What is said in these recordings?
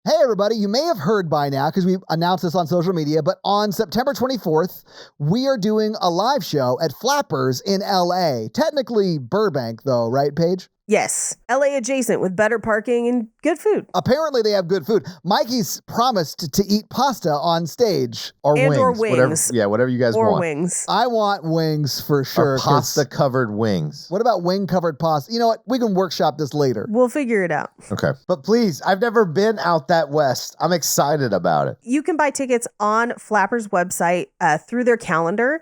Hey, everybody. You may have heard by now because we announced this on social media, but on September 24th, we are doing a live show at Flappers in LA. Technically Burbank, though, right, Paige? Yes, LA adjacent with better parking and good food. Apparently they have good food. Mikey's promised to eat pasta on stage. Or wings. Or wings. Whatever you guys or want. Or wings. I want wings for sure. Or pasta-covered wings. What about wing-covered pasta? You know what? We can workshop this later. We'll figure it out. Okay. But please, I've never been out that west. I'm excited about it. You can buy tickets on Flappers' website through their calendar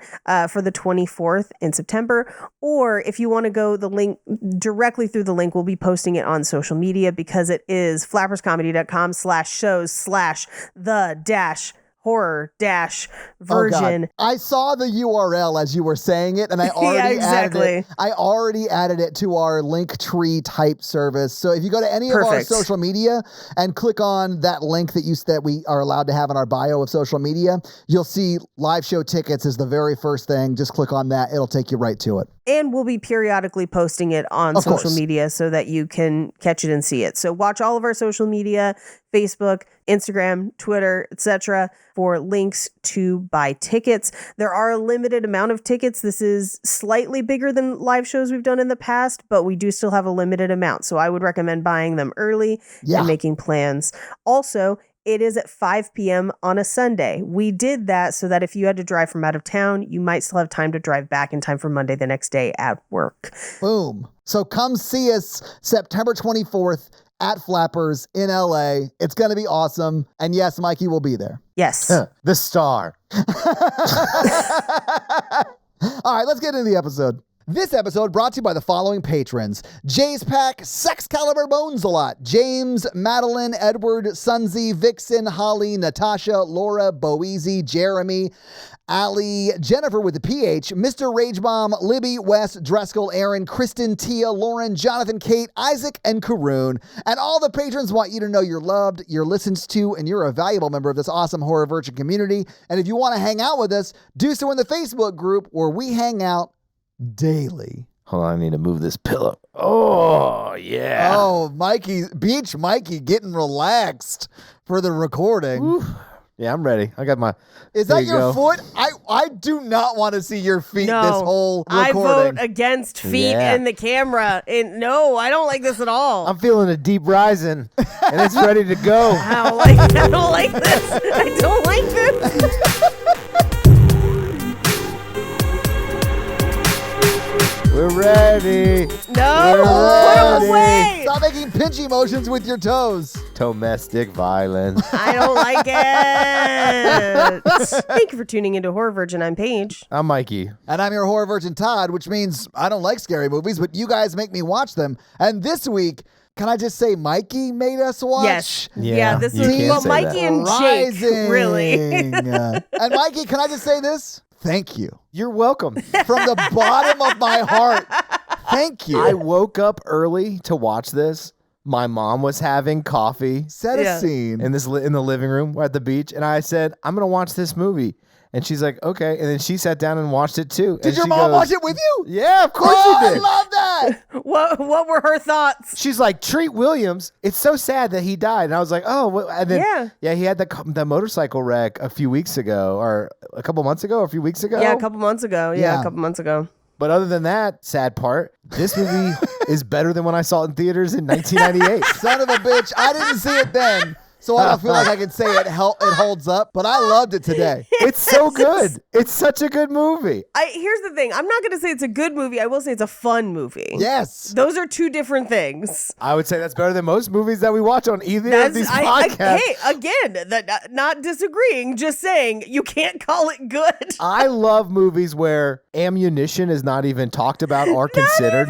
for the 24th in September. Or if you want to go the link directly through the link, we'll be posting it on social media because it is flapperscomedy.com/shows/the-horror-version. I saw the URL as you were saying it, and I already added it. I already added it to our Linktree type service. So if you go to any of our social media and click on that link that we are allowed to have in our bio of social media, you'll see live show tickets is the very first thing. Just click on that. It'll take you right to it. And we'll be periodically posting it on social media so that you can catch it and see it. So watch all of our social media, Facebook, Instagram, Twitter, etc. for links to buy tickets. There are a limited amount of tickets. This is slightly bigger than live shows we've done in the past, but we do still have a limited amount. So I would recommend buying them early and making plans. Also, it is at 5 p.m. on a Sunday. We did that so that if you had to drive from out of town, you might still have time to drive back in time for Monday the next day at work. Boom. So come see us September 24th at Flappers in LA. It's going to be awesome. And yes, Mikey will be there. Yes. The star. All right, let's get into the episode. This episode brought to you by the following patrons: Jay's Pack, Sexcalibur Bones a Lot, James, Madeline, Edward, Sunzi, Vixen, Holly, Natasha, Laura, Boezy, Jeremy, Allie, Jennifer with the PH, Mr. Ragebomb, Libby, Wes, Dreskel, Aaron, Kristen, Tia, Lauren, Jonathan, Kate, Isaac, and Karoon. And all the patrons want you to know you're loved, you're listened to, and you're a valuable member of this awesome Horror Virgin community. And if you want to hang out with us, do so in the Facebook group where we hang out daily. Hold on, I need to move this pillow. Oh, yeah. Oh, Beach Mikey getting relaxed for the recording. Ooh. Yeah, I'm ready. I got my... Is that your foot? I do not want to see your feet this whole recording. I vote against feet in the camera. No, I don't like this at all. I'm feeling a deep rising, and it's ready to go. I don't like this. I don't like this. We're ready. No, put them away. Stop making pinchy motions with your toes. Domestic violence. I don't like it. Thank you for tuning into Horror Virgin. I'm Paige. I'm Mikey. And I'm your Horror Virgin Todd, which means I don't like scary movies, but you guys make me watch them. And this week, can I just say Mikey made us watch? Yes. Yeah, this was Mikey and Jake, Rising. really. And Mikey, can I just say this? Thank you. You're welcome. From the bottom of my heart, thank you. I woke up early to watch this. My mom was having coffee. Set a scene. In the living room. We're at the beach. And I said, I'm going to watch this movie. And she's like, okay. And then she sat down and watched it too. Did your mom watch it with you? Yeah, of course she did. I love that. What were her thoughts? She's like, Treat Williams, it's so sad that he died. And I was like, oh. And then, he had the motorcycle wreck a few weeks ago, or a couple months ago, or a few weeks ago. Yeah, a couple months ago. Yeah, a couple months ago. But other than that, sad part, this movie is better than when I saw it in theaters in 1998. Son of a bitch. I didn't see it then. So I don't feel like I can say it holds up, but I loved it today. It's so good. It's such a good movie. Here's the thing. I'm not going to say it's a good movie. I will say it's a fun movie. Yes. Those are two different things. I would say that's better than most movies that we watch on either of these podcasts. Hey, again, not disagreeing, just saying you can't call it good. I love movies where ammunition is not even talked about or considered.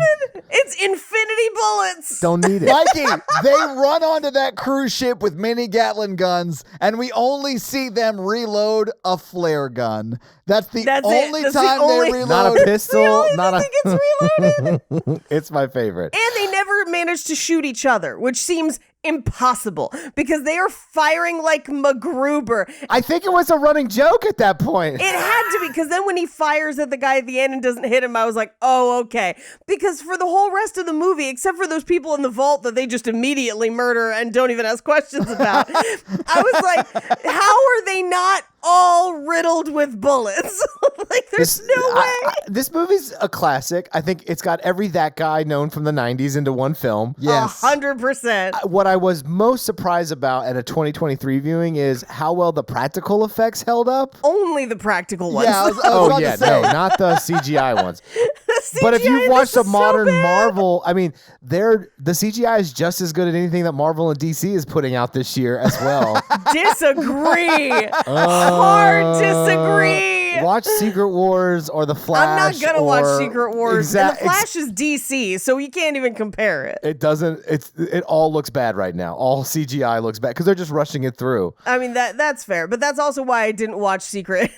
It's infinity bullets. Don't need it. Mikey, they run onto that cruise ship with mini Gatling guns, and we only see them reload a flare gun. That's the only time they reload. Not a pistol. Not think it's reloaded. It's my favorite. And they never manage to shoot each other, which seems impossible because they are firing like MacGruber. I think it was a running joke at that point. It had to be, because then when he fires at the guy at the end and doesn't hit him, I was like, oh, okay. Because for the whole rest of the movie, except for those people in the vault that they just immediately murder and don't even ask questions about, I was like, how are they not all riddled with bullets? Like, there's no way. This movie's a classic. I think it's got every that guy known from the 90s into one film. Yes. 100%. What I was most surprised about at a 2023 viewing is how well the practical effects held up. Only the practical ones. Yeah, I was about to say. No, not the CGI ones. CGI But if you've watched a so modern bad. Marvel, I mean, the CGI is just as good at anything that Marvel and DC is putting out this year as well. Disagree. Hard disagree. Watch Secret Wars or The Flash. I'm not gonna watch Secret Wars. And The Exactly. Flash is DC, so you can't even compare it. It doesn't. It all looks bad right now. All CGI looks bad because they're just rushing it through. I mean that's fair, but that's also why I didn't watch Secret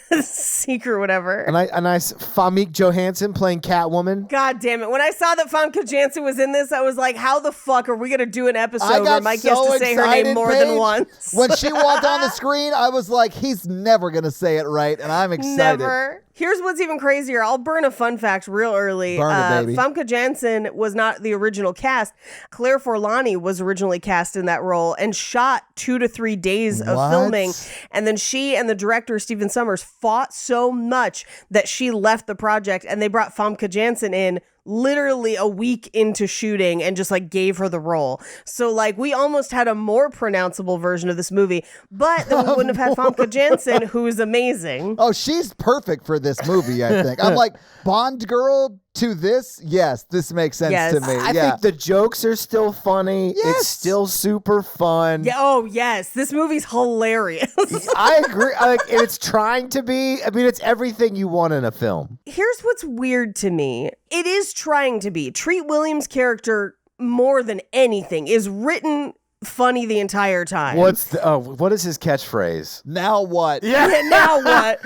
whatever. A nice Famke Johansson playing Catwoman. God damn it! When I saw that Famke Janssen was in this, I was like, "How the fuck are we gonna do an episode where Mike gets to say her name more than once?" When she walked on the screen, I was like, "He's never gonna say it right," and I'm excited. Never. Here's what's even crazier. I'll burn a fun fact real early. Burn it, baby. Famke Janssen was not the original cast. Claire Forlani was originally cast in that role and shot 2 to 3 days of What? filming. And then she and the director, Stephen Sommers, fought so much that she left the project, and they brought Famke Janssen in literally a week into shooting and just like gave her the role. So like we almost had a more pronounceable version of this movie, but then we wouldn't have had Famke Janssen, who is amazing. Oh, she's perfect for this movie, I think. I'm like, Bond girl to this? Yes, this makes sense Yes. to me. I think the jokes are still funny. Yes. It's still super fun. Yeah, oh yes, this movie's hilarious. I agree. And it's trying to be. I mean, it's everything you want in a film. Here's what's weird to me. It is trying to be. Treat Williams' character, more than anything, is written funny the entire time. What is his catchphrase? Now what? Yeah, now what?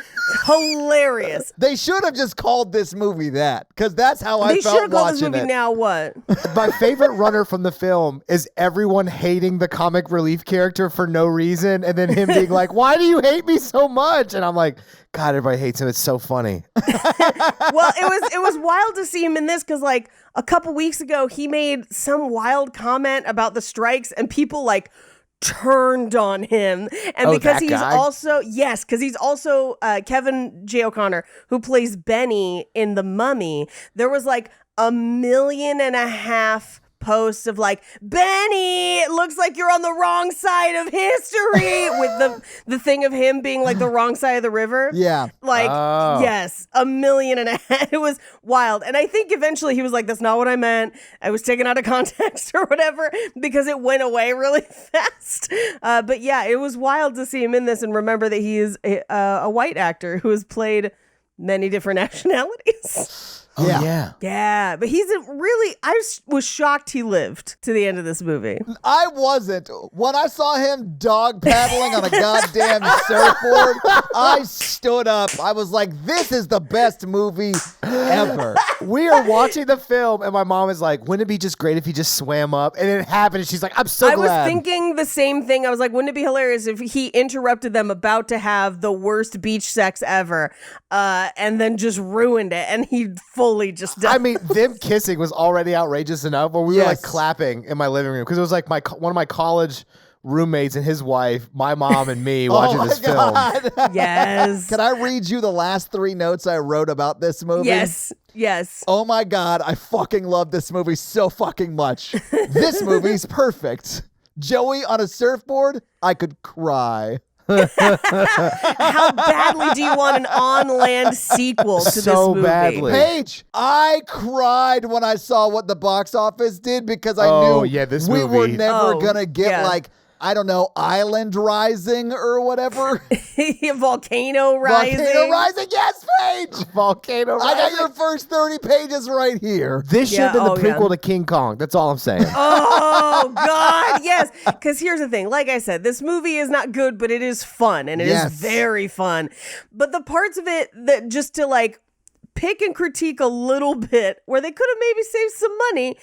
Hilarious. They should have just called this movie that, because that's how I They should felt have called this watching movie it. Now What? My favorite runner from the film is everyone hating the comic relief character for no reason, and then him being like, "Why do you hate me so much?" And I'm like, God, everybody hates him. It's so funny. Well, it was wild to see him in this because like a couple weeks ago he made some wild comment about the strikes and people like turned on him. And because that he's guy? also Kevin J. O'Connor, who plays Benny in The Mummy, there was like 1.5 million posts of like, Benny, it looks like you're on the wrong side of history, with the thing of him being like the wrong side of the river. Yeah. Like, yes, 1.5 million. It was wild. And I think eventually he was like, that's not what I meant. I was taken out of context or whatever, because it went away really fast. But yeah, it was wild to see him in this and remember that he is a white actor who has played many different nationalities. Oh, yeah. Yeah, but I was shocked he lived to the end of this movie. I wasn't. When I saw him dog paddling on a goddamn surfboard, I stood up. I was like, this is the best movie ever. We are watching the film, and my mom is like, wouldn't it be just great if he just swam up? And it happened, and she's like, I'm so glad. I was thinking the same thing. I was like, wouldn't it be hilarious if he interrupted them about to have the worst beach sex ever, and then just ruined it, and he fully just died. I mean, them kissing was already outrageous enough where we were like clapping in my living room because it was like one of my college roommates and his wife, my mom and me watching this film. Yes. Can I read you the last 3 notes I wrote about this movie? Yes. Oh my God, I fucking love this movie so fucking much. This movie's perfect. Joey on a surfboard, I could cry. How badly do you want an on-land sequel to this movie? Badly. Paige, I cried when I saw what the box office did because I knew this we movie. were never gonna get like, I don't know, Island Rising or whatever. Volcano Rising. Volcano Rising, yes, Paige. Volcano Rising. I got your first 30 pages right here. This should have been the prequel to King Kong. That's all I'm saying. Oh, God, yes. Because here's the thing. Like I said, this movie is not good, but it is fun, and it is very fun. But the parts of it that just to like pick and critique a little bit, where they could have maybe saved some money,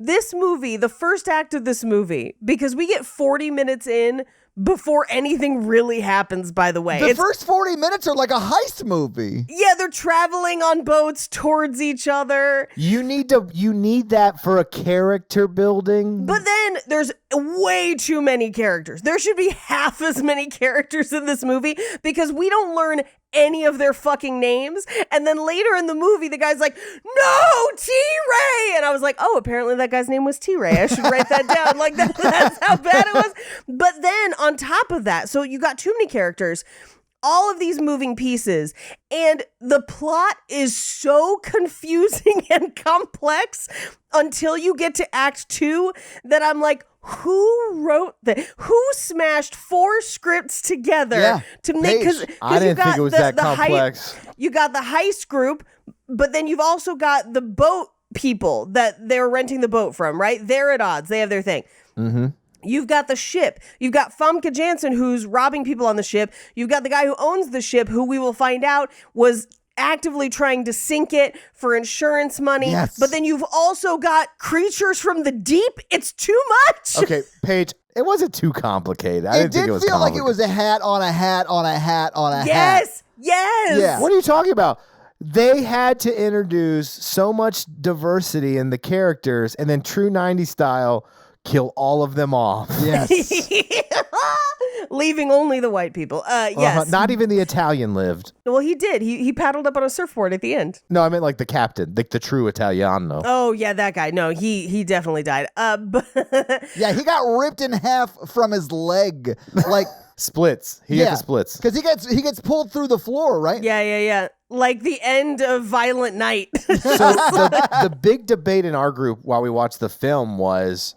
This movie, the first act of this movie, because we get 40 minutes in before anything really happens, by the way. The first 40 minutes are like a heist movie. Yeah, they're traveling on boats towards each other. You need that for a character building. But then there's way too many characters. There should be half as many characters in this movie because we don't learn any of their fucking names. And then later in the movie, the guy's like, no, T-Ray. And I was like, oh, apparently that guy's name was T-Ray. I should write that down. Like that's how bad it was. But then on top of that, so you got too many characters, all of these moving pieces, and the plot is so confusing and complex until you get to Act 2 that I'm like, who wrote that? Who smashed 4 scripts together to make? Because I didn't think it was that complex. You got the heist group, but then you've also got the boat people that they're renting the boat from, right? They're at odds. They have their thing. Mm-hmm. You've got the ship. You've got Famke Janssen, who's robbing people on the ship. You've got the guy who owns the ship, who we will find out was actively trying to sink it for insurance money. Yes. But then you've also got creatures from the deep. It's too much. Okay, Paige, it wasn't too complicated. I didn't think it was feel like complicated. it was a hat on a hat on a hat on a hat. Yes. Yeah. What are you talking about? They had to introduce so much diversity in the characters and then true 90s style kill all of them off. Yes. Leaving only the white people. Yes. Not even the Italian lived. Well, he did. He paddled up on a surfboard at the end. No, I meant like the captain, like the true Italiano. Oh, yeah, that guy. No, he definitely died. But Yeah, he got ripped in half from his leg. Like Splits. He had the splits. Because he gets pulled through the floor, right? yeah. Like the end of Violent Night. So the big debate in our group while we watched the film was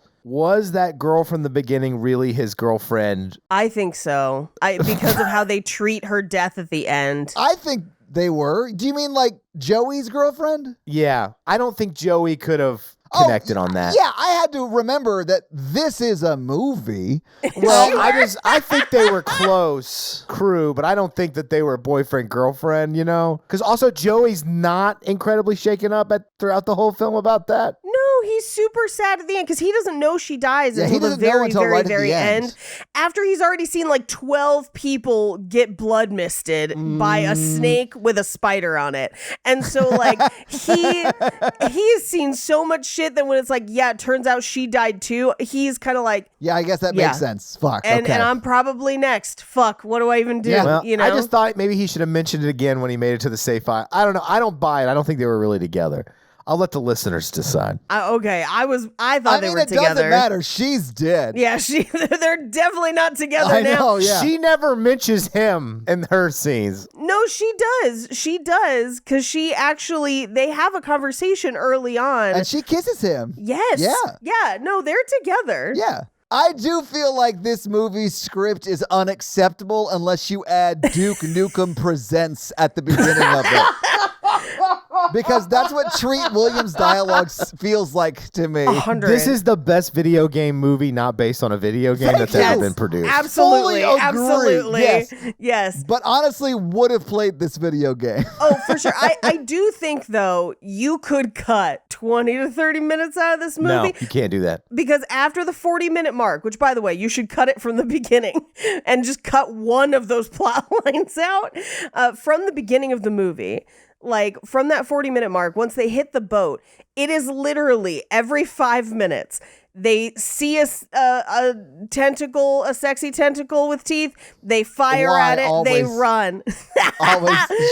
that girl from the beginning really his girlfriend? I think so. Because of how they treat her death at the end. I think they were. Do you mean like Joey's girlfriend? Yeah. I don't think Joey could have connected on that. Yeah, I had to remember that this is a movie. Well, I think they were close crew, but I don't think that they were boyfriend girlfriend, you know? Because also Joey's not incredibly shaken up throughout the whole film about that. No, he's super sad at the end because he doesn't know she dies Yeah, he until the doesn't know very, until very, right at very the end. end. After he's already seen like 12 people get blood misted by a snake with a spider on it. And so like he's seen so much shit that when it's like, yeah, it turns out she died too, he's kind of like, Yeah, I guess that makes sense. Fuck. and okay. I'm probably next. Fuck, what do I even do? Yeah. Well, you know? I just thought maybe he should have mentioned it again when he made it to the safe aisle. I don't know. I don't buy it. I don't think they were really together. I'll let the listeners decide. Okay, I thought they were it together. doesn't matter. She's dead. Yeah, they're definitely not together I now. know, yeah. She never mentions him in her scenes. No, she does. She does, because they have a conversation early on. And she kisses him. Yes. Yeah. Yeah, no, they're together. Yeah. I do feel like this movie's script is unacceptable unless you add Duke Nukem Presents at the beginning of it. Because that's what Treat Williams' dialogue feels like to me. 100. This is the best video game movie not based on a video game that's ever been produced. Absolutely. Fully agree. Absolutely. Yes. Yes. But honestly, would have played this video game. Oh, for sure. I do think, though, you could cut 20 to 30 minutes out of this movie. No, you can't do that. Because after the 40-minute mark, which, by the way, you should cut it from the beginning and just cut one of those plot lines out from the beginning of the movie. Like, from that 40-minute mark, once they hit the boat, it is literally every 5 minutes. They see a tentacle, a sexy tentacle with teeth. They fire Why at it. always? They run.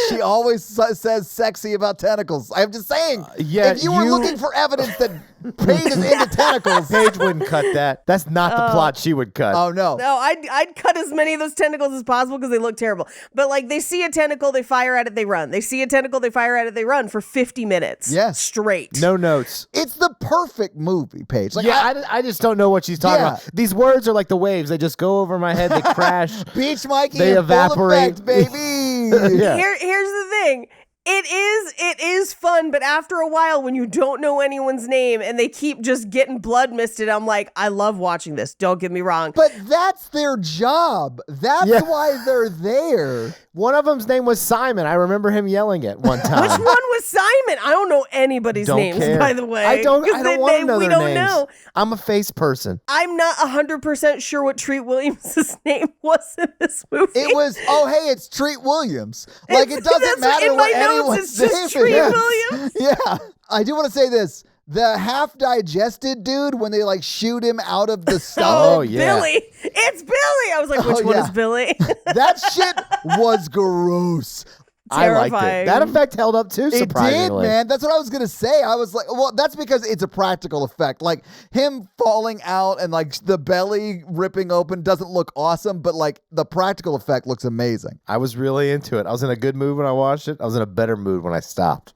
She always says sexy about tentacles. I'm just saying. If you were looking for evidence that Paige is into tentacles. Paige wouldn't cut that. That's not the plot she would cut. Oh, no. No, I'd cut as many of those tentacles as possible because they look terrible. But like, they see a tentacle, they fire at it, they run. They see a tentacle, they fire at it, they run for 50 minutes. Yes. Straight. No notes. It's the perfect movie, Paige. Like, Yeah, I just don't know what she's talking Yeah. about. These words are like the waves. They just go over my head. They crash. Beach Mikey They in full evaporate. effect, baby. Yeah. Here's the thing. It is fun, but after a while, when you don't know anyone's name and they keep just getting blood misted, I'm like, I love watching this. Don't get me wrong. But that's their job. That's Yeah. why they're there. One of them's name was Simon. I remember him yelling it one time. Which one was Simon? I don't know anybody's names, by the way. I don't want to know we their don't names. know. I'm a face person. I'm not 100% sure what Treat Williams' name was in this movie. It was, it's Treat Williams. Like, it doesn't matter in what my notes, anyone's it's just Treat name is. Williams. Yeah. I do want to say this. The half-digested dude, when they, like, shoot him out of the stomach. Oh, yeah. Billy. It's Billy. I was like, which one is Billy? That shit was gross. I liked it. Terrifying. That effect held up too, It did, surprisingly. man. That's what I was going to say. I was like, well, that's because it's a practical effect. Like, him falling out and, like, the belly ripping open doesn't look awesome, but, like, the practical effect looks amazing. I was really into it. I was in a good mood when I watched it. I was in a better mood when I stopped.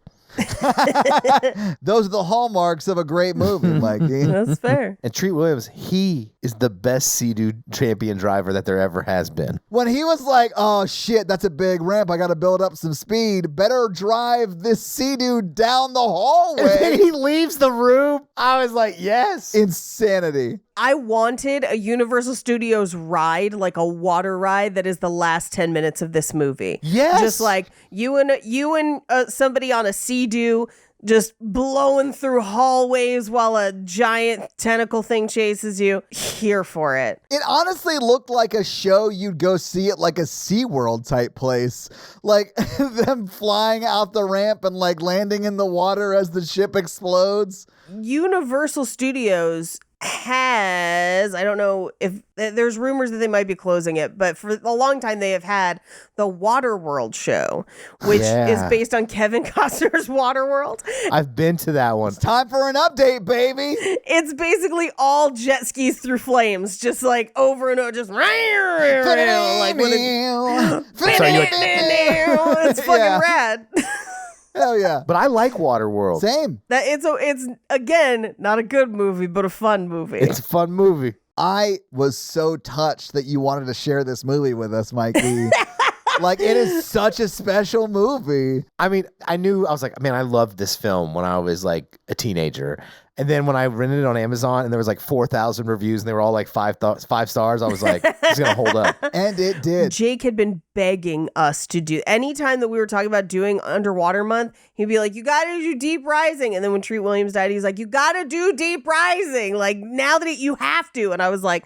Those are the hallmarks of a great movie, Mikey. That's fair. And Treat Williams, he is the best Sea-Doo champion driver that there ever has been. When he was like, oh shit, that's a big ramp, I got to build up some speed, better drive this Sea-Doo down the And then hallway. he leaves the room. I was like, yes. Insanity. I wanted a Universal Studios ride, like a water ride that is the last 10 minutes of this movie. Yes. Just like you and somebody on a Sea-Doo just blowing through hallways while a giant tentacle thing chases you. Here for it. It honestly looked like a show you'd go see at like a SeaWorld type place. Like them flying out the ramp and like landing in the water as the ship explodes. Universal Studios has, I don't know if there's rumors that they might be closing it, but for a long time they have had the Waterworld show, which is based on Kevin Costner's Waterworld. I've been to that one. Time for an update, baby. It's basically all jet skis through flames, just like over and over, just like with it's fucking rad. Hell yeah. But I like Waterworld. Same. That it's again not a good movie, but a fun movie. It's a fun movie. I was so touched that you wanted to share this movie with us, Mikey. Like, it is such a special movie. I mean, I was like, man, I loved this film when I was like a teenager. And then when I rented it on Amazon and there was like 4,000 reviews and they were all like five stars, I was like, it's going to hold up. And it did. Jake had been begging us to do, anytime that we were talking about doing Underwater Month, he'd be like, you got to do Deep Rising. And then when Treat Williams died, he's like, you got to do Deep Rising. Like, now that you have to. And I was like,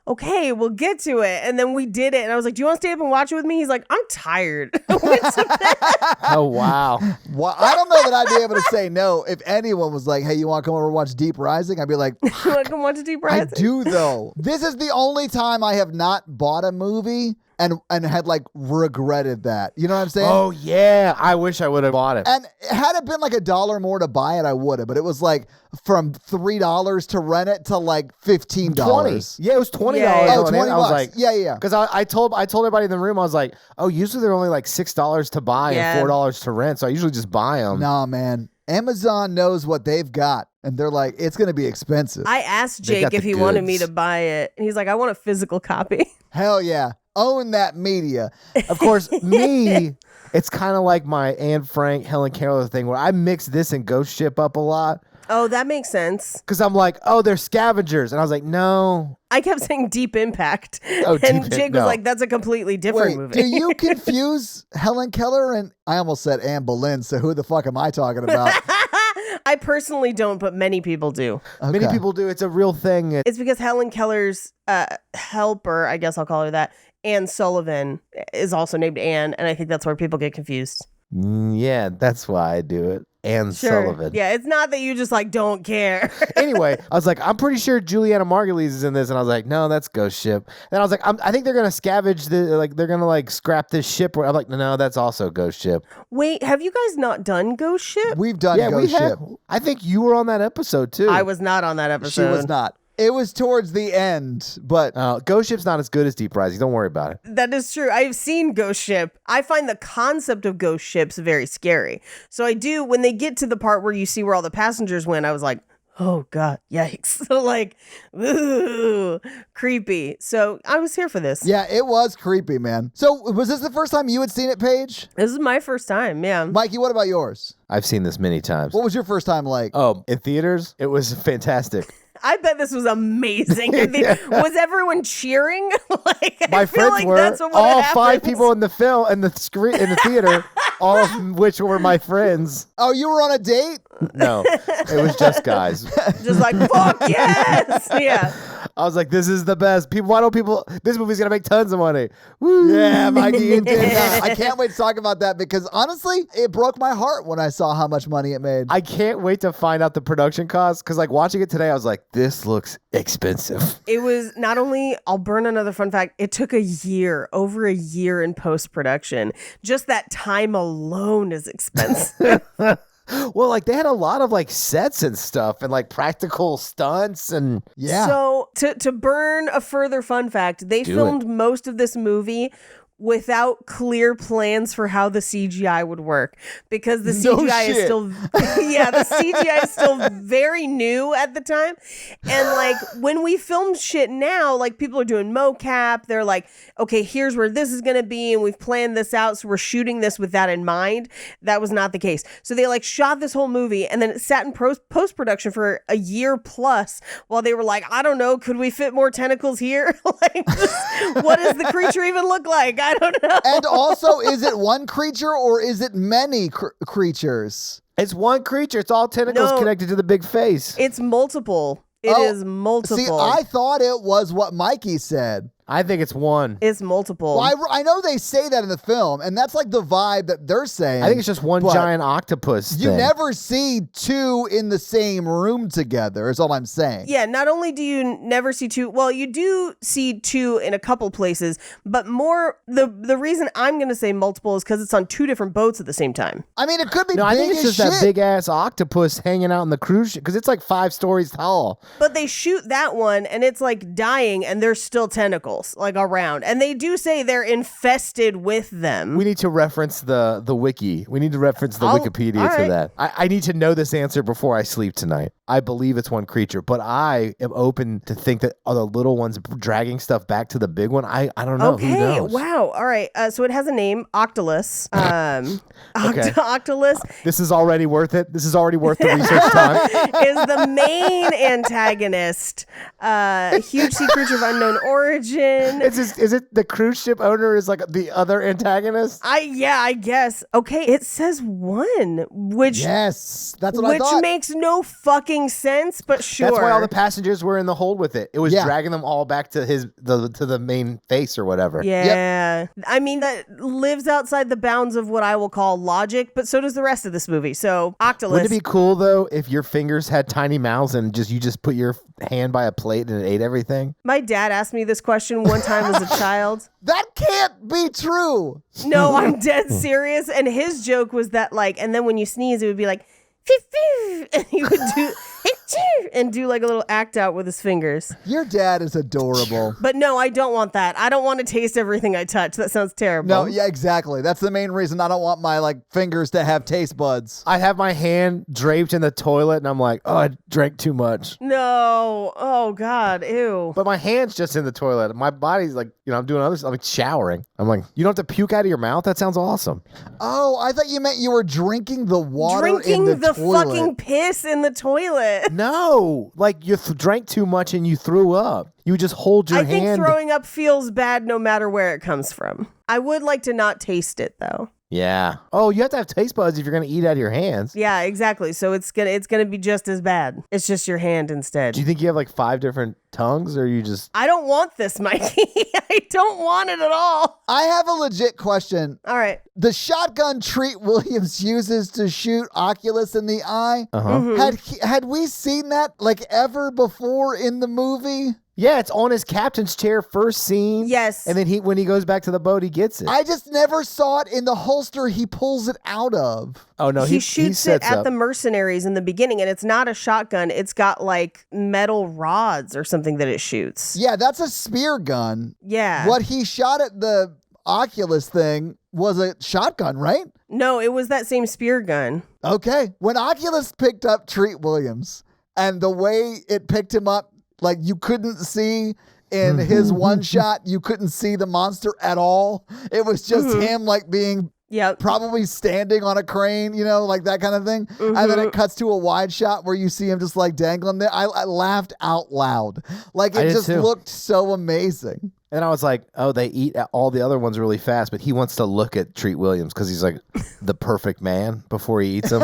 okay, we'll get to it. And then we did it. And I was like, do you want to stay up and watch it with me? He's like, I'm tired. I went to bed. Oh, wow. Well, I don't know that I'd be able to say no. If anyone was like, hey, you want to come over and watch Deep Rising? I'd be like, You want to come watch Deep I Rising? do, though. This is the only time I have not bought a movie and had like regretted that. You know what I'm saying? Oh, yeah. I wish I would have bought it. And had it been like $1 more to buy it, I would have. But it was like from $3 to rent it to like $15. 20. Yeah, it was $20. Yeah. Oh, on it. $20. I was like, yeah. because I told everybody in the room, I was like, oh, usually they're only like $6 to buy and $4 to rent. So I usually just buy them. Nah, man. Amazon knows what they've got. And they're like, it's going to be expensive. I asked They got Jake if the he wanted me goods. to buy it. And he's like, I want a physical copy. Hell yeah. Own that media. Of course, me, it's kind of like my Anne Frank, Helen Keller thing where I mix this and Ghost Ship up a lot. Oh, that makes sense. Because I'm like, oh, they're scavengers. And I was like, no. I kept saying Deep Impact. Oh, and Deep Jake Impact, was no. like, that's a completely different Wait, movie. do you confuse Helen Keller and I almost said Anne Boleyn, so who the fuck am I talking about? I personally don't, but many people do. Many Okay. people do. It's a real thing. It's because Helen Keller's helper, I guess I'll call her that, Anne Sullivan, is also named Anne, and I think that's where people get confused. Yeah, that's why I do it. Anne Sullivan. Yeah, it's not that you just like don't care. Anyway, I was like, I'm pretty sure Juliana Margulies is in this, and I was like, no, that's Ghost Ship. Then I was like, I think they're gonna scavenge they're gonna like scrap this ship. I'm like, no, that's also Ghost Ship. Wait, have you guys not done Ghost Ship? We've done Yeah, Ghost we have. Ship. I think you were on that episode too. I was not on that She episode. was not. It was towards the end, but Ghost Ship's not as good as Deep Rising. Don't worry about it. That is true. I've seen Ghost Ship. I find the concept of ghost ships very scary. So I do, when they get to the part where you see where all the passengers went, I was like, oh God, yikes. So like, ooh, creepy. So I was here for this. Yeah, it was creepy, man. So was this the first time you had seen it, Paige? This is my first time, yeah. Mikey, what about yours? I've seen this many times. What was your first time like? Oh, in theaters, it was fantastic. I bet this was amazing. Was everyone cheering? Like, My I feel friends like were that's what all happens. 5 people in the film in the screen in the theater, all of which were my friends. Oh, you were on a date? No, it was just guys. Just like, fuck yes. Yeah. I was like, this is the best. This movie's going to make tons of money. Woo. Yeah, Mikey, you did that. I can't wait to talk about that because honestly, it broke my heart when I saw how much money it made. I can't wait to find out the production costs because like watching it today, I was like, this looks expensive. It was not only, I'll burn another fun fact, it took over a year in post-production. Just that time alone is expensive. Well, like they had a lot of like sets and stuff and like practical stunts and Yeah. So to burn a further fun fact, they filmed most of this movie without clear plans for how the CGI would work because the CGI is still the CGI is still very new at the time. And like when we filmed shit now, like people are doing mocap, they're like, okay, here's where this is going to be and we've planned this out, so we're shooting this with that in mind. That was not the case. So they like shot this whole movie and then it sat in post-production for a year plus while they were like, I don't know, could we fit more tentacles here? Like what does the creature even look like? I don't know. And also, is it one creature or is it many creatures? it's one creature. It's all tentacles connected to the big face. It's multiple. It is multiple. See, I thought it was what Mikey said. I think it's one. It's multiple. Well, I know they say that in the film, and that's like the vibe that they're saying. I think it's just one giant octopus You thing. never see 2 in the same room together, is all I'm saying. Yeah, not only do you never see 2, well, you do see 2 in a couple places, but more, the reason I'm going to say multiple is because it's on 2 different boats at the same time. I mean, it could be No, big I think it's as just that shit. big ass octopus hanging out in the cruise ship because it's like 5 stories tall. But they shoot that one, and it's like dying, and there's still tentacles, like around. And they do say they're infested with them. We need to reference the wiki. We need to reference the Wikipedia for that. I need to know this answer before I sleep tonight. I believe it's one creature, but I am open to think that are the little ones dragging stuff back to the big one. I don't know. Okay, Who knows? wow. All right. So it has a name, Octolus. Okay. Octolus This is already worth it. This is already worth the research time. is the main antagonist. Huge sea creature of unknown origin. Is it the cruise ship owner is like the other antagonist? I guess. Okay, it says 1, which Yes, that's what I thought. which makes no fucking sense, but sure. That's why all the passengers were in the hold with it. It was dragging them all back to the main face or whatever. Yeah. I mean, that lives outside the bounds of what I will call logic, but so does the rest of this movie. So, Octolus. Wouldn't it be cool though if your fingers had tiny mouths and you just put your hand by a plate and it ate everything? My dad asked me this question one time as a child. That can't be true. No, I'm dead serious. And his joke was that like, and then when you sneeze, it would be like, "Phew, phew," and he would do and do like a little act out with his fingers. Your dad is adorable. But no, I don't want that. I don't want to taste everything I touch. That sounds terrible. No, yeah, exactly. That's the main reason I don't want my like fingers to have taste buds. I have my hand draped in the toilet and I'm like, oh, I drank too much. No. Oh God. Ew. But my hand's just in the toilet. My body's like, I'm doing other stuff. I'm like showering. I'm like, you don't have to puke out of your mouth? That sounds awesome. Oh, I thought you meant you were drinking the water Drinking in the toilet. fucking piss in the toilet. No, like you drank too much and you threw up. You just hold your I think hand. throwing up feels bad no matter where it comes from. I would like to not taste it though. Yeah. Oh, you have to have taste buds if you're going to eat out of your hands. Yeah, exactly. So it's gonna be just as bad. It's just your hand instead. Do you think you have like 5 different tongues or you just... I don't want this, Mikey. I don't want it at all. I have a legit question. All right. The shotgun Treat Williams uses to shoot Oculus in the eye, had we seen that like ever before in the movie? Yeah, it's on his captain's chair first scene. Yes. And then when he goes back to the boat, he gets it. I just never saw it in the holster he pulls it out of. Oh, no, he shoots it sets at up. the mercenaries in the beginning, and it's not a shotgun. It's got like metal rods or something that it shoots. Yeah, that's a spear gun. Yeah. What he shot at the Oculus thing was a shotgun, right? No, it was that same spear gun. Okay. When Oculus picked up Treat Williams, and the way it picked him up, like you couldn't see in his one shot, you couldn't see the monster at all. It was just him like being probably standing on a crane, you know, like that kind of thing. And then it cuts to a wide shot where you see him just like dangling there. I laughed out loud. Like it just looked so amazing. And I was like, oh, they eat all the other ones really fast, but he wants to look at Treat Williams because he's like the perfect man before he eats him.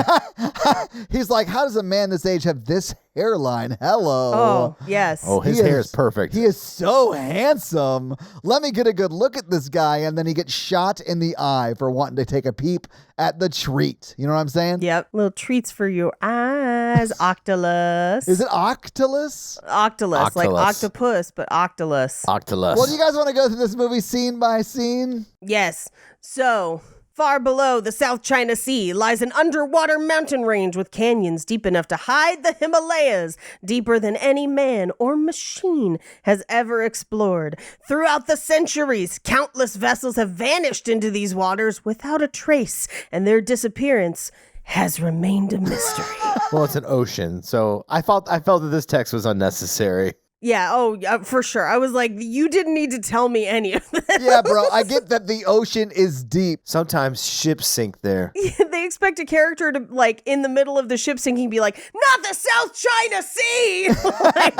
He's like, how does a man this age have this hairline? Hello. Oh, yes. Oh, his hair is perfect. He is so handsome. Let me get a good look at this guy. And then he gets shot in the eye for wanting to take a peep at the treat. You know what I'm saying? Yep. Little treats for your eyes. Octolus. Is it Octolus? Octolus. Like octopus, but Octolus. Octolus. Well, do you guys want to go through this movie scene by scene? Yes. So, far below the South China Sea lies an underwater mountain range with canyons deep enough to hide the Himalayas, deeper than any man or machine has ever explored. Throughout the centuries, countless vessels have vanished into these waters without a trace, and their disappearance has remained a mystery. Well, it's an ocean, so I felt that this text was unnecessary. Yeah, for sure. I was like, you didn't need to tell me any of this. Yeah, bro, I get that the ocean is deep. Sometimes ships sink there. They expect a character to, like, in the middle of the ship sinking, be like, not the South China Sea! Like,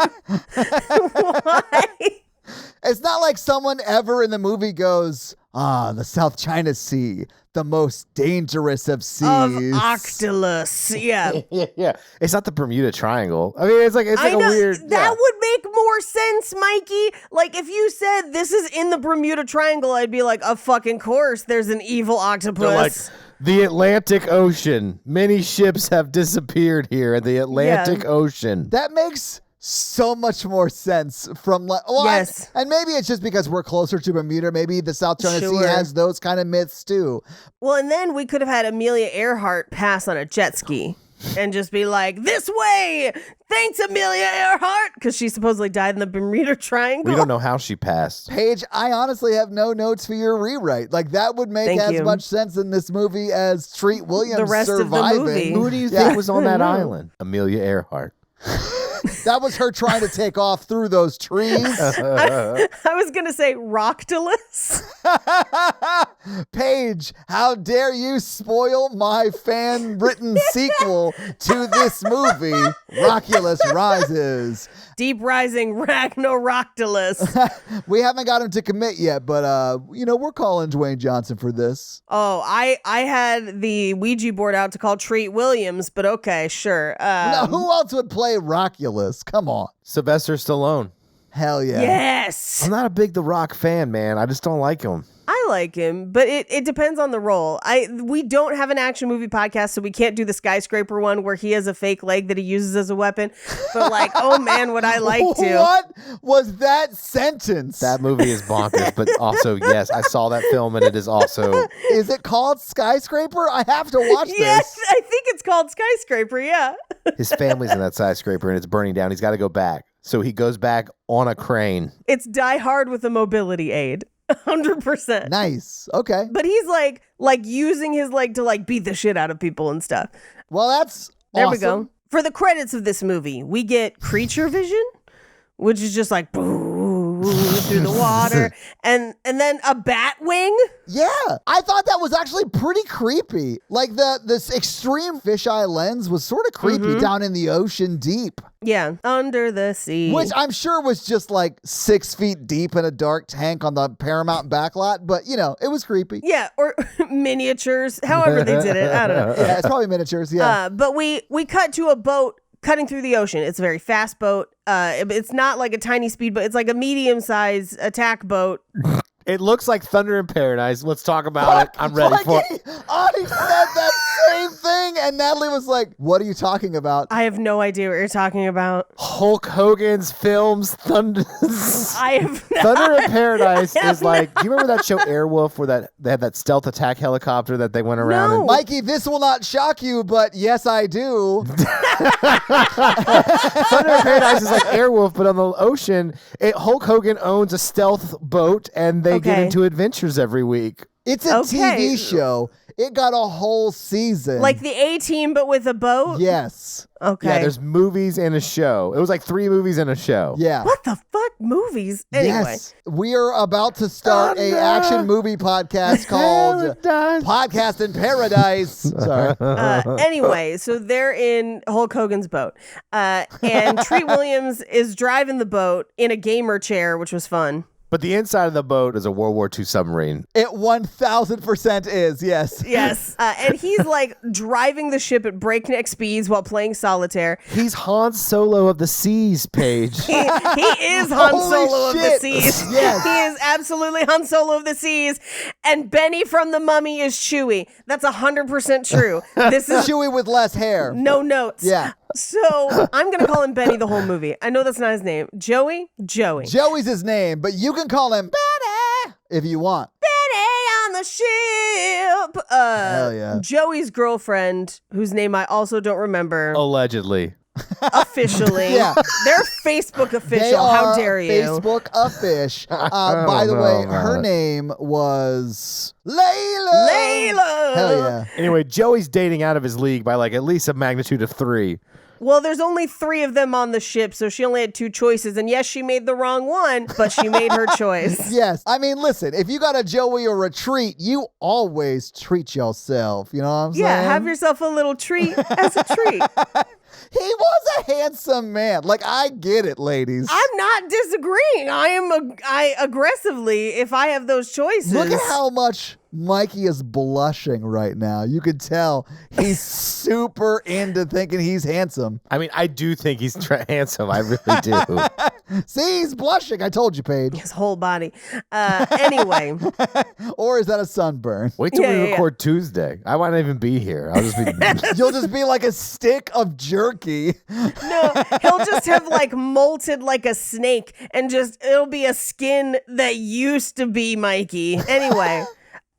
why? It's not like someone ever in the movie goes, the South China Sea, the most dangerous of seas. Of Octolus, yeah. Yeah. It's not the Bermuda Triangle. I mean, it's like a weird... That would make more sense, Mikey. Like, if you said this is in the Bermuda Triangle, I'd be like, of fucking course, there's an evil octopus. They're like, the Atlantic Ocean. Many ships have disappeared here in the Atlantic Ocean. That makes so much more sense from yes. And maybe it's just because we're closer to Bermuda. Maybe the South China Sea has those kind of myths too. Well, and then we could have had Amelia Earhart pass on a jet ski and just be like, this way! Thanks, Amelia Earhart! Because she supposedly died in the Bermuda Triangle. We don't know how she passed. Paige, I honestly have no notes for your rewrite. Like, that would make as much sense in this movie as Treat Williams the rest surviving. Of the movie. Who do you think was on that island? Amelia Earhart. That was her trying to take off through those trees. I was going to say Roctolus. Paige, how dare you spoil my fan-written sequel to this movie, Rockulus Rises. Deep Rising Ragnaroctolus. We haven't got him to commit yet, but, we're calling Dwayne Johnson for this. Oh, I had the Ouija board out to call Treat Williams, but okay, sure. Now, who else would play Rockulus? Come on. Sylvester Stallone. Hell yeah. Yes. I'm not a big The Rock fan, man. I just don't like him. I like him, but it depends on the role. We don't have an action movie podcast, so we can't do the skyscraper one where he has a fake leg that he uses as a weapon. But like, oh man, would I like to. What was that sentence? That movie is bonkers, but also, yes, I saw that film and it is also... Is it called Skyscraper? I have to watch this. Yes, I think it's called Skyscraper, yeah. His family's in that skyscraper and it's burning down. He's got to go back. So he goes back on a crane. It's Die Hard with a mobility aid. 100%. Nice. Okay. But he's like using his leg to like beat the shit out of people and stuff. Well, that's there awesome. we go. For the credits of this movie, we get creature vision, which is just like through the water, and then a bat wing. Yeah, I thought that was actually pretty creepy. Like this extreme fisheye lens was sort of creepy down in the ocean deep. Yeah, under the sea. Which I'm sure was just like 6 feet deep in a dark tank on the Paramount backlot, but it was creepy. Yeah, or miniatures, however they did it. I don't know. Yeah, it's probably miniatures, yeah. But we cut to a boat cutting through the ocean. It's a very fast boat. It's not like a tiny speedboat. It's like a medium-sized attack boat. It looks like Thunder in Paradise. Let's talk about it. I'm ready for it. I said that same thing, and Natalie was like, what are you talking about? I have no idea what you're talking about. Hulk Hogan's films, Thunder. I have Thunder in Paradise is like, do you remember that show Airwolf where they had that stealth attack helicopter that they went around in? Mikey, this will not shock you, but yes, I do. Thunder in Paradise is like Airwolf, but on the ocean, Hulk Hogan owns a stealth boat, and they get into adventures every week. It's a TV show. It got a whole season. Like the A-Team, but with a boat? Yes. Okay. Yeah, there's movies and a show. It was like 3 movies and a show. Yeah. What the fuck? Movies? Anyway. Yes. We are about to start a action movie podcast called Podcast in Paradise. Sorry. Anyway, so they're in Hulk Hogan's boat. And Treat Williams is driving the boat in a gamer chair, which was fun. But the inside of the boat is a World War II submarine. It 1000% is, yes. Yes. And he's like driving the ship at breakneck speeds while playing solitaire. He's Han Solo of the seas, Paige. He is Han Holy Solo of the shit. seas. Yes. He is absolutely Han Solo of the seas. And Benny from The Mummy is Chewie. That's 100% true. This is Chewie with less hair. no notes. Yeah. So I'm going to call him Benny the whole movie. I know that's not his name. Joey? Joey. Joey's his name, but you can call him Benny if you want. Benny on the ship. Hell yeah. Joey's girlfriend, whose name I also don't remember. Allegedly. Officially. Yeah. They're Facebook official. They are How dare you? Facebook offish. By the way, her name was Layla. Layla. Hell yeah. Anyway, Joey's dating out of his league by like at least a magnitude of 3. Well, there's only 3 of them on the ship, so she only had 2 choices. And yes, she made the wrong one, but she made her choice. Yes. I mean, listen, if you got a Joey or a treat, you always treat yourself. You know what I'm saying? Yeah, have yourself a little treat as a treat. He was a handsome man. Like, I get it, ladies. I'm not disagreeing. I aggressively, if I have those choices. Look at how much Mikey is blushing right now. You could tell he's super into thinking he's handsome. I mean, I do think he's handsome. I really do. See, he's blushing. I told you, Paige. his whole body. Anyway. Or is that a sunburn? Wait till Yeah, we yeah, record Tuesday. I might not even be here. I'll just be. You'll just be like a stick of jerky. No, he'll just have like molted like a snake and just it'll be a skin that used to be Mikey. Anyway,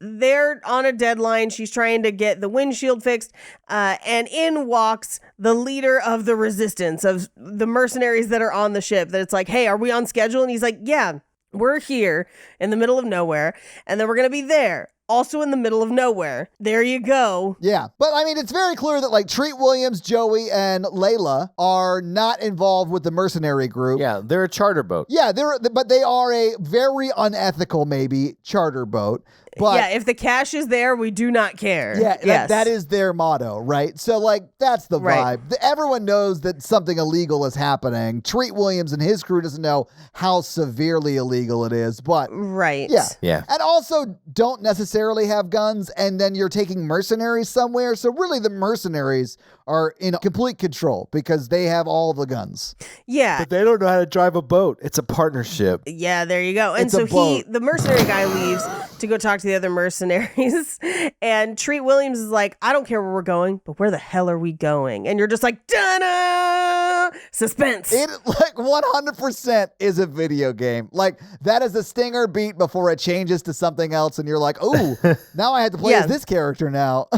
they're on a deadline. She's trying to get the windshield fixed. And in walks the leader of the resistance, of the mercenaries that are on the ship. That it's like, hey, are we on schedule? And he's like, yeah, we're here in the middle of nowhere. And then we're going to be there. Also in the middle of nowhere. There you go. Yeah. But I mean, it's very clear that like Treat Williams, Joey, and Layla are not involved with the mercenary group. Yeah, they're a charter boat. Yeah, but they are a very unethical, maybe, charter boat. But yeah, if the cash is there, we do not care. yeah, yes. that is their motto, right? So, like, that's the Right. vibe. Everyone knows that something illegal is happening. Treat Williams and his crew doesn't know how severely illegal it is, but Right. yeah. Yeah. And also don't necessarily have guns, and then you're taking mercenaries somewhere. So really the mercenaries are in complete control because they have all the guns. Yeah. But they don't know how to drive a boat. It's a partnership. Yeah, there you go. And It's a so boat. the mercenary guy leaves to go talk to the other mercenaries. And Treat Williams is like, I don't care where we're going, but where the hell are we going? And you're just like, da-da! Suspense. It like 100% is a video game. Like that is a stinger beat before it changes to something else, and you're like, oh, now I have to play Yeah. as this character now.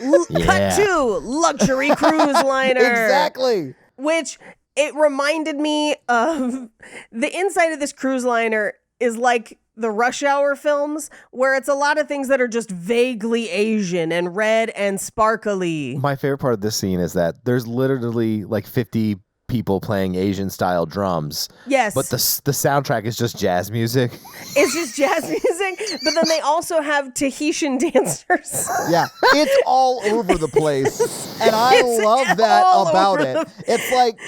Yeah. Cut to luxury cruise liner. Exactly. Which it reminded me of the inside of this cruise liner is like the Rush Hour films, where it's a lot of things that are just vaguely Asian and red and sparkly. My favorite part of this scene is that there's literally like 50 people playing Asian style drums. Yes. But the soundtrack is just jazz music. It's just jazz music, but then they also have Tahitian dancers. Yeah, it's all over the place, and I It's love that all about over it. It's like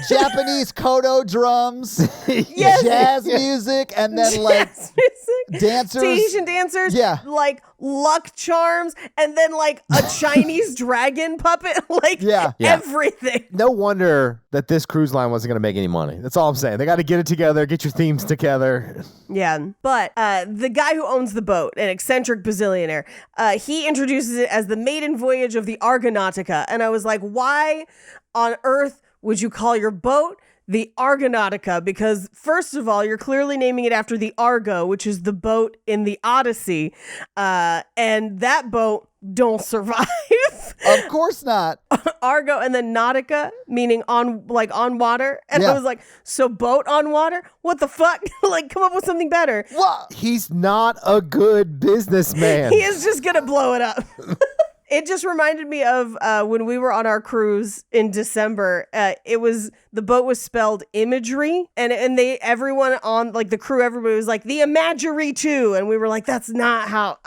Japanese koto drums, Yes. jazz music, and then like Jazz music. dancers. Tahitian dancers, Yeah. like luck charms, and then like a Chinese dragon puppet, like Yeah. everything. No wonder that this cruise line wasn't going to make any money. That's all I'm saying. They got to get it together, get your themes together. Yeah, but the guy who owns the boat, an eccentric bazillionaire, he introduces it as the maiden voyage of the Argonautica, and I was like, why on earth would you call your boat the Argonautica, because first of all, you're clearly naming it after the Argo, which is the boat in the Odyssey. And that boat don't survive. Of course not. Argo, and then Nautica, meaning on water. And I was like, so boat on water? What the fuck? Like, come up with something better. What? He's not a good businessman. He is just going to blow it up. It just reminded me of when we were on our cruise in December. The boat was spelled imagery, and everyone on the crew, everybody was like the imagery too, and we were like, that's not how.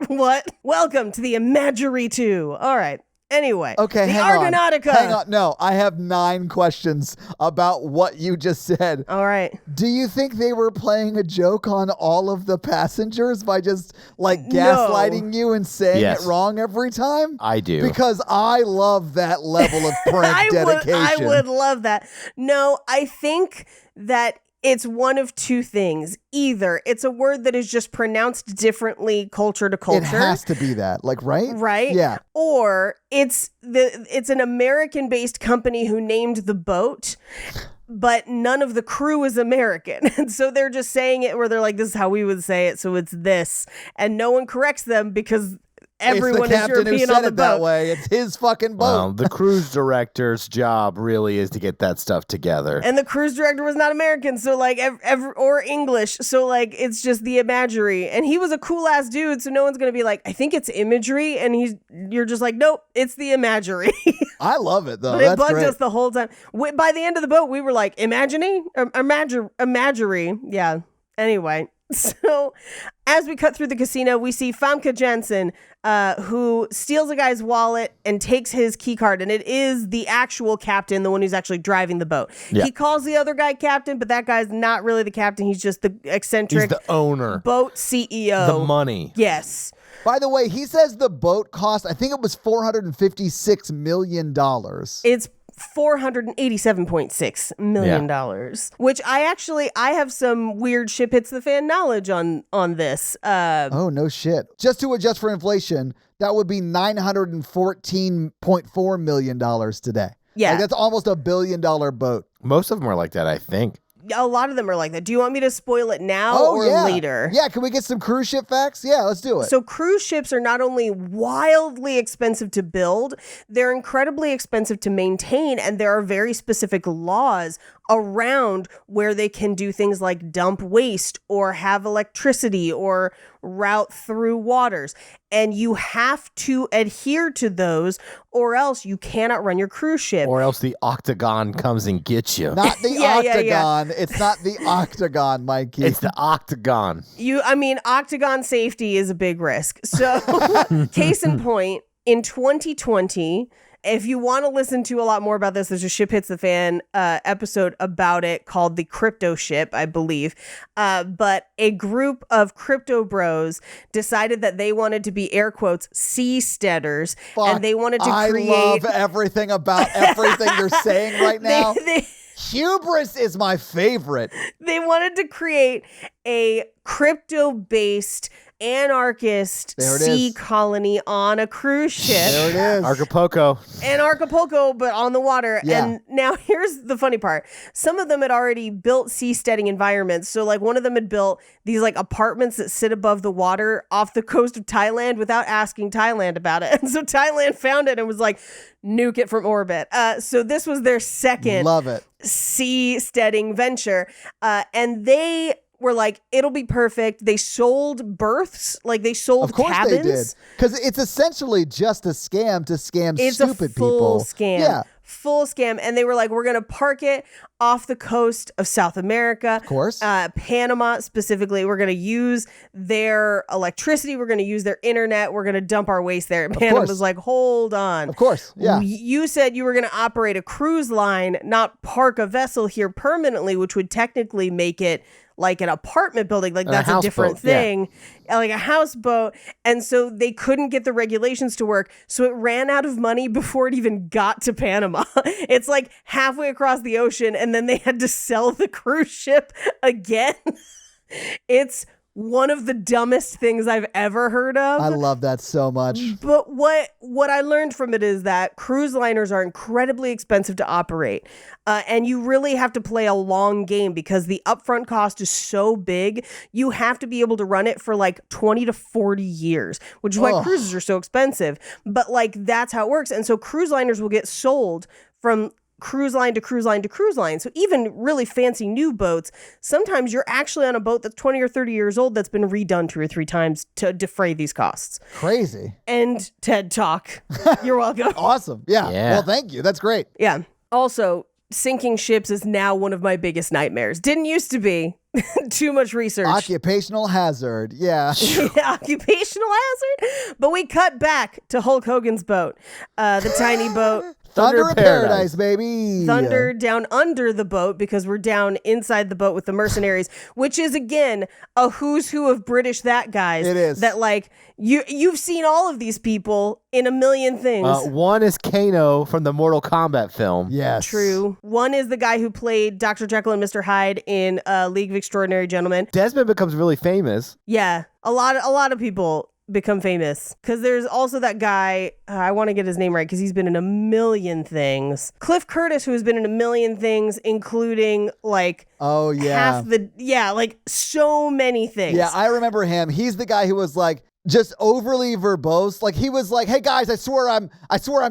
What? Welcome to the imagery too. All right. Anyway, okay, the hang Argonautica. on. No, I have 9 questions about what you just said. All right. Do you think they were playing a joke on all of the passengers by just gaslighting you and saying it wrong every time? I do. Because I love that level of prank dedication. I would love that. No, I think that it's one of two things. Either it's a word that is just pronounced differently culture to culture. It has to be that, right? Right? Yeah. Or it's an American-based company who named the boat, but none of the crew is American. And so they're just saying it where they're like, this is how we would say it, so it's this. And no one corrects them because everyone is European on the boat. That way. It's his fucking boat. Well, the cruise director's job really is to get that stuff together. And the cruise director was not American, so or English, so it's just the imagery. And he was a cool ass dude, so no one's gonna be like, I think it's imagery, and you're just like, nope, it's the imagery. I love it though. But it bugged us the whole time. By the end of the boat, we were like, imagining, imagery, yeah. Anyway. So, as we cut through the casino, we see Famke Janssen, who steals a guy's wallet and takes his key card, and it is the actual captain, the one who's actually driving the boat. Yeah. He calls the other guy captain, but that guy's not really the captain. He's just the eccentric, he's the owner, boat CEO, the money. Yes. By the way, he says the boat cost, I think it was $456 million. It's $487.6 million, which I have some weird ship hits the fan knowledge on this. Oh, no shit. Just to adjust for inflation, that would be $914.4 million today. Yeah. That's almost $1 billion boat. Most of them are like that, I think. A lot of them are like that. Do you want me to spoil it now or later? Yeah, can we get some cruise ship facts? Yeah, let's do it. So cruise ships are not only wildly expensive to build, they're incredibly expensive to maintain, and there are very specific laws around where they can do things like dump waste or have electricity or route through waters. And you have to adhere to those, or else you cannot run your cruise ship. Or else the octagon comes and gets you. Not the octagon. Yeah. It's not the octagon, Mikey. It's the octagon. Octagon safety is a big risk. So, case in point, in 2020, if you want to listen to a lot more about this, there's a Ship Hits the Fan episode about it called The Crypto Ship, I believe. But a group of crypto bros decided that they wanted to be, air quotes, seasteaders. And they wanted to create... I love everything about everything you're saying right now. Hubris is my favorite. They wanted to create a crypto-based anarchist sea colony on a cruise ship. There it is. Acapulco, but on the water. Yeah. And now here's the funny part. Some of them had already built seasteading environments. So one of them had built these apartments that sit above the water off the coast of Thailand without asking Thailand about it. And so Thailand found it and was like, nuke it from orbit. So this was their second seasteading venture. And they were like, it'll be perfect. They sold berths, they sold cabins. Of course they did. Because it's essentially just a scam to scam stupid people. It's a full scam. Yeah. Full scam. And they were like, we're going to park it off the coast of South America. Of course. Panama specifically. We're going to use their electricity. We're going to use their internet. We're going to dump our waste there. And Panama was like, hold on. Of course. Yeah. You said you were going to operate a cruise line, not park a vessel here permanently, which would technically make it like an apartment building, that's a different thing, like a houseboat. And so they couldn't get the regulations to work. So it ran out of money before it even got to Panama. It's halfway across the ocean, and then they had to sell the cruise ship again. It's one of the dumbest things I've ever heard of. I love that so much. But what I learned from it is that cruise liners are incredibly expensive to operate. And you really have to play a long game because the upfront cost is so big. You have to be able to run it for like 20 to 40 years, which is why cruises are so expensive. But like, that's how it works. And so cruise liners will get sold from cruise line to cruise line to cruise line. So even really fancy new boats, sometimes you're actually on a boat that's 20 or 30 years old that's been redone 2 or 3 times to defray these costs. Crazy. And TED Talk. You're welcome. Awesome. Yeah. Well, thank you. That's great. Yeah. Also, sinking ships is now one of my biggest nightmares. Didn't used to be. Too much research. Occupational hazard. Yeah. Occupational hazard? But we cut back to Hulk Hogan's boat. The tiny boat. Thunder in Paradise, baby. Thunder down under the boat because we're down inside the boat with the mercenaries, which is, again, a who's who of British that guys. It is. That, like, you've seen all of these people in a million things. One is Kano from the Mortal Kombat film. Yes. True. One is the guy who played Dr. Jekyll and Mr. Hyde in League of Extraordinary Gentlemen. Desmond becomes really famous. Yeah. A lot of people become famous because there's also that guy, I want to get his name right because he's been in a million things. Cliff Curtis, who has been in a million things, including like like so many things. Yeah, I remember him. He's the guy who was like just overly verbose. Like he was like, "Hey guys, I swear I'm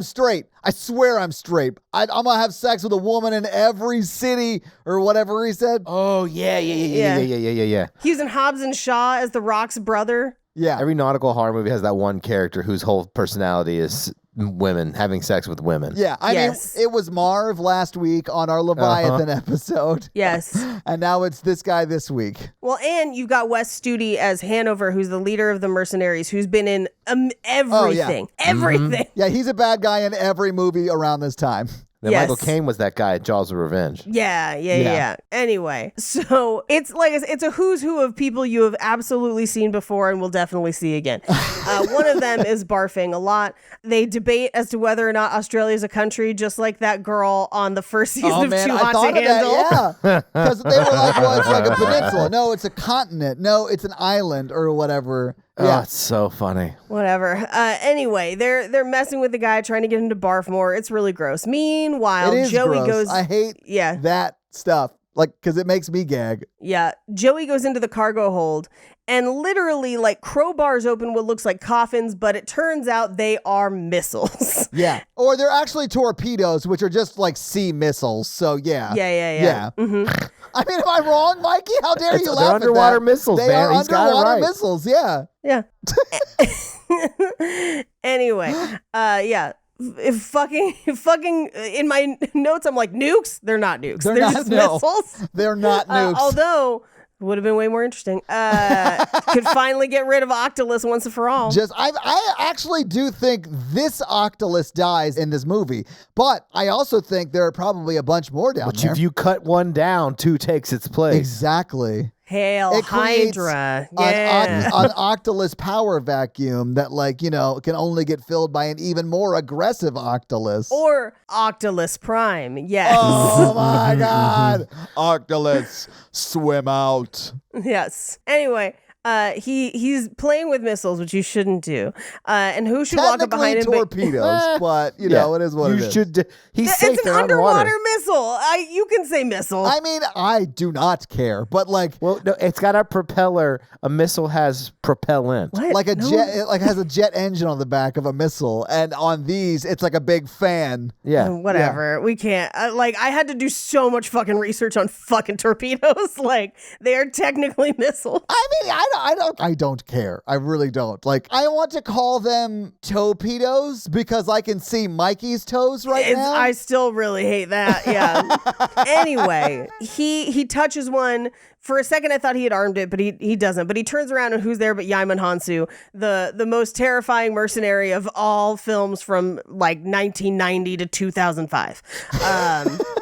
straight. I swear I'm straight. I'm gonna have sex with a woman in every city," or whatever he said. Oh yeah. He was in Hobbs and Shaw as The Rock's brother. Yeah. Every nautical horror movie has that one character whose whole personality is women having sex with women. Yeah. I mean, it was Marv last week on our Leviathan episode. Yes. And now it's this guy this week. Well, and you've got Wes Studi as Hanover, who's the leader of the mercenaries, who's been in everything. Everything. Mm-hmm. Yeah, he's a bad guy in every movie around this time. Then Michael Caine was that guy at Jaws of Revenge. Yeah. Anyway, so it's like it's a who's who of people you have absolutely seen before and will definitely see again. One of them is barfing a lot. They debate as to whether or not Australia is a country, just like that girl on the first season of Too Hot to Handle. Yeah, because they were like, well, it's like a peninsula. No, it's a continent. No, it's an island or whatever. Yeah, it's so funny. Whatever. Anyway, they're messing with the guy, trying to get him to barf more. It's really gross. Meanwhile, Joey goes. I hate that stuff. Like, because it makes me gag. Yeah, Joey goes into the cargo hold and literally like crowbars open what looks like coffins, but it turns out they are missiles. Yeah, or they're actually torpedoes, which are just like sea missiles. So yeah. Mm-hmm. I mean, am I wrong, Mikey? How dare you laugh They're at underwater that? missiles, They man. are He's got it underwater right. missiles, yeah. Yeah. Anyway, fucking in my notes, I'm like, nukes? They're not nukes. They're just missiles. They're not nukes. Although would have been way more interesting. Could finally get rid of Octolus once and for all. I actually do think this Octolus dies in this movie, but I also think there are probably a bunch more down there. But if you cut one down, 2 takes its place. Exactly. Hail Hydra. An Octolus power vacuum that, like, you know, can only get filled by an even more aggressive Octolus. Or Octolus Prime. Yes. Oh my God. Octolus, swim out. Yes. Anyway, he's playing with missiles, which you shouldn't do. And who should walk up behind him? Torpedoes, but you know, it is what it is. He's safe. It's an underwater missile. You can say missile. I mean, I do not care, but like, well, no, it's got a propeller. A missile has propellant. What? Like jet, it like has a jet engine on the back of a missile, and on these, it's like a big fan. Yeah, whatever. We can't. I had to do so much fucking research on fucking torpedoes. Like, they are technically missiles. I mean, I don't care. I really don't. Like, I want to call them torpedoes because I can see Mikey's toes now. I still really hate that. Yeah. Anyway, he touches one. For a second, I thought he had armed it, but he doesn't. But he turns around, and who's there but Yaimon Hansu, the most terrifying mercenary of all films from like 1990 to 2005.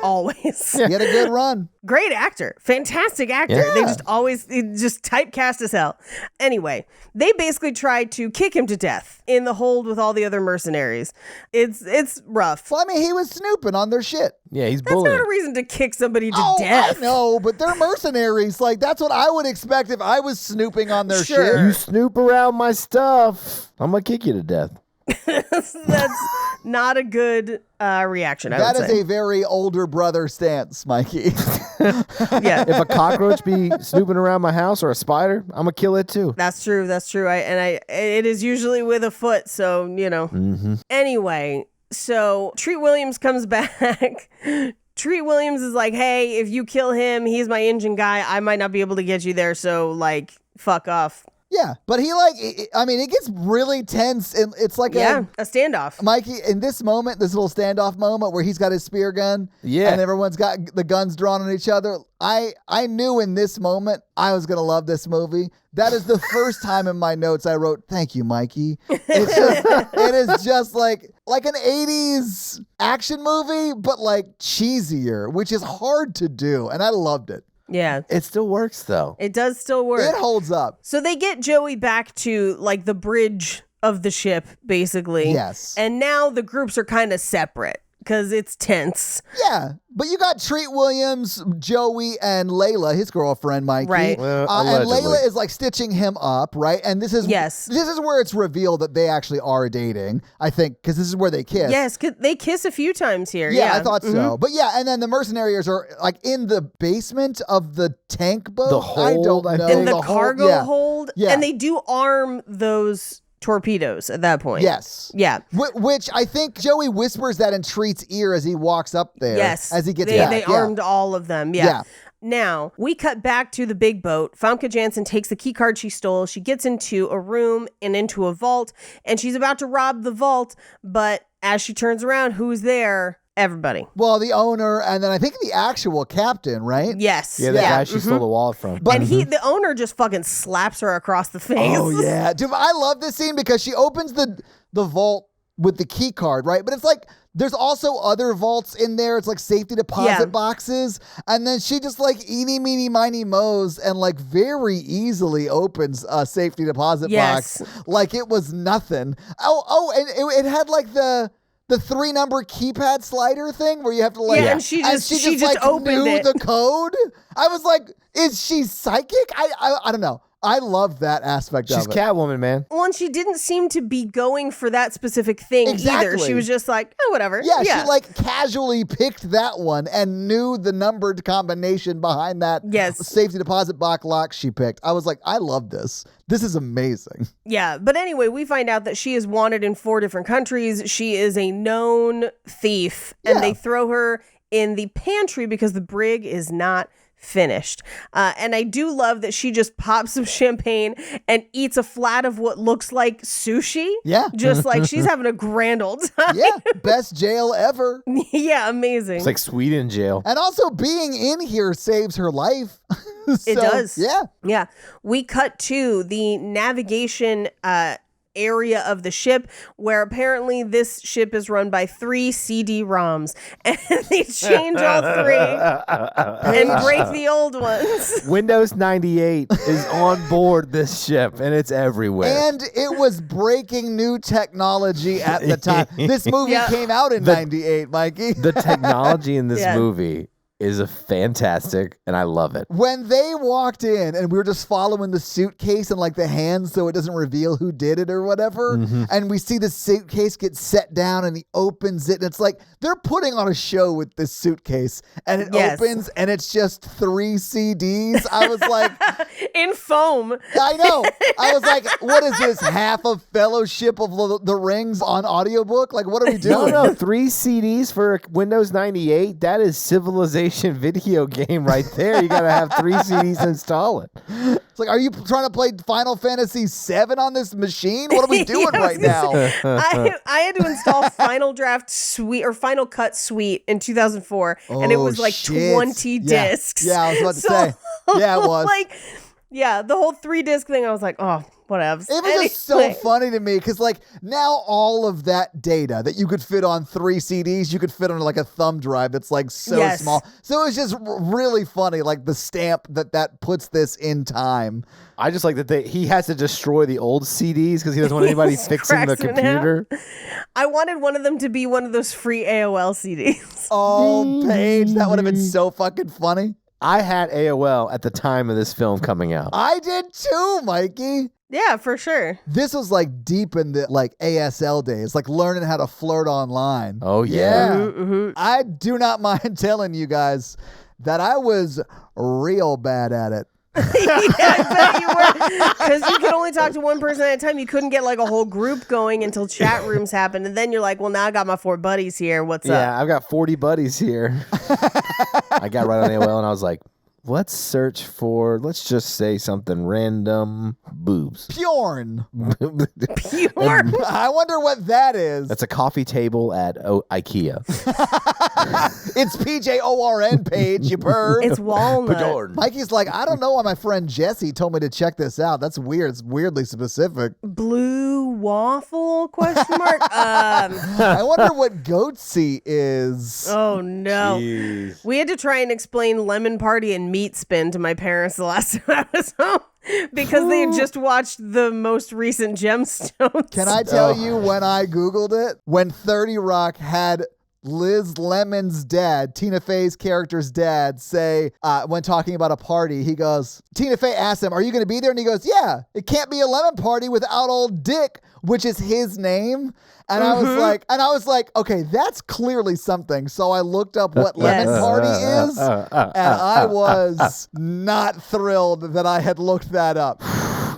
Always. He had a good run. Great actor. Fantastic actor. Yeah. They just typecast as hell. Anyway, they basically tried to kick him to death in the hold with all the other mercenaries. It's rough. Well, I mean, he was snooping on their shit. Yeah, he's That's bullying. not a reason to kick somebody to death. I know, but they're mercenaries. nice. Like, that's what I would expect if I was snooping on their Sure. shit. You snoop around my stuff, I'm gonna kick you to death. That's not a good reaction, I would That is say. a very older brother stance, Mikey. Yeah. If a cockroach be snooping around my house or a spider, I'm gonna kill it too. That's true. It is usually with a foot. So, Anyway, so Treat Williams comes back. Treat Williams is like, hey, if you kill him, he's my engine guy. I might not be able to get you there. So, like, fuck off. Yeah, but it gets really tense, and it's like a standoff. Mikey, in this moment, this little standoff moment where he's got his spear gun, and everyone's got the guns drawn on each other. I knew in this moment I was gonna love this movie. That is the first time in my notes I wrote, "Thank you, Mikey." It is just like an 80s action movie, but like cheesier, which is hard to do, and I loved it. Yeah. It still works though. It does still work. It holds up. So they get Joey back to like the bridge of the ship, basically. Yes. And now the groups are kind of separate because it's tense. Yeah, but you got Treat Williams, Joey, and Layla, his girlfriend, Mikey. Right. Well, and allegedly. Layla is like stitching him up, right? And this is where it's revealed that they actually are dating, I think, because this is where they kiss. Yes, they kiss a few times here. Yeah, I thought so. But yeah, and then the mercenaries are like in the basement of the tank boat. The hold, I don't know. In the cargo hold. Yeah. And they do arm those torpedoes at that point. Yes. Yeah. Which I think Joey whispers that in Treat's ear as he walks up there. Yes. As he gets back. They armed all of them. Yeah. Yeah. Now, we cut back to the big boat. Famke Janssen takes the key card she stole. She gets into a room and into a vault, and she's about to rob the vault, but as she turns around, who's there? Everybody. Well, the owner, and then I think the actual captain, right? Yes. Yeah, the guy she stole the wallet from. But and the owner just fucking slaps her across the face. Oh, yeah. Dude, I love this scene because she opens the vault with the key card, right? But it's like, there's also other vaults in there. It's like safety deposit boxes. And then she just like eeny, meeny, miny, moes and like very easily opens a safety deposit box like it was nothing. And it had like the 3-number keypad slider thing where you have to like, and she just like opened it. the code. I was like, is she psychic? I don't know. I love that aspect of it. She's Catwoman, man. Well, and she didn't seem to be going for that specific thing either. She was just like, oh, whatever. Yeah, she like casually picked that one and knew the numbered combination behind that safety deposit box lock she picked. I was like, I love this. This is amazing. Yeah, but anyway, we find out that she is wanted in 4 different countries. She is a known thief, and they throw her in the pantry because the brig is not finished. And I do love that she just pops some champagne and eats a flat of what looks like sushi. Yeah. Just like she's having a grand old time. Yeah. Best jail ever. Yeah, amazing. It's like Sweden jail. And also being in here saves her life. It does. Yeah. Yeah. We cut to the navigation area of the ship where apparently this ship is run by 3 CD-ROMs and they change all 3 and break the old ones. Windows 98 is on board this ship and it's everywhere. And it was breaking new technology at the time. This movie came out in 98, Mikey. The technology in this movie is a fantastic, and I love it. When they walked in and we were just following the suitcase and like the hands so it doesn't reveal who did it or whatever, and we see the suitcase get set down and he opens it and it's like they're putting on a show with this suitcase and it opens and it's just 3 CDs. I was like... in foam. I know. I was like, what is this? Half of Fellowship of the Rings on audiobook? Like, what are we doing? No, 3 CDs for Windows 98? That is Civilization video game right there. You gotta have 3 CDs to install it. It's like, are you trying to play Final Fantasy VII on this machine? What are we doing right now? I had to install Final Draft Suite or Final Cut Suite in 2004, and it was like 20 discs. Yeah, I was about to say. Yeah, it was. Like, yeah, the whole 3-disc thing. I was like, oh, whatevs. It was just so funny to me because, like, now all of that data that you could fit on 3 CDs, you could fit on like a thumb drive that's like so small. So it was just really funny, like the stamp that puts this in time. I just like that he has to destroy the old CDs because he doesn't want anybody fixing the computer. I wanted one of them to be one of those free AOL CDs. Oh, Paige, that would have been so fucking funny. I had AOL at the time of this film coming out. I did too, Mikey. Yeah, for sure. This was like deep in the like ASL days, like learning how to flirt online. Oh, yeah. Mm-hmm. I do not mind telling you guys that I was real bad at it. Yeah, I bet you were. Because you could only talk to one person at a time. You couldn't get like a whole group going until chat rooms happened. And then you're like, well, now I got my 4 buddies here. What's up? Yeah, I've got 40 buddies here. I got right on AOL and I was like, let's search for, let's just say something random, boobs. Pjorn. Pure. I wonder what that is. That's a coffee table at IKEA. It's PJORN page, you bird. It's walnut. Mikey's like, I don't know why my friend Jesse told me to check this out. That's weird. It's weirdly specific. Blue waffle, question mark? I wonder what goatsy is. Oh, no. Jeez. We had to try and explain Lemon Party and Meat Spin to my parents the last time I was home because they had just watched the most recent Gemstones. Can I tell you when I Googled it? When 30 Rock had Liz Lemon's dad, Tina Fey's character's dad, say, when talking about a party, he goes, Tina Fey asked him, are you going to be there? And he goes, yeah, it can't be a lemon party without old Dick, which is his name. And I was like, okay, that's clearly something. So I looked up what lemon party is, and I was not thrilled that I had looked that up.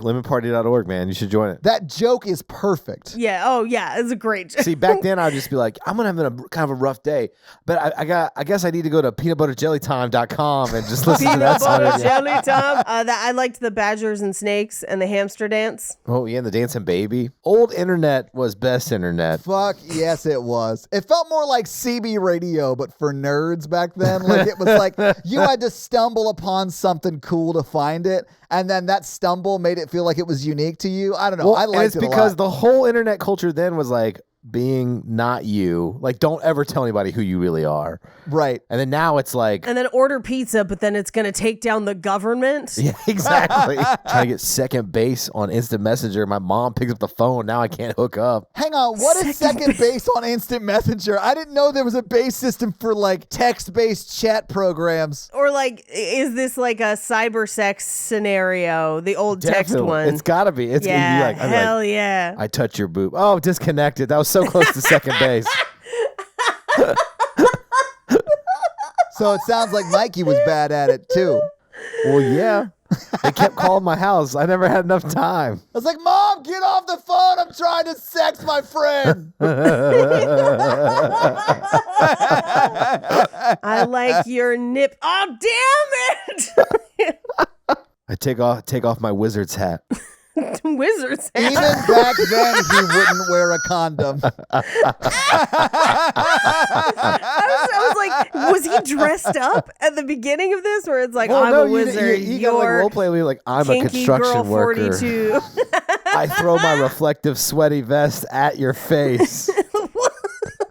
Lemonparty.org, man. You should join it. That joke is perfect. Yeah. Oh, yeah. It's a great joke. See, back then I'd just be like, I'm gonna have kind of a rough day, but I guess I need to go to peanutbutterjellytime.com and just listen to that song. Peanut butter jelly time. I liked the Badgers and Snakes and the hamster dance. Oh yeah, and the Dancing Baby. Old internet was best internet. Fuck yes, it was. It felt more like CB radio, but for nerds back then. Like it was like you had to stumble upon something cool to find it, and then that stumble made it feel like it was unique to you. I don't know. Well, I liked it's it a because lot. the whole internet culture then was like being not you. Like, don't ever tell anybody who you really are. Right. And then now it's like, And then order pizza, but then it's going to take down the government. yeah, exactly. Trying to get second base on Instant Messenger. My mom picks up the phone. Now I can't hook up. Hang on, what is second base on Instant Messenger? I didn't know there was a base system for like text-based chat programs. Or like, is this like a cyber sex scenario? The old text Definitely. one. It's got to be. It's yeah, gonna be like, hell yeah. I touch your boob. Oh, disconnected. That was so close to second base. So it sounds like Mikey was bad at it too. Well, yeah. They kept calling my house. I never had enough time. I was like, Mom, get off the phone. I'm trying to sex my friend. I like your nip. Oh, damn it. I take off my wizard's hat. Wizards. Even back then, he wouldn't wear a condom. I was like, was he dressed up at the beginning of this? Where it's like, Well, I'm no, a wizard. You gotta like role play. Like I'm a kinky construction girl worker. 42. I throw my reflective sweaty vest at your face.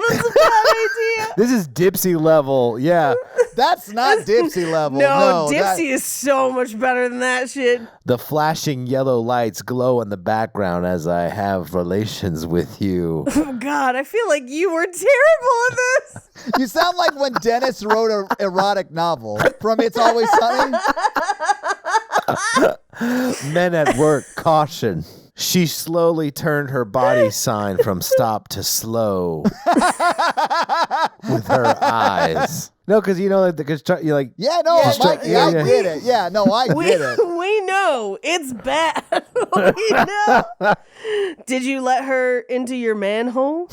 That's a bad idea. This is Dipsy level. Yeah. That's not Dipsy level. No, No, Dipsy is so much better than that shit. The flashing yellow lights glow in the background as I have relations with you. Oh, God, I feel like you were terrible at this. You sound like when Dennis wrote an erotic novel from It's Always Sunny. Men at work, caution. She slowly turned her body sign from stop to slow with her eyes. No, because you know, like you're like, Yeah, no, Yeah, Mikey, I get it. Yeah, no, I get it. We know it's bad. We know. Did you let her into your manhole?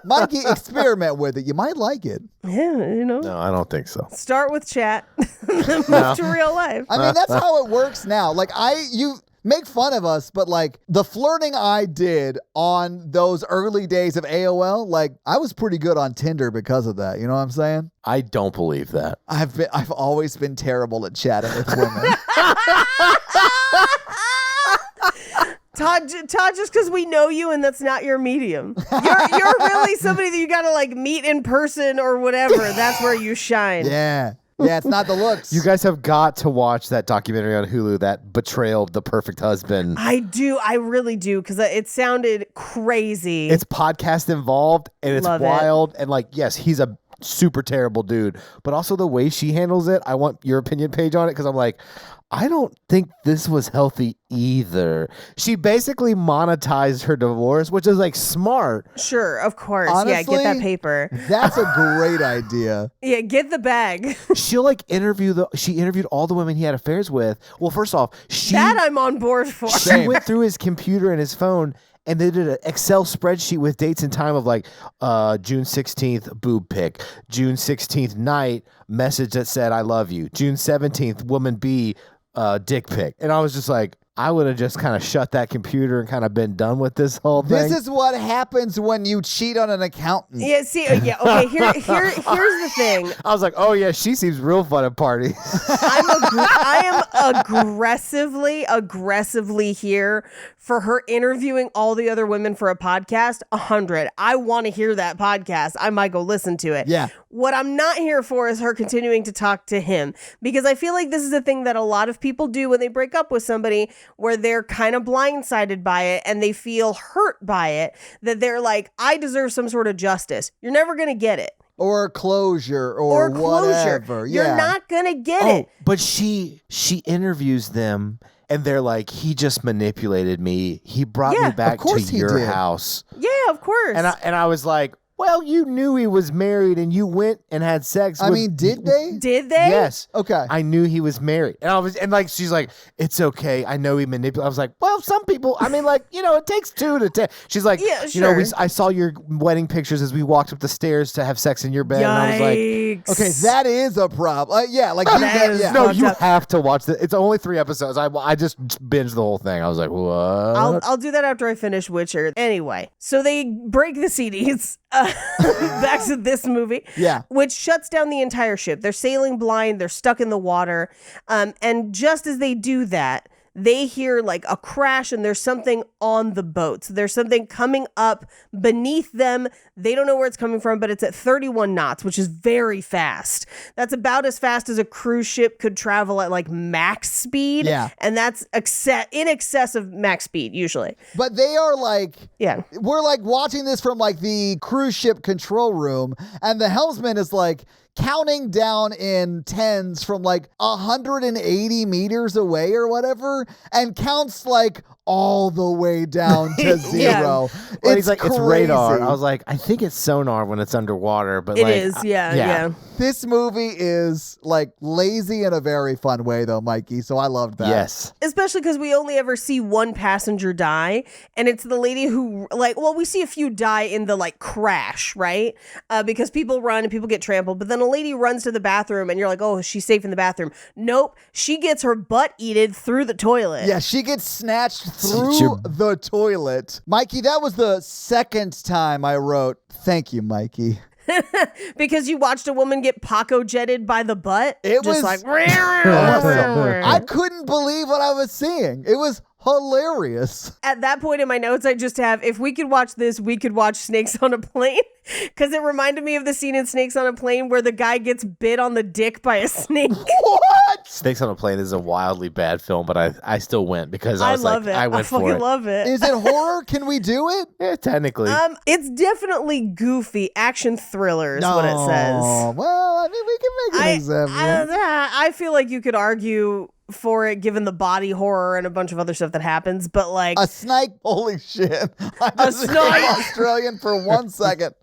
Mikey, experiment with it. You might like it. Yeah, you know. no, I don't think so. Start with chat, then move to real life. I mean, that's how it works now. Like, you make fun of us, but like the flirting I did on those early days of AOL, like I was pretty good on Tinder because of that. You know what I'm saying? I don't believe that. I've always been terrible at chatting with women. Todd, just because we know you and that's not your medium. You're really somebody that you gotta like meet in person or whatever. That's where you shine. Yeah. Yeah, it's not the looks. You guys have got to watch that documentary on Hulu, that Betrayal of the Perfect Husband. I do. I really do. Because it sounded crazy. It's podcast involved and it's Love it. wild. And like, yes, he's a super terrible dude. But also the way she handles it, I want your opinion page on it because I'm like, I don't think this was healthy either. She basically monetized her divorce, which is like smart. Sure, of course. Honestly, get that paper. That's a great idea. Yeah, get the bag. She'll like she interviewed all the women he had affairs with. Well, first off, that I'm on board for. She went through his computer and his phone, and they did an Excel spreadsheet with dates and time of like June 16th, boob pic. June 16th night, message that said, I love you. June 17th, woman B, dick pic. And I was just like, I would have just kind of shut that computer and kind of been done with this whole thing. This is what happens when you cheat on an accountant. Yeah, see, okay, here's the thing. I was like, oh yeah, she seems real fun at parties. I am aggressively here for her interviewing all the other women for a podcast. 100. I want to hear that podcast. I might go listen to it. Yeah. What I'm not here for is her continuing to talk to him, because I feel like this is a thing that a lot of people do when they break up with somebody, where they're kind of blindsided by it and they feel hurt by it, that they're like, I deserve some sort of justice. You're never going to get it. Or closure or whatever. Yeah. You're not going to get it. But she interviews them and they're like, he just manipulated me. He brought me back to your house. Yeah, of course. And I was like, well, you knew he was married and you went and had sex with... I mean, did they? Did they? Yes. Okay. I knew he was married. And like, she's like, it's okay. I know he manipulated. I was like, well, some people, I mean, like, it takes 2 to 10. She's like, yeah, sure. I saw your wedding pictures as we walked up the stairs to have sex in your bed. Yikes. And I was like, okay, that is a problem. Yeah, like no, you have to watch it. It's only 3 episodes. I just binged the whole thing. I was like, what? I'll do that after I finish Witcher. Anyway, so they break the CDs. Back to this movie, which shuts down the entire ship. They're sailing blind. They're stuck in the water. And just as they do that, they hear like a crash and there's something on the boat. So there's something coming up beneath them. They don't know where it's coming from, but it's at 31 knots, which is very fast. That's about as fast as a cruise ship could travel at like max speed. Yeah. And that's in excess of max speed usually. But they are like, we're like watching this from like the cruise ship control room, and the helmsman is like counting down in tens from like 180 meters away or whatever, and counts like all the way down to 0. Well, he's like, crazy. It's radar. I was like, I think it's sonar when it's underwater, but it is. Yeah. This movie is like lazy in a very fun way though, Mikey. So I loved that. Yes. Especially because we only ever see one passenger die, and it's the lady who we see a few die in the like crash, right? Because people run and people get trampled, but then a lady runs to the bathroom and you're like, oh, she's safe in the bathroom. Nope. She gets her butt eaten through the toilet. Yeah, she gets snatched through the toilet. Mikey, that was the second time I wrote, thank you, Mikey. Because you watched a woman get Paco jetted by the butt? It was like... awesome. I couldn't believe what I was seeing. It was hilarious. At that point in my notes, I just have, if we could watch this, we could watch Snakes on a Plane. Because it reminded me of the scene in Snakes on a Plane where the guy gets bit on the dick by a snake. What? Snakes on a Plane is a wildly bad film, but I still went because I love it. I fucking love it. Is it horror? Can we do it? Yeah, technically. It's definitely goofy. Action thriller is what it says. Well, I mean, we can make an exception. I feel like you could argue for it given the body horror and a bunch of other stuff that happens, but like a snake, holy shit. I just became Australian for 1 second.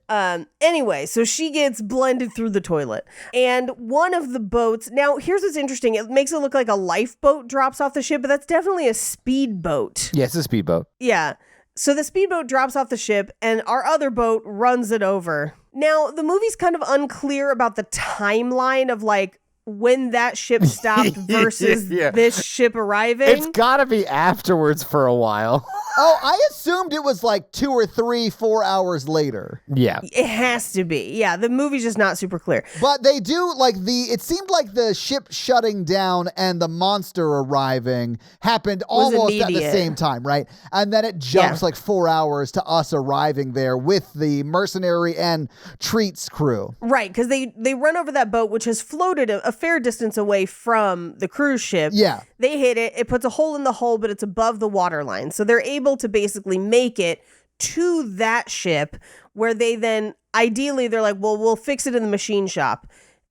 Anyway, so she gets blended through the toilet, and one of the boats, now here's what's interesting, it makes it look like a lifeboat drops off the ship, but that's definitely a speedboat. Yeah, it's a speedboat. Yeah. So the speedboat drops off the ship and our other boat runs it over. Now, the movie's kind of unclear about the timeline of like when that ship stopped versus this ship arriving. It's gotta be afterwards for a while. Oh, I assumed it was like 2 or 3, 4 hours later. Yeah. It has to be. Yeah, the movie's just not super clear. But they do, like, it seemed like the ship shutting down and the monster arriving happened almost at the same time, right? And then it jumps like 4 hours to us arriving there with the mercenary and Treat's crew. Right, because they run over that boat, which has floated a fair distance away from the cruise ship. Yeah. They hit it. It puts a hole in the hull, but it's above the waterline. So they're able to basically make it to that ship where they then, ideally, they're like, well, we'll fix it in the machine shop.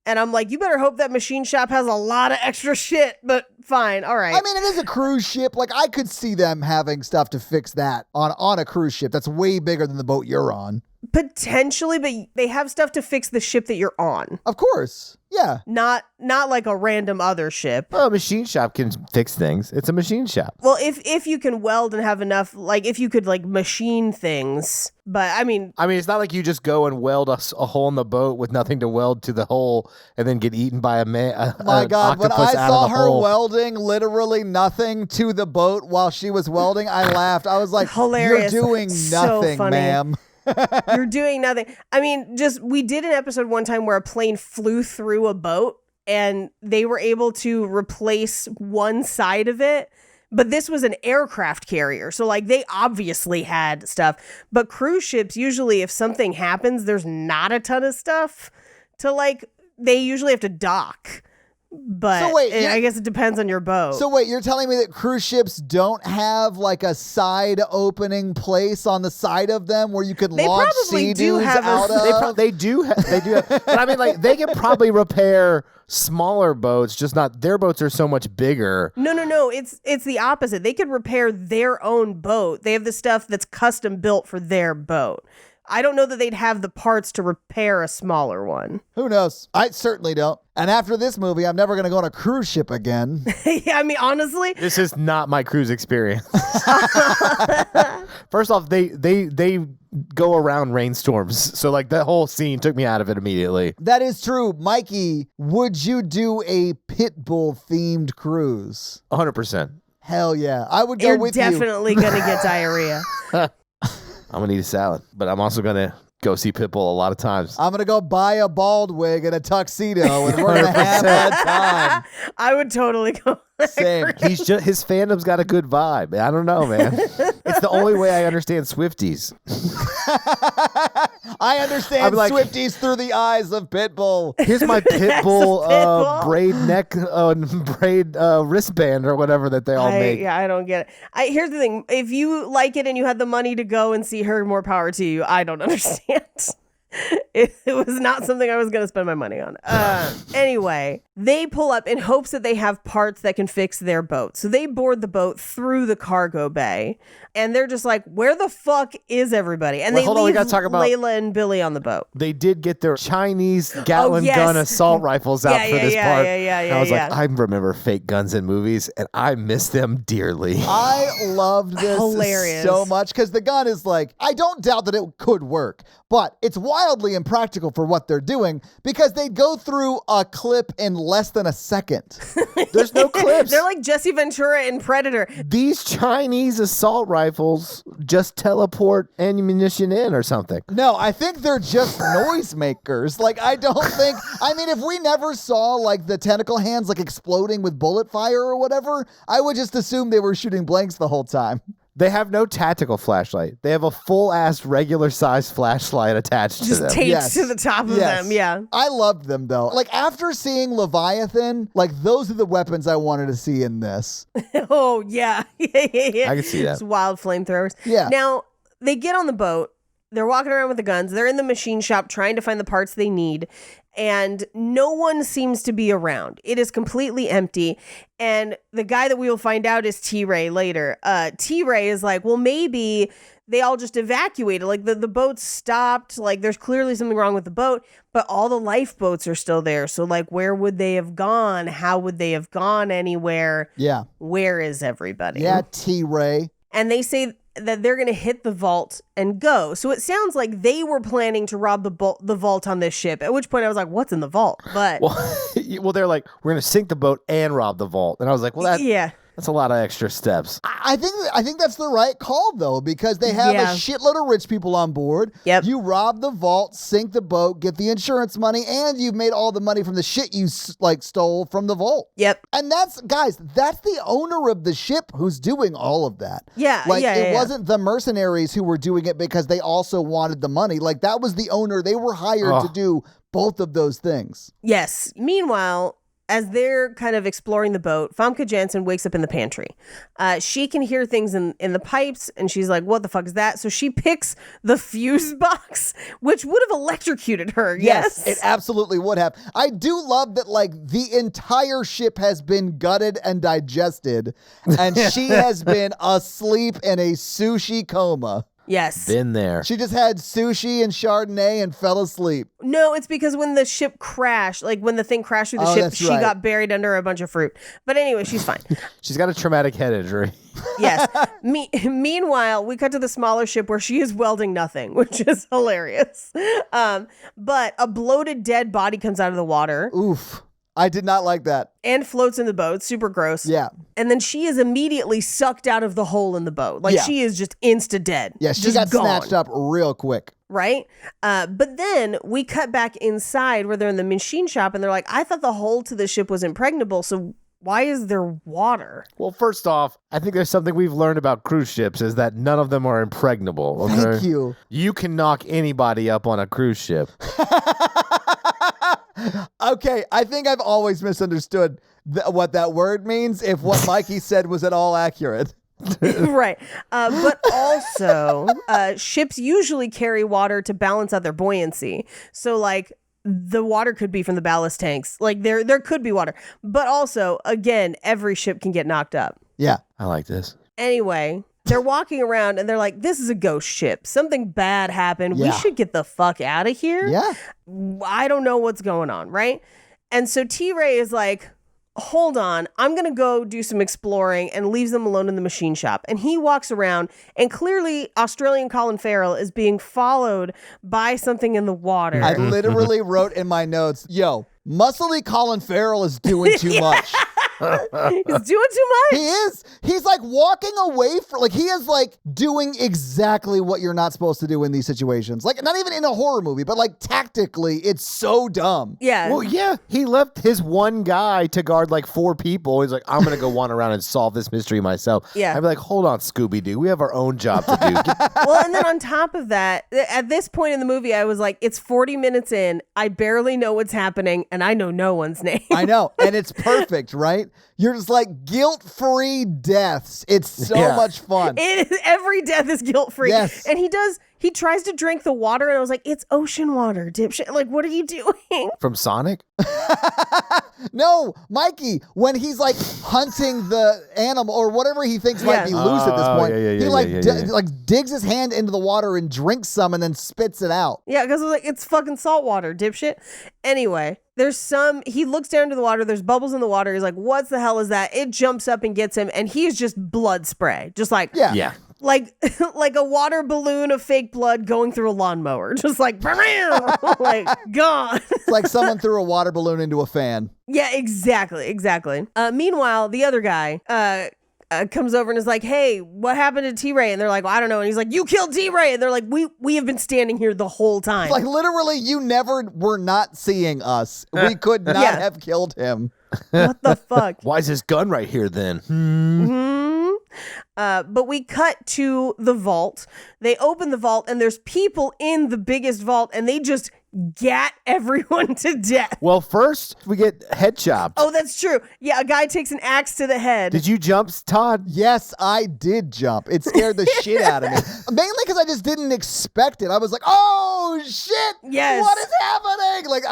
And I'm like, you better hope that machine shop has a lot of extra shit, but fine, all right. I mean, it is a cruise ship. Like, I could see them having stuff to fix that on a cruise ship that's way bigger than the boat you're on. Potentially, but they have stuff to fix the ship that you're on. Of course. Yeah. Not like a random other ship. Well, a machine shop can fix things. It's a machine shop. Well, if you can weld and have enough, like if you could like machine things, but I mean, it's not like you just go and weld a hole in the boat with nothing to weld to the hole and then get eaten by My God, when I saw her welding literally nothing to the boat while she was welding, I laughed. I was like, hilarious. You're doing nothing, so ma'am. You're doing nothing. I mean, we did an episode one time where a plane flew through a boat and they were able to replace one side of it. But this was an aircraft carrier. So like they obviously had stuff. But cruise ships, usually if something happens, there's not a ton of stuff to like, they usually have to dock. But so wait, I guess it depends on your boat. So wait, you're telling me that cruise ships don't have like a side opening place on the side of them where you could launch sea dudes out of? They do have, but I mean, like, they can probably repair smaller boats, just not, their boats are so much bigger. No. It's the opposite. They could repair their own boat. They have the stuff that's custom built for their boat. I don't know that they'd have the parts to repair a smaller one. Who knows? I certainly don't. And after this movie, I'm never going to go on a cruise ship again. Yeah, I mean, honestly. This is not my cruise experience. First off, they go around rainstorms. So, like, that whole scene took me out of it immediately. That is true. Mikey, would you do a Pitbull-themed cruise? 100%. Hell yeah. I would go with you. You're definitely going to get diarrhea. I'm going to eat a salad, but I'm also going to go see Pitbull a lot of times. I'm going to go buy a bald wig and a tuxedo, and we're going to have that time. I would totally go. Same. His fandom's got a good vibe. I don't know, man. It's the only way I understand Swifties. I understand Swifties through the eyes of Pitbull. Here's my Pitbull braid wristband or whatever that they all make. Yeah, I don't get it. Here's the thing. If you like it and you had the money to go and see her, more power to you. I don't understand. It was not something I was going to spend my money on. Anyway, they pull up in hopes that they have parts that can fix their boat. So they board the boat through the cargo bay, and they're just like, where the fuck is everybody? And they leave Layla and Billy on the boat. They did get their Chinese Gatling gun assault rifles out for this part. I was like, I remember fake guns in movies, and I miss them dearly. I loved this so much because the gun is like, I don't doubt that it could work, but it's wildly impractical for what they're doing because they'd go through a clip in less than a second. There's no clips. They're like Jesse Ventura in Predator. These Chinese assault rifles just teleport ammunition in or something. No, I think they're just noisemakers. Like, I don't think, I mean, if we never saw like the tentacle hands like exploding with bullet fire or whatever, I would just assume they were shooting blanks the whole time. They have no tactical flashlight. They have a full-ass regular-sized flashlight attached to them. Just taped to the top of them, yeah. I loved them, though. Like, after seeing Leviathan, like, those are the weapons I wanted to see in this. Oh, yeah. Yeah. I can see that. Just wild flamethrowers. Yeah. Now, they get on the boat. They're walking around with the guns. They're in the machine shop trying to find the parts they need. And no one seems to be around. It is completely empty. And the guy that we will find out is T-Ray later. T-Ray is like, well, maybe they all just evacuated. Like the boat stopped. Like there's clearly something wrong with the boat, but all the lifeboats are still there. So like, where would they have gone? How would they have gone anywhere? Yeah. Where is everybody? Yeah, T-Ray. And they say that they're going to hit the vault and go. So it sounds like they were planning to rob the vault on this ship, at which point I was like, what's in the vault? But well, they're like, we're going to sink the boat and rob the vault. And I was like, well, that's a lot of extra steps. I think that's the right call, though, because they have a shitload of rich people on board. Yep. You rob the vault, sink the boat, get the insurance money, and you've made all the money from the shit you stole from the vault. Yep. And that's the owner of the ship who's doing all of that. Yeah. It wasn't the mercenaries who were doing it because they also wanted the money. Like, that was the owner. They were hired to do both of those things. Yes. Meanwhile, as they're kind of exploring the boat, Famke Janssen wakes up in the pantry. She can hear things in the pipes, and she's like, what the fuck is that? So she picks the fuse box, which would have electrocuted her. Yes, it absolutely would have. I do love that, like, the entire ship has been gutted and digested, and she has been asleep in a sushi coma. Yes. Been there. She just had sushi and Chardonnay and fell asleep. No, it's because when the ship crashed, like when the thing crashed through the ship, she got buried under a bunch of fruit. But anyway, she's fine. She's got a traumatic head injury. Yes. Meanwhile, we cut to the smaller ship where she is welding nothing, which is hilarious. But a bloated dead body comes out of the water. Oof. I did not like that. And floats in the boat. Super gross. Yeah. And then she is immediately sucked out of the hole in the boat. Like, she is just insta-dead. Yeah, she just got gone. snatched up real quick. Right? But then we cut back inside where they're in the machine shop, and they're like, I thought the hull to the ship was impregnable, so why is there water? Well, first off, I think there's something we've learned about cruise ships is that none of them are impregnable. Okay? Thank you. You can knock anybody up on a cruise ship. Okay, I think I've always misunderstood what that word means, if what Mikey said was at all accurate. Right. But also, ships usually carry water to balance out their buoyancy. So, like, the water could be from the ballast tanks. Like, there could be water. But also, again, every ship can get knocked up. Yeah. I like this. Anyway, they're walking around and they're like, this is a ghost ship. Something bad happened. We should get the fuck out of here. Yeah. I don't know what's going on, right? And so T-Ray is like, hold on, I'm going to go do some exploring, and leaves them alone in the machine shop. And he walks around, and clearly Australian Colin Farrell is being followed by something in the water. I literally wrote in my notes, yo, muscly Colin Farrell is doing too much. He's doing too much. He is. He's like walking away from, like, he is like doing exactly what you're not supposed to do in these situations. Like, not even in a horror movie, but like tactically, it's so dumb. Yeah. Well, yeah, he left his one guy to guard like 4 people. He's like, I'm going to go wander around and solve this mystery myself. Yeah. I'd be like, hold on, Scooby-Doo. We have our own job to do. Well, and then on top of that, at this point in the movie, I was like, it's 40 minutes in. I barely know what's happening, and I know no one's name. I know. And it's perfect, right? You're just like guilt-free deaths. It's so much fun. Every death is guilt-free. Yes. And he tries to drink the water, and I was like, it's ocean water, dipshit. Like, what are you doing? From Sonic? No, Mikey, when he's like hunting the animal or whatever he thinks might be loose at this point, he like digs his hand into the water and drinks some and then spits it out. Yeah, because I was like, it's fucking salt water, dipshit. Anyway, he looks down to the water, there's bubbles in the water. He's like, what the hell is that? It jumps up and gets him, and he's just blood spray. Just like, like a water balloon of fake blood going through a lawnmower. Just like, like, gone. It's like someone threw a water balloon into a fan. Yeah, exactly. Meanwhile, the other guy comes over and is like, hey, what happened to T-Ray? And they're like, well, I don't know. And he's like, you killed T-Ray. And they're like, we have been standing here the whole time. Like, literally, you never were not seeing us. We could not have killed him. What the fuck? Why is this gun right here then? But we cut to the vault. They open the vault, and there's people in the biggest vault, and they just gat everyone to death. Well, first we get head chopped. Oh, that's true. Yeah, a guy takes an axe to the head. Did you jump, Todd? Yes, I did jump. It scared the shit out of me. Mainly because I just didn't expect it. I was like, oh, shit. Yes. What is happening? Like,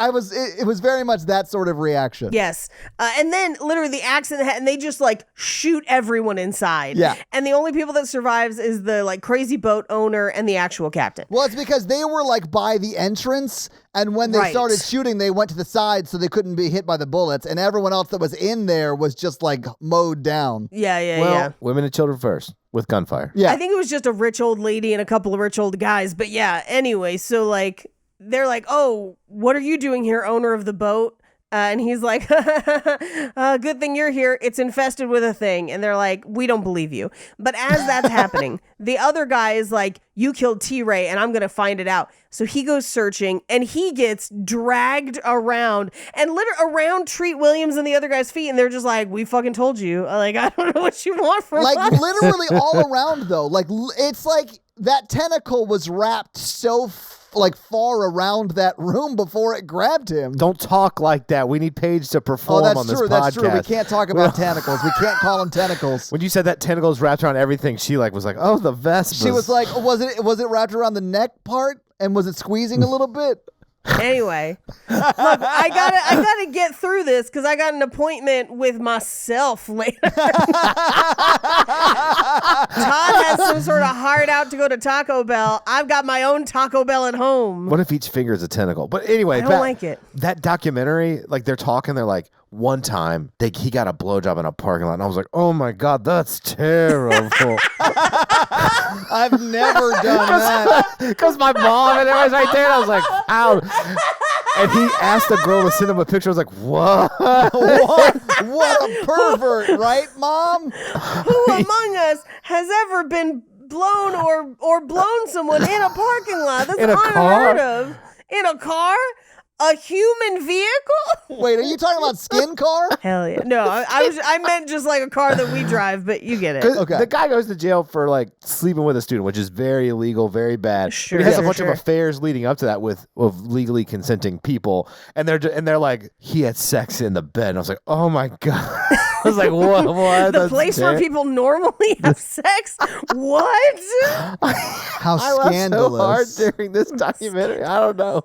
it was very much that sort of reaction. Yes. And then literally the axe in the head, and they just like shoot everyone inside. Yeah. And the only people that survives is the like crazy boat owner and the actual captain. Well, it's because they were like by the entrance, and when they started shooting, they went to the side so they couldn't be hit by the bullets, and everyone else that was in there was just like mowed down. Yeah. Women and children first with gunfire. Yeah. I think it was just a rich old lady and a couple of rich old guys. But yeah, anyway, so like they're like, oh, what are you doing here, owner of the boat? And he's like, good thing you're here. It's infested with a thing. And they're like, we don't believe you. But as that's happening, the other guy is like, you killed T-Ray and I'm going to find it out. So he goes searching and he gets dragged around and around Treat Williams and the other guy's feet. And they're just like, we fucking told you. Like, I don't know what you want from us. Like literally all around though. Like it's like that tentacle was wrapped so like far around that room before it grabbed him. Don't talk like that. We need Paige to perform on this podcast. That's true. We can't talk about tentacles. We can't call them tentacles. When you said that tentacles wrapped around everything, she was like, oh, the Vespas. She was like, was it wrapped around the neck part? And was it squeezing a little bit? Anyway, look, I gotta get through this because I got an appointment with myself later. Todd has some sort of hard out to go to Taco Bell. I've got my own Taco Bell at home. What if each finger is a tentacle? But anyway, I don't like it. That documentary, like they're talking, they're like, one time he got a blowjob in a parking lot, and I was like, oh my God, that's terrible. I've never done that. Because my mom and everyone's right there, and I was like, ow. And he asked the girl to send him a picture. I was like, what? What a pervert, right, Mom? Who among us has ever been blown or blown someone in a parking lot? That's unheard of. In a car? A human vehicle? Wait, are you talking about skin car? Hell yeah. No, I meant just like a car that we drive, but you get it. Okay. The guy goes to jail for like sleeping with a student, which is very illegal, very bad. Sure, he has a sure, bunch sure. of affairs leading up to that with legally consenting people, and they're like, he had sex in the bed. And I was like, oh my God. I was like, what? The place where people normally have sex? What? How I laughed scandalous. so hard during this documentary. I don't know.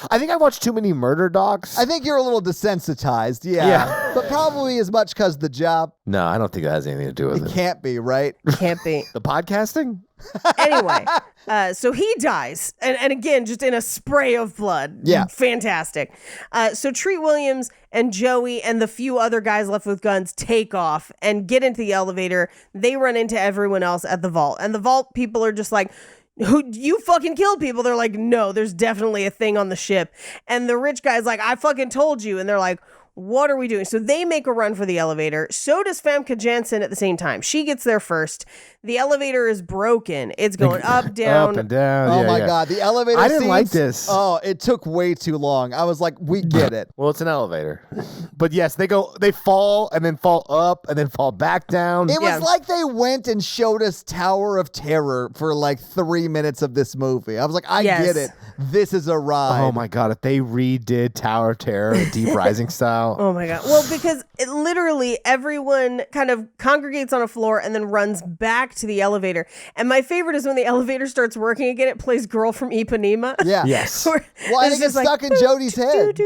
I think I watched too many murder docs. I think you're a little desensitized, yeah. But probably as much because the job. No, I don't think that has anything to do with It it. can't be, right? Can't be. The podcasting? Anyway, so he dies. And again, just in a spray of blood. Yeah. Fantastic. So Treat Williams and Joey and the few other guys left with guns take off and get into the elevator. They run into everyone else at the vault. And the vault people are just like, who you fucking killed people? They're like, no, there's definitely a thing on the ship. And the rich guy's like, I fucking told you. And they're like, what are we doing? So they make a run for the elevator. So does Famke Janssen at the same time. She gets there first. The elevator is broken. It's going up, down. Up and down. Oh my God. The elevator I didn't like scenes- this. Oh, it took way too long. I was like, we get it. Well, it's an elevator. But yes, they fall and then fall up and then fall back down. It was like they went and showed us Tower of Terror for like 3 minutes of this movie. I was like, I get it. This is a ride. Oh my God, if they redid Tower of Terror Deep Rising style. Oh my God. Well, because it literally everyone kind of congregates on a floor and then runs back to the elevator. And my favorite is when the elevator starts working again, it plays Girl from Ipanema. Yeah. Yes. Well, and it gets stuck in Jody's head.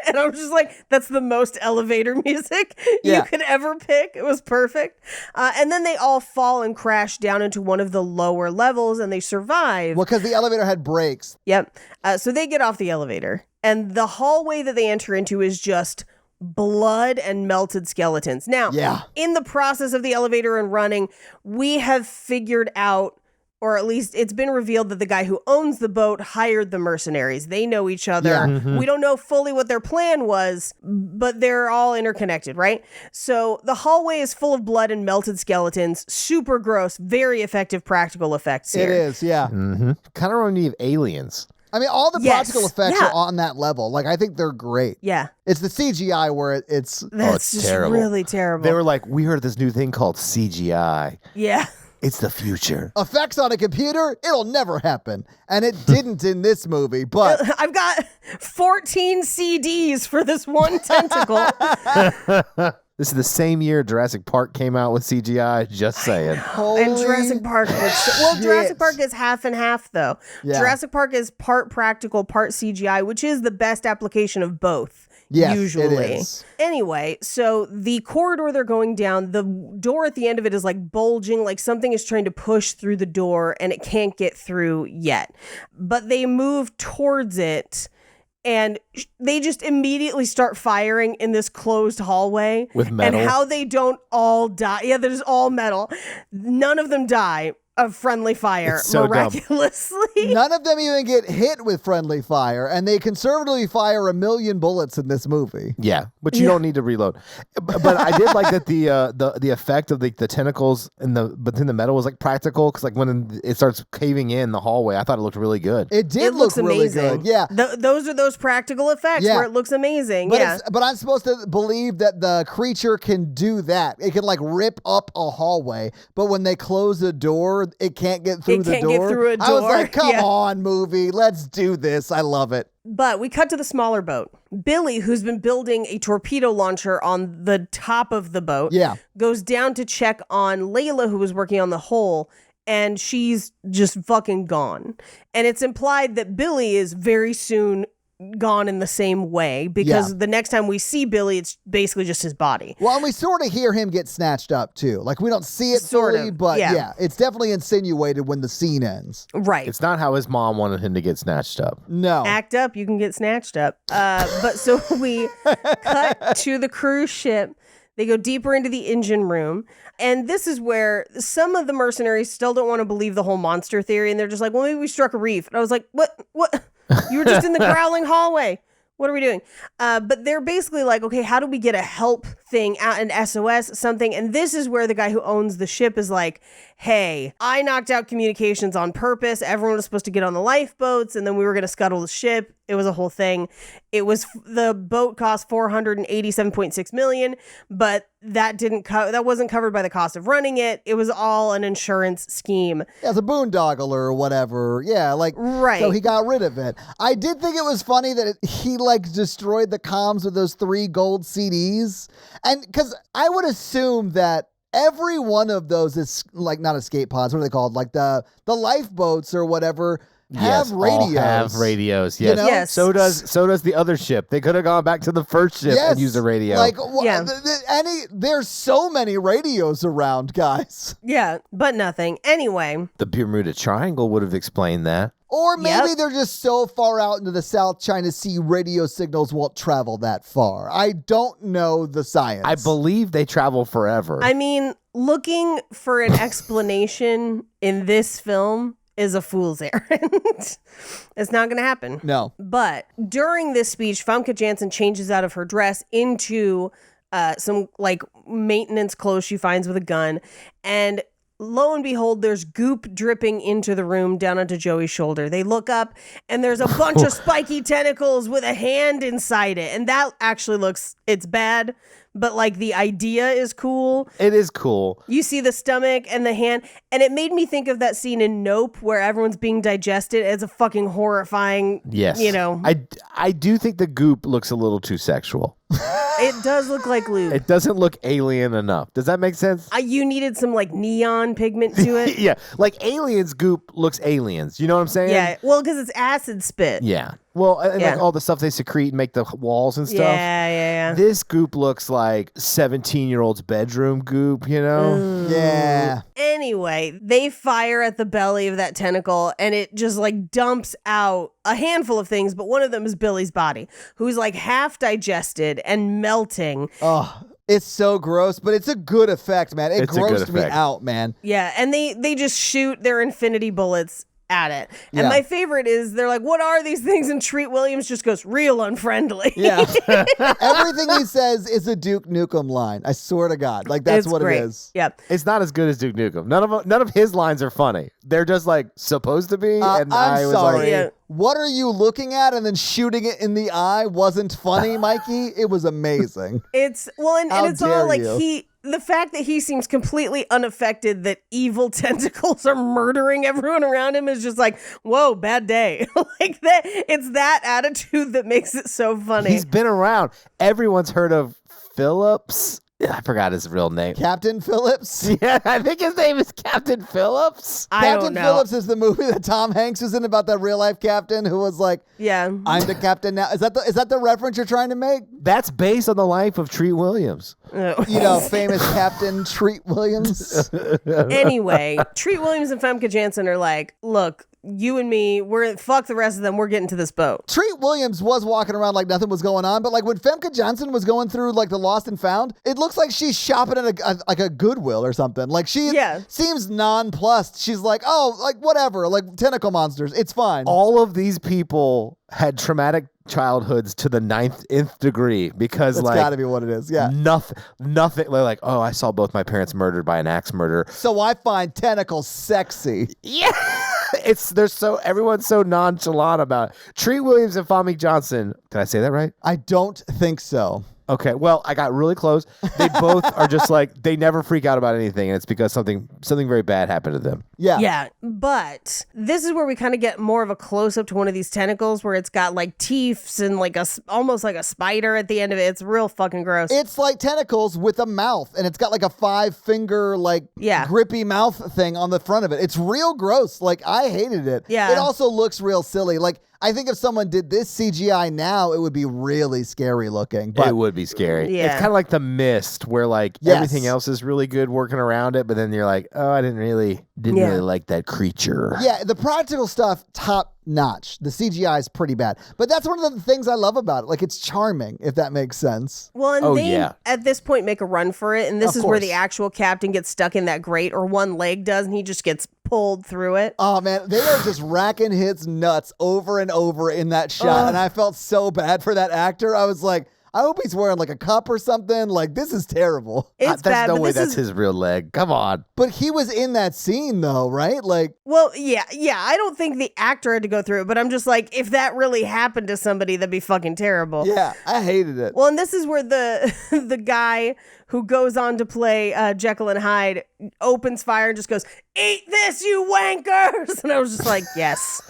And I'm just like, that's the most elevator music you could ever pick. It was perfect. And then they all fall and crash down into one of the lower levels and they survive. Well, because the elevator had brakes. Yep. So they get off the elevator and the hallway that they enter into is just blood and melted skeletons. Now, in the process of the elevator and running, we have figured out, or at least it's been revealed that the guy who owns the boat hired the mercenaries. They know each other. Yeah. Mm-hmm. We don't know fully what their plan was, but they're all interconnected, right? So the hallway is full of blood and melted skeletons. Super gross, very effective practical effects here. It is, yeah. Mm-hmm. Kind of remind me of Aliens. I mean, all the practical effects Yeah. are on that level. Like, I think they're great. Yeah. It's the CGI where it's... That's just terrible. really terrible. They were like, we heard this new thing called CGI. Yeah. It's the future. Effects on a computer, it'll never happen. And it didn't in this movie, but... I've got 14 CDs for this one tentacle. This is the same year Jurassic Park came out with CGI. Just saying. And Jurassic Park was Jurassic Park is half and half though. Yeah. Jurassic Park is part practical, part CGI, which is the best application of both. Yes, usually. it is. Anyway, so the corridor they're going down, the door at the end of it is like bulging, like something is trying to push through the door and it can't get through yet. But they move towards it and they just immediately start firing in this closed hallway. With metal. And how they don't all die. Yeah, there's all metal. None of them die of friendly fire, It's so dumb. miraculously. None of them even get hit with friendly fire, and they conservatively fire 1 million bullets in this movie. Yeah, but you don't need to reload. But I did like that the effect of the tentacles and within the metal was like practical because like when it starts caving in the hallway, I thought it looked really good. It did It look looks really amazing. good. Yeah. Those are those practical effects Yeah. where it looks amazing. But, yeah. but I'm supposed to believe that the creature can do that. It can like rip up a hallway, but when they close the door, it can't get through the door. It can't get through a door. I was like, come on, movie. Let's do this. I love it. But we cut to the smaller boat. Billy, who's been building a torpedo launcher on the top of the boat, goes down to check on Layla, who was working on the hull, and she's just fucking gone. And it's implied that Billy is very soon gone in the same way, because the next time we see Billy, it's basically just his body. Well, and we sort of hear him get snatched up too. Like, we don't see it fully, but it's definitely insinuated when the scene ends. Right. It's not how his mom wanted him to get snatched up. No. Act up, you can get snatched up. But so we cut to the cruise ship. They go deeper into the engine room. And this is where some of the mercenaries still don't want to believe the whole monster theory. And they're just like, well, maybe we struck a reef. And I was like, what? You were just in the growling hallway. What are we doing? But they're basically like, okay, how do we get a help thing out, an SOS, something? And this is where the guy who owns the ship is like, hey, I knocked out communications on purpose. Everyone was supposed to get on the lifeboats, and then we were going to scuttle the ship. It was a whole thing. The boat cost $487.6 million, but that wasn't covered by the cost of running it. It was all an insurance scheme. Yeah, it's a boondoggle or whatever. Yeah, right. So he got rid of it. I did think it was funny that he destroyed the comms with those 3 gold CDs. And because I would assume that every one of those is not escape pods. What are they called? Like the lifeboats or whatever. Have radios. All have radios. Yes. You know? Yes. So does the other ship. They could have gone back to the first ship and used a radio. There's so many radios around, guys. Yeah, but nothing. Anyway. The Bermuda Triangle would have explained that. Or maybe they're just so far out into the South China Sea, radio signals won't travel that far. I don't know the science. I believe they travel forever. I mean, looking for an explanation in this film is a fool's errand. It's not going to happen. No. But during this speech, Famke Janssen changes out of her dress into some maintenance clothes she finds with a gun. And lo and behold, there's goop dripping into the room down onto Joey's shoulder. They look up and there's a bunch of spiky tentacles with a hand inside it. And that actually it's bad, but the idea is cool. It is cool. You see the stomach and the hand, and it made me think of that scene in Nope where everyone's being digested as a fucking horrifying, I do think the goop looks a little too sexual. It does look like lube. It doesn't look alien enough. Does that make sense? You needed some neon pigment to it. Yeah, aliens goop looks aliens. You know what I'm saying? Yeah, well, because it's acid spit. Yeah. Well, and all the stuff they secrete and make the walls and stuff. Yeah. This goop looks like 17-year-old's bedroom goop, you know? Yeah. Anyway, they fire at the belly of that tentacle and it just dumps out a handful of things, but one of them is Billy's body, who's half digested and melting. Oh, it's so gross, but it's a good effect, man. It grossed me out, man. Yeah, and they just shoot their infinity bullets at it. And my favorite is they're like, what are these things? And Treat Williams just goes, real unfriendly. Yeah. Everything he says is a Duke Nukem line. I swear to God. That's what great. It is. Yep. It's not as good as Duke Nukem. None of his lines are funny. They're just supposed to be. And I'm sorry. What are you looking at? And then shooting it in the eye wasn't funny, Mikey. It was amazing. It's and it's all the fact that he seems completely unaffected that evil tentacles are murdering everyone around him is just whoa, bad day. That. It's that attitude that makes it so funny. He's been around. Everyone's heard of Phillips. I forgot his real name. Captain Phillips? Yeah, I think his name is Captain Phillips. Captain Phillips is the movie that Tom Hanks was in about that real life captain who was I'm the captain now. Is that the reference you're trying to make? That's based on the life of Treat Williams. Famous Captain Treat Williams. Anyway, Treat Williams and Famke Janssen are look, you and me, fuck the rest of them. We're getting to this boat. Treat Williams was walking around like nothing was going on, but when Famke Janssen was going through the Lost and Found, it looks like she's shopping at a Goodwill or something. She seems nonplussed. She's whatever, tentacle monsters. It's fine. All of these people had traumatic childhoods to the 9th degree because that's gotta be what it is. Yeah. Nothing. They're I saw both my parents murdered by an axe murderer. So I find tentacles sexy. Yeah. Everyone's so nonchalant about it. Treat Williams and Famke Janssen. Did I say that right? I don't think so. Okay, well, I got really close. They both are just like, they never freak out about anything, and it's because something very bad happened to them. Yeah. Yeah, but this is where we kind of get more of a close-up to one of these tentacles where it's got like teeth and like almost like a spider at the end of it. It's real fucking gross. It's like tentacles with a mouth, and it's got like a 5-finger, like grippy mouth thing on the front of it. It's real gross. Like, I hated it. Yeah. It also looks real silly. Like, I think if someone did this CGI now, it would be really scary looking. But it would be scary. Yeah. It's kind of like The Mist, where like everything else is really good working around it, but then you're like, oh, I didn't really like that creature. Yeah, the practical stuff, top notch. The CGI is pretty bad. But that's one of the things I love about it. Like, it's charming, if that makes sense. Well, and they, at this point, make a run for it. And this is where the actual captain gets stuck in that grate, or one leg does, and he just gets pulled through it. Oh, man. They are just racking his nuts over and over in that shot. And I felt so bad for that actor. I was like, I hope he's wearing like a cup or something. Like, this is terrible. It's There's bad, no but way this that's his real leg. Come on. But he was in that scene, though, right? Like, well, yeah. I don't think the actor had to go through it, but I'm just like, if that really happened to somebody, that'd be fucking terrible. Yeah, I hated it. Well, and this is where the guy who goes on to play Jekyll and Hyde opens fire and just goes, "Eat this, you wankers!" And I was just like, yes.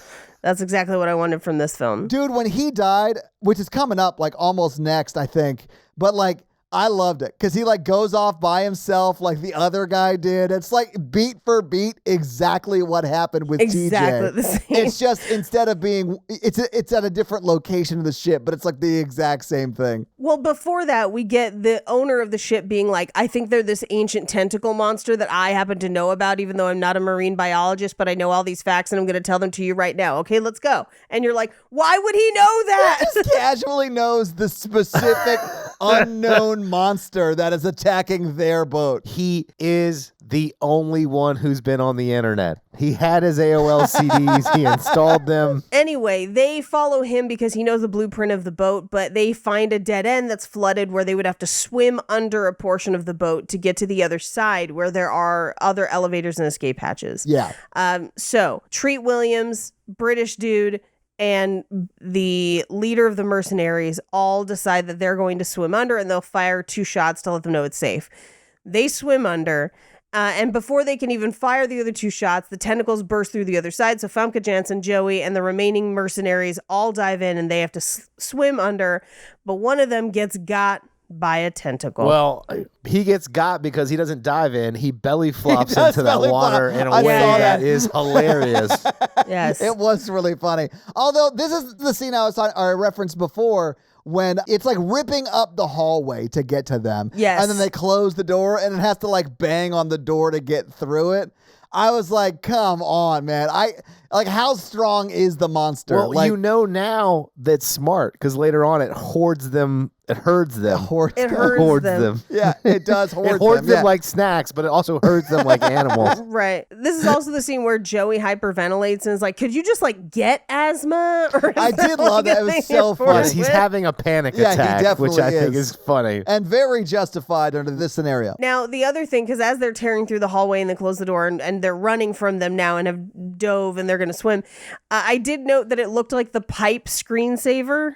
That's exactly what I wanted from this film. Dude, when he died, which is coming up like almost next, I think, but like, I loved it because he like goes off by himself like the other guy did. It's like beat for beat exactly what happened with TJ. The same. It's just instead of being, it's at a different location of the ship, but it's like the exact same thing. Well, before that, we get the owner of the ship being like, I think they're this ancient tentacle monster that I happen to know about, even though I'm not a marine biologist, but I know all these facts and I'm going to tell them to you right now. Okay, let's go. And you're like, why would he know that? He just casually knows the specific unknown monster that is attacking their boat. He is the only one who's been on the internet. He had his AOL CDs. He installed them. Anyway, they follow him because he knows the blueprint of the boat, but they find a dead end that's flooded where they would have to swim under a portion of the boat to get to the other side where there are other elevators and escape hatches. Yeah. So Treat Williams, British dude, and the leader of the mercenaries all decide that they're going to swim under, and they'll fire 2 shots to let them know it's safe. They swim under, and before they can even fire the other 2 shots, the tentacles burst through the other side. So Famke Janssen, Joey, and the remaining mercenaries all dive in, and they have to swim under. But one of them gets got by a tentacle. Well, he gets got because he doesn't dive in. He belly flops into that water in a way that is hilarious. Yes. It was really funny. Although this is the scene I referenced before when it's like ripping up the hallway to get to them. Yes. And then they close the door and it has to like bang on the door to get through it. I was like, come on, man. How strong is the monster? Well, like, you know now that's smart because later on it herds them. It herds them. Yeah, it does hoard them. It hoards them like snacks, but it also herds them like animals. Right. This is also the scene where Joey hyperventilates and is like, could you just like get asthma? I did love that. It was so funny. Yes, he's having a panic attack, which I think is funny. And very justified under this scenario. Now, the other thing, because as they're tearing through the hallway and they close the door and they're running from them now and have dove and they're going to swim, I did note that it looked like the pipe screensaver.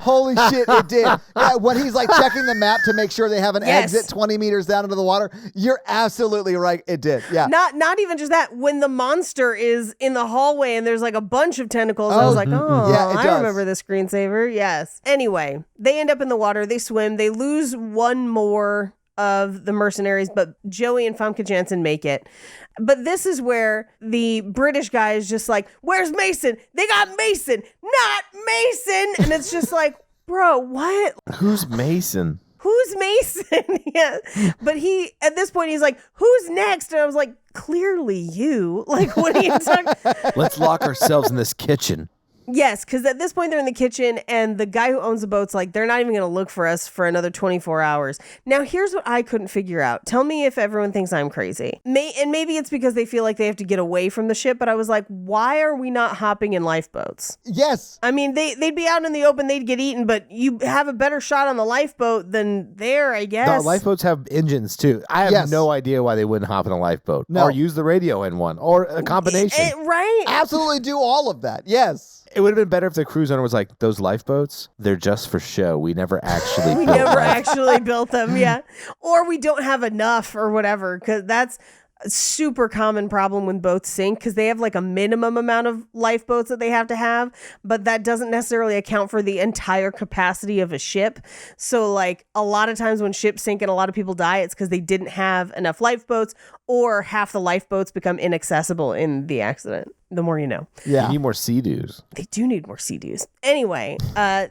Holy shit, it did. Yeah, when he's like checking the map to make sure they have an exit 20 meters down into the water, you're absolutely right. It did. Yeah. Not even just that. When the monster is in the hallway and there's like a bunch of tentacles, I was like, I remember the screensaver. Yes. Anyway, they end up in the water. They swim. They lose one more of the mercenaries, but Joey and Famke Janssen make it. But this is where the British guy is just like, where's Mason? They got Mason, not Mason. And it's just like, bro, what? Who's Mason? Who's Mason? Yeah. But at this point, he's like, who's next? And I was like, clearly you. Like, what are you talking? Let's lock ourselves in this kitchen. Yes, because at this point they're in the kitchen and the guy who owns the boat's like, they're not even going to look for us for another 24 hours. Now, here's what I couldn't figure out. Tell me if everyone thinks I'm crazy. And maybe it's because they feel like they have to get away from the ship, but I was like, why are we not hopping in lifeboats? Yes. I mean, they'd be out in the open, they'd get eaten, but you have a better shot on the lifeboat than there, I guess. No, lifeboats have engines too. I have no idea why they wouldn't hop in a lifeboat or use the radio in one or a combination. Right? Absolutely do all of that. Yes. It would have been better if the cruise owner was like, those lifeboats, they're just for show. We never actually We never actually built them, yeah. Or we don't have enough or whatever, because that's a super common problem when boats sink, because they have like a minimum amount of lifeboats that they have to have, but that doesn't necessarily account for the entire capacity of a ship. So like a lot of times when ships sink and a lot of people die, it's because they didn't have enough lifeboats, or half the lifeboats become inaccessible in the accident. The more you know. Yeah. You need more sea-doos. They do need more sea-doos. Anyway,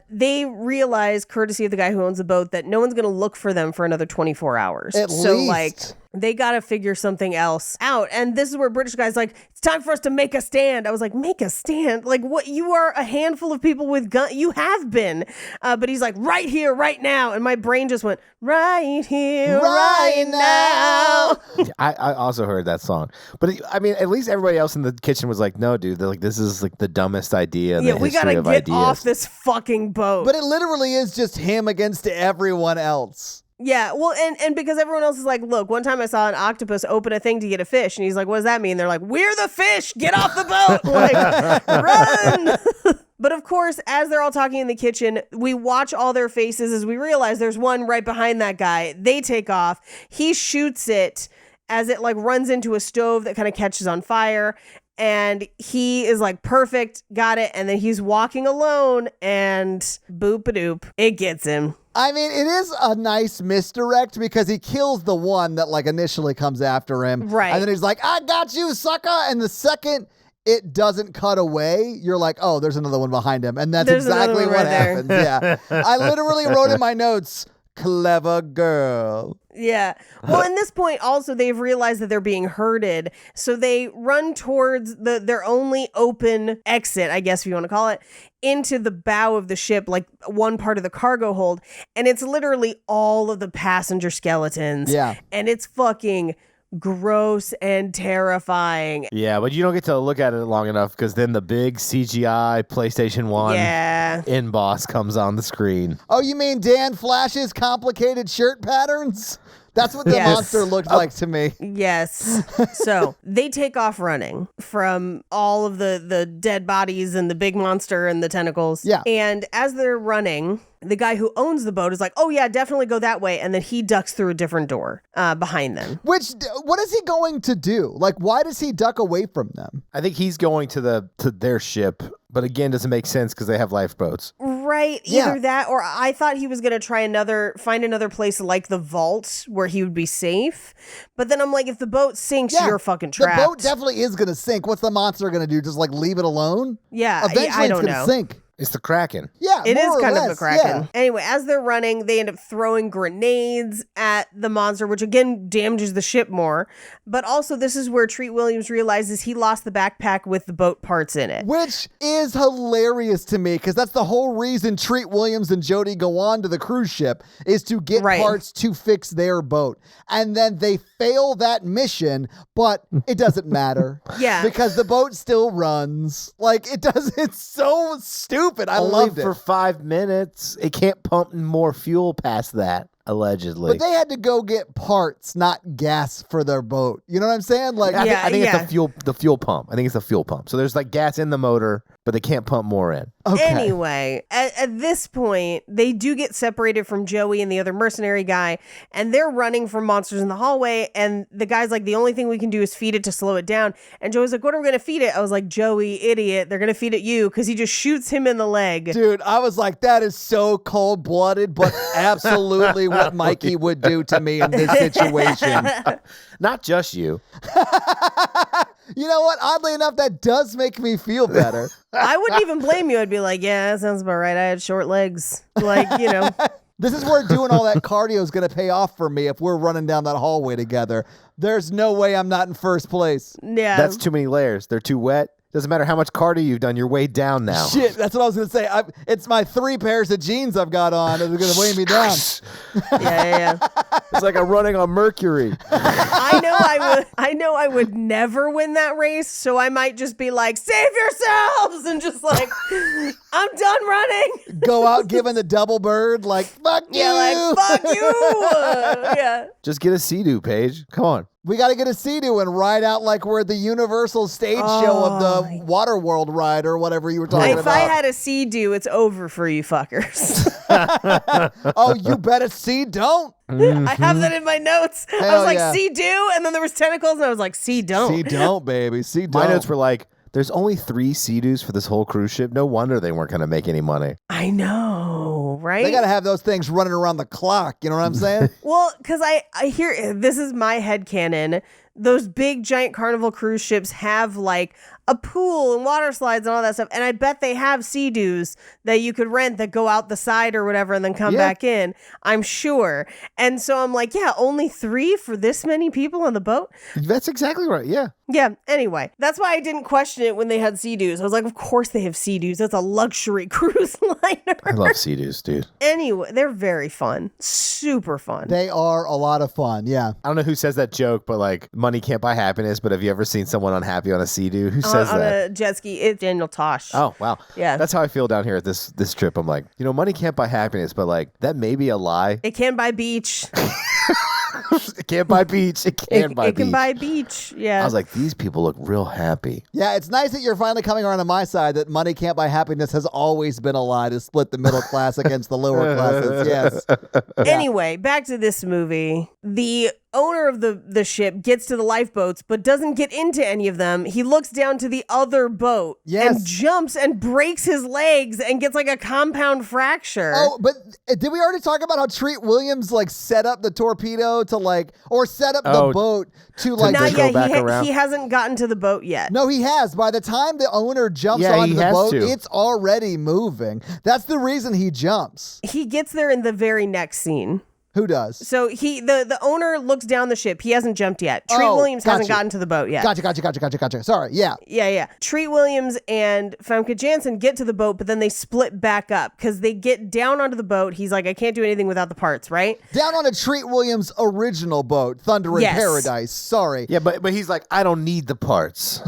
they realize, courtesy of the guy who owns the boat, that no one's going to look for them for another 24 hours. At least. Like, they got to figure something else out. And this is where British guy's like, it's time for us to make a stand. I was like, make a stand? Like, what? You are a handful of people with guns. You have been. But he's like, right here, right now. And my brain just went, right here, right now. I also heard that song. But I mean, at least everybody else in the kitchen was like, no, dude, like, this is like the dumbest idea in the we history gotta of get ideas. off this fucking boat. But it literally is just him against everyone else. Yeah, well, and because everyone else is like, look, one time I saw an octopus open a thing to get a fish, and he's like, what does that mean? They're like, we're the fish, get off the boat, like, run. But of course, as they're all talking in the kitchen, we watch all their faces as we realize there's one right behind that guy. They take off. He shoots it as it like runs into a stove that kind of catches on fire. And he is like, perfect, got it. And then he's walking alone and boop-a-doop, it gets him. I mean, it is a nice misdirect because he kills the one that like initially comes after him. Right. And then he's like, I got you, sucker. And the second it doesn't cut away, you're like, oh, there's another one behind him. And that's exactly what happens. Yeah. I literally wrote in my notes, clever girl. Yeah. Well, in this point, also, they've realized that they're being herded. So they run towards their only open exit, I guess if you want to call it, into the bow of the ship, like one part of the cargo hold. And it's literally all of the passenger skeletons. Yeah. And it's fucking gross and terrifying. Yeah, but you don't get to look at it long enough because then the big CGI PlayStation 1 in-boss comes on the screen. Oh, you mean Dan Flash's complicated shirt patterns? That's what the monster looked like to me. Yes. So they take off running from all of the dead bodies and the big monster and the tentacles. Yeah. And as they're running, the guy who owns the boat is like, oh yeah, definitely go that way. And then he ducks through a different door behind them. What is he going to do? Like, why does he duck away from them? I think he's going to their ship, but again, doesn't make sense because they have lifeboats. Right. Either that, or I thought he was going to try find another place like the vault where he would be safe. But then I'm like, if the boat sinks, you're fucking trapped. The boat definitely is going to sink. What's the monster going to do? Just like leave it alone? Yeah. Eventually I don't it's going to sink. It's the Kraken. Yeah, it is kind of the Kraken. Yeah. Anyway, as they're running, they end up throwing grenades at the monster, which again damages the ship more. But also, this is where Treat Williams realizes he lost the backpack with the boat parts in it. Which is hilarious to me, because that's the whole reason Treat Williams and Jody go on to the cruise ship, is to get parts to fix their boat. And then they fail that mission, but it doesn't matter. Yeah. Because the boat still runs. Like, it's so stupid. I loved it. For 5 minutes. It can't pump more fuel past that, allegedly. But they had to go get parts, not gas for their boat. You know what I'm saying? Like, I think it's the fuel pump. I think it's the fuel pump. So there's like gas in the motor, but they can't pump more in. Okay. Anyway, at this point, they do get separated from Joey and the other mercenary guy, and they're running from monsters in the hallway, and the guy's like, the only thing we can do is feed it to slow it down. And Joey's like, what are we going to feed it? I was like, Joey, idiot, they're going to feed it you, because he just shoots him in the leg. Dude, I was like, that is so cold-blooded, but absolutely what Mikey would do to me in this situation. Not just you. You know what? Oddly enough, that does make me feel better. I wouldn't even blame you. I'd be like, yeah, that sounds about right. I had short legs. Like, you know. This is where doing all that cardio is going to pay off for me if we're running down that hallway together. There's no way I'm not in first place. Yeah. That's too many layers. They're too wet. Doesn't matter how much cardio you've done, you're way down now. Shit, that's what I was going to say. It's my 3 pairs of jeans I've got on that are going to weigh me down. Yeah. It's like I'm running on mercury. I know. I I would never win that race, so I might just be like, save yourselves, and just like, I'm done running. Go out giving the double bird, like, fuck you. Yeah, like, fuck you. Yeah. Just get a Sea-Doo, Paige. Come on. We got to get a Sea-Doo and ride out like we're at the Universal stage show of the Waterworld ride or whatever you were talking about. If I had a Sea-Doo, it's over for you fuckers. Oh, you bet a Sea-Don't. I have that in my notes. I Hell was like, yeah. Sea-Doo, and then there was tentacles, and I was like, Sea-Don't. Sea-Don't, baby. Sea-Don't. My notes were like, there's only 3 Sea-Doos for this whole cruise ship. No wonder they weren't going to make any money. I know, right? They got to have those things running around the clock. You know what I'm saying? Well, because I hear, this is my headcanon, those big giant Carnival cruise ships have like a pool and water slides and all that stuff. And I bet they have Sea-Doos that you could rent that go out the side or whatever and then come back in. I'm sure. And so I'm like, yeah, only 3 for this many people on the boat? That's exactly right. Yeah. Yeah. Anyway, that's why I didn't question it when they had Sea-Doos. I was like, of course they have Sea-Doos. That's a luxury cruise liner. I love Sea-Doos, dude. Anyway, they're very fun. Super fun. They are a lot of fun. Yeah. I don't know who says that joke, but like, money can't buy happiness. But have you ever seen someone unhappy on a Sea-Doo? Who says on that? a jet ski? It's Daniel Tosh. Oh, wow. Yeah. That's how I feel down here at this trip. I'm like, money can't buy happiness, but like, that may be a lie. It can buy beach. It can't buy beach. It can buy beach. It can buy beach. Yeah. I was like, these people look real happy. Yeah, it's nice that you're finally coming around on my side that money can't buy happiness has always been a lie to split the middle class against the lower classes. Yes. Anyway, back to this movie. The owner of the ship gets to the lifeboats but doesn't get into any of them. He looks down to the other boat and jumps and breaks his legs and gets like a compound fracture. Oh, but did we already talk about how Treat Williams like set up the torpedo to like, or set up the boat to like Not go yet. back around? He hasn't gotten to the boat yet. No, he has. By the time the owner jumps onto the boat, it's already moving. That's the reason he jumps. He gets there in the very next scene. Who does? So the owner looks down the ship. He hasn't jumped yet. Treat Williams hasn't gotten to the boat yet. Gotcha. Sorry, yeah. Yeah. Treat Williams and Famke Janssen get to the boat, but then they split back up because they get down onto the boat. He's like, I can't do anything without the parts, right? Down on a Treat Williams original boat, Thunder in Paradise. Sorry. Yeah, but he's like, I don't need the parts.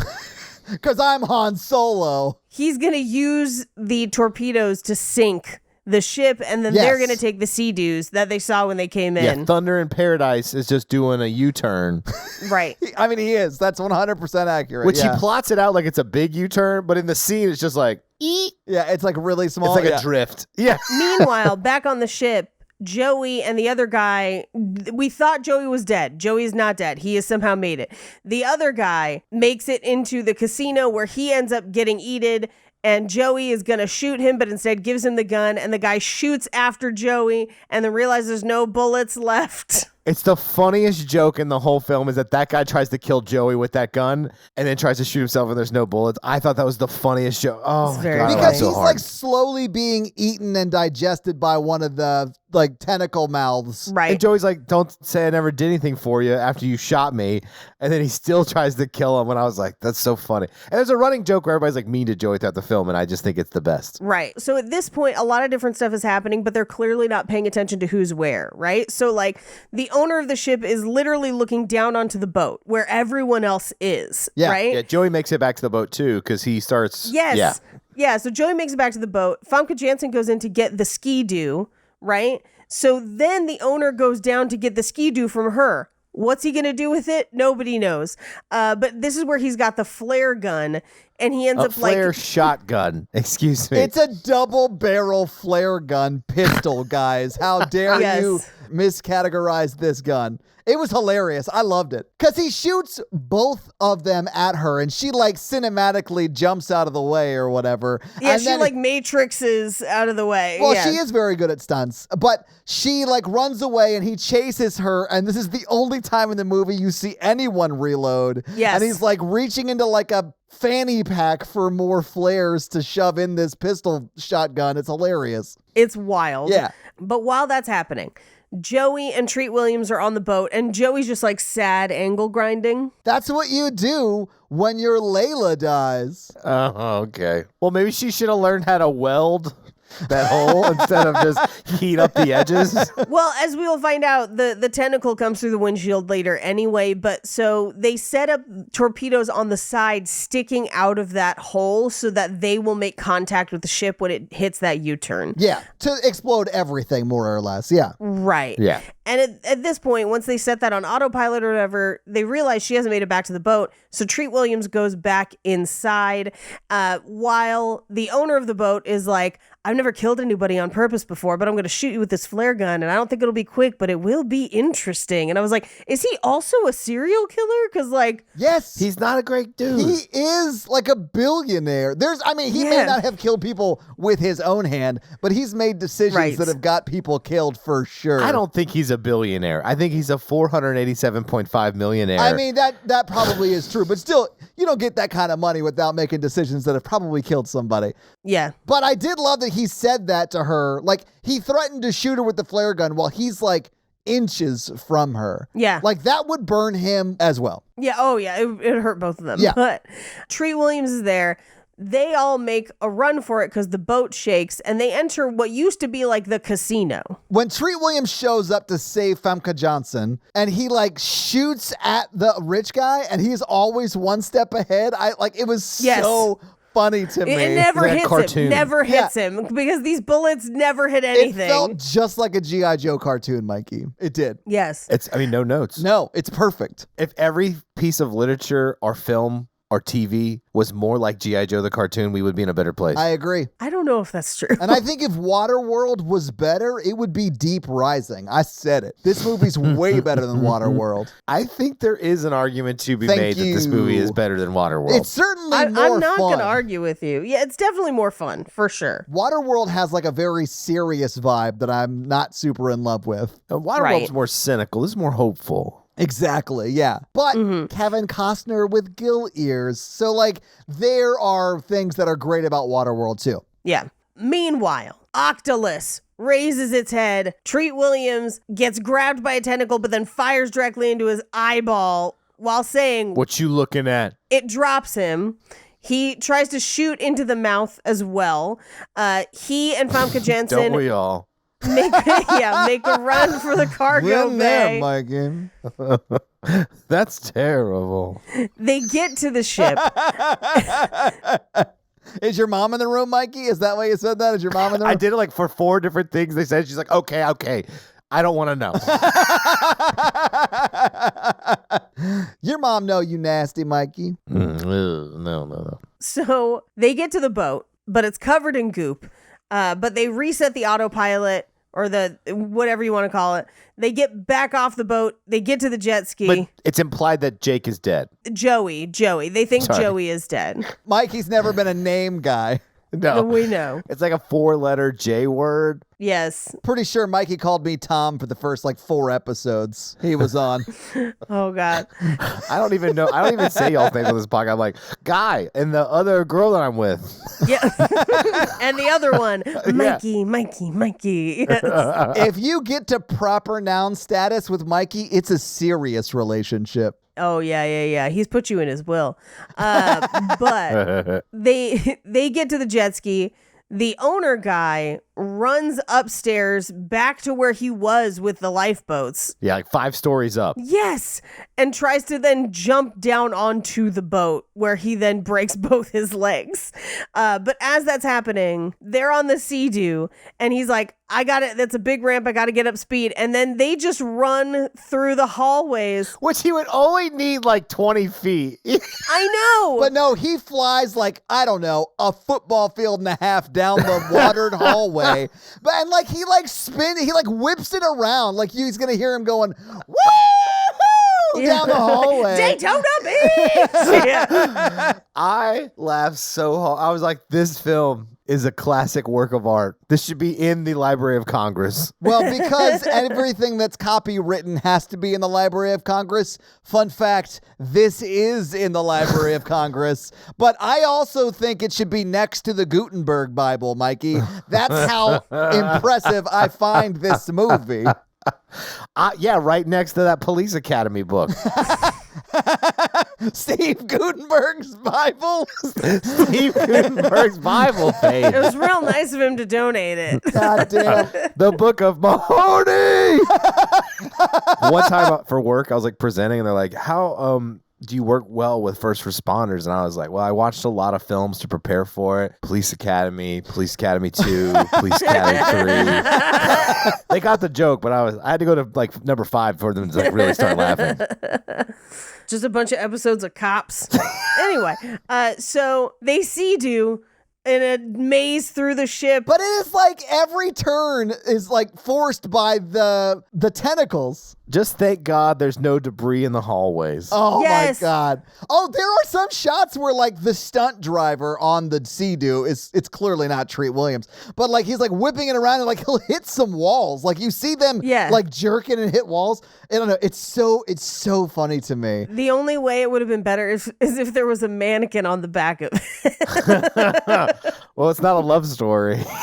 Because I'm Han Solo. He's going to use the torpedoes to sink the ship, and then they're going to take the Sea-Doos that they saw when they came in. Yeah, Thunder in Paradise is just doing a U-turn. Right. I mean, he is. That's 100% accurate. Which he plots it out like it's a big U-turn, but in the scene, it's just like, eek. Yeah, it's like really small. It's like a drift. Yeah. Meanwhile, back on the ship, Joey and the other guy, we thought Joey was dead. Joey is not dead. He has somehow made it. The other guy makes it into the casino where he ends up getting eaten, and Joey is going to shoot him, but instead gives him the gun, and the guy shoots after Joey and then realizes there's no bullets left. It's the funniest joke in the whole film is that guy tries to kill Joey with that gun and then tries to shoot himself and there's no bullets. I thought that was the funniest joke. Oh, my God. Because he's like slowly being eaten and digested by one of the like tentacle mouths. Right. And Joey's like, don't say I never did anything for you after you shot me. And then he still tries to kill him when I was like, that's so funny. And there's a running joke where everybody's like mean to Joey throughout the film and I just think it's the best. Right. So at this point, a lot of different stuff is happening, but they're clearly not paying attention to who's where, right? So like the owner of the ship is literally looking down onto the boat where everyone else is, right? Yeah, Joey makes it back to the boat too because he starts... Yes. Yeah, so Joey makes it back to the boat. Famke Janssen goes in to get the Ski-Doo, right? So then the owner goes down to get the Ski-Doo from her. What's he going to do with it? Nobody knows. But this is where he's got the flare gun, and he ends up like... flare shotgun. Excuse me. It's a double barrel flare gun pistol, guys. How dare you miscategorize this gun? It was hilarious. I loved it. Because he shoots both of them at her, and she like cinematically jumps out of the way or whatever. Yeah, and she like matrixes out of the way. Well, she is very good at stunts, but she like runs away and he chases her, and this is the only time in the movie you see anyone reload. Yes. And he's like reaching into like a fanny pack for more flares to shove in this pistol shotgun. It's hilarious. It's wild. Yeah. But while that's happening, Joey and Treat Williams are on the boat, and Joey's just like sad angle grinding. That's what you do when your Layla dies. Oh, okay. Well, maybe she should have learned how to weld. that hole instead of just heat up the edges. Well, as we will find out, the tentacle comes through the windshield later anyway, but so they set up torpedoes on the side sticking out of that hole so that they will make contact with the ship when it hits that U-turn. Yeah, to explode everything, more or less. Yeah. Right. Yeah. And at this point, once they set that on autopilot or whatever, they realize she hasn't made it back to the boat. So Treat Williams goes back inside while the owner of the boat is like, I've never killed anybody on purpose before, but I'm going to shoot you with this flare gun. And I don't think it'll be quick, but it will be interesting. And I was like, is he also a serial killer? Because like, yes, he's not a great dude. He is like a billionaire. He may not have killed people with his own hand, but he's made decisions that have got people killed for sure. I don't think he's a billionaire. I think he's a 487.5 millionaire. I mean, that probably is true, but still, you don't get that kind of money without making decisions that have probably killed somebody. Yeah. But I did love that he said that to her. Like, he threatened to shoot her with the flare gun while he's like inches from her. Yeah. Like, that would burn him as well. Yeah. Oh, yeah. It hurt both of them. Yeah. But Treat Williams is there. They all make a run for it because the boat shakes, and they enter what used to be like the casino. When Treat Williams shows up to save Famke Johnson, and he like shoots at the rich guy, and he's always one step ahead. It was so funny to me. It never That hits cartoon. him. Never hits him because these bullets never hit anything. It felt just like a G.I. Joe cartoon, Mikey. It did. Yes. No notes. No, it's perfect. If every piece of literature or film or TV was more like G.I. Joe the cartoon, we would be in a better place. I agree. I don't know if that's true. And I think if Waterworld was better, it would be Deep Rising. I said it. This movie's way better than Waterworld. I think there is an argument to be made that this movie is better than Waterworld. It's certainly more fun. I'm not going to argue with you. Yeah, it's definitely more fun, for sure. Waterworld has like a very serious vibe that I'm not super in love with. Waterworld's more cynical. This is more hopeful. Exactly, yeah. But Kevin Costner with gill ears. So, like, there are things that are great about Waterworld, too. Yeah. Meanwhile, Octolus raises its head. Treat Williams gets grabbed by a tentacle, but then fires directly into his eyeball while saying, "What you looking at?" It drops him. He tries to shoot into the mouth as well. He and Famke Janssen... Don't we all? Make a run for the cargo bay. Mikey. That's terrible. They get to the ship. Is your mom in the room, Mikey? Is that why you said that? Is your mom in the room? I did it like for 4 different things they said. She's like, okay. I don't want to know. Your mom know you nasty, Mikey. No. So they get to the boat, but it's covered in goop. But they reset the autopilot or the whatever you want to call it. They get back off the boat. They get to the jet ski. But it's implied that Jake is dead. Joey. They think Joey is dead. Mikey's never been a name guy. No. We know. It's like a 4-letter J word. Yes. Pretty sure Mikey called me Tom for the first 4 episodes he was on. Oh, God. I don't even know. I don't even say y'all's names on this podcast. I'm like, Guy and the other girl that I'm with. Yeah. And the other one, Mikey. Yes. If you get to proper noun status with Mikey, it's a serious relationship. Oh, yeah. He's put you in his will. But they get to the jet ski. The owner guy runs upstairs back to where he was with the lifeboats. Yeah, like 5 stories up. Yes. And tries to then jump down onto the boat where he then breaks both his legs. But as that's happening, they're on the Sea-Doo and he's like, I got it. That's a big ramp. I got to get up speed. And then they just run through the hallways. Which he would only need 20 feet. I know. But no, he flies a football field and a half down the watered hallway. But he spins, he whips it around. He's gonna hear him going, woo! Down the hallway. Daytona Beach! Yeah. I laughed so hard. I was like, this film is a classic work of art. This should be in the Library of Congress. Well, because everything that's copywritten has to be in the Library of Congress. Fun fact, this is in the Library of Congress. But I also think it should be next to the Gutenberg Bible, Mikey. That's how impressive I find this movie. Yeah, right next to that Police Academy book. Steve Gutenberg's Bible. Steve Gutenberg's Bible page. It was real nice of him to donate it. God damn. The Book of Mahoney. One time for work, I was like presenting, and they're like, "How do you work well with first responders?" And I was like, "Well, I watched a lot of films to prepare for it. Police Academy 2, Police Academy 3." They got the joke, but I had to go to like number 5 for them to like really start laughing. Just a bunch of episodes of Cops. Anyway, so they see-do in a maze through the ship. But it is like every turn is like forced by the tentacles. Just thank God there's no debris in the hallways. Oh Yes. my God. Oh, there are some shots where like the stunt driver on the Sea-Doo it's clearly not Treat Williams, but like he's like whipping it around and like he'll hit some walls. Like you see them like jerking and hit walls. I don't know. It's so funny to me. The only way it would have been better is if there was a mannequin on the back of it. Well, it's not a love story. Mikey,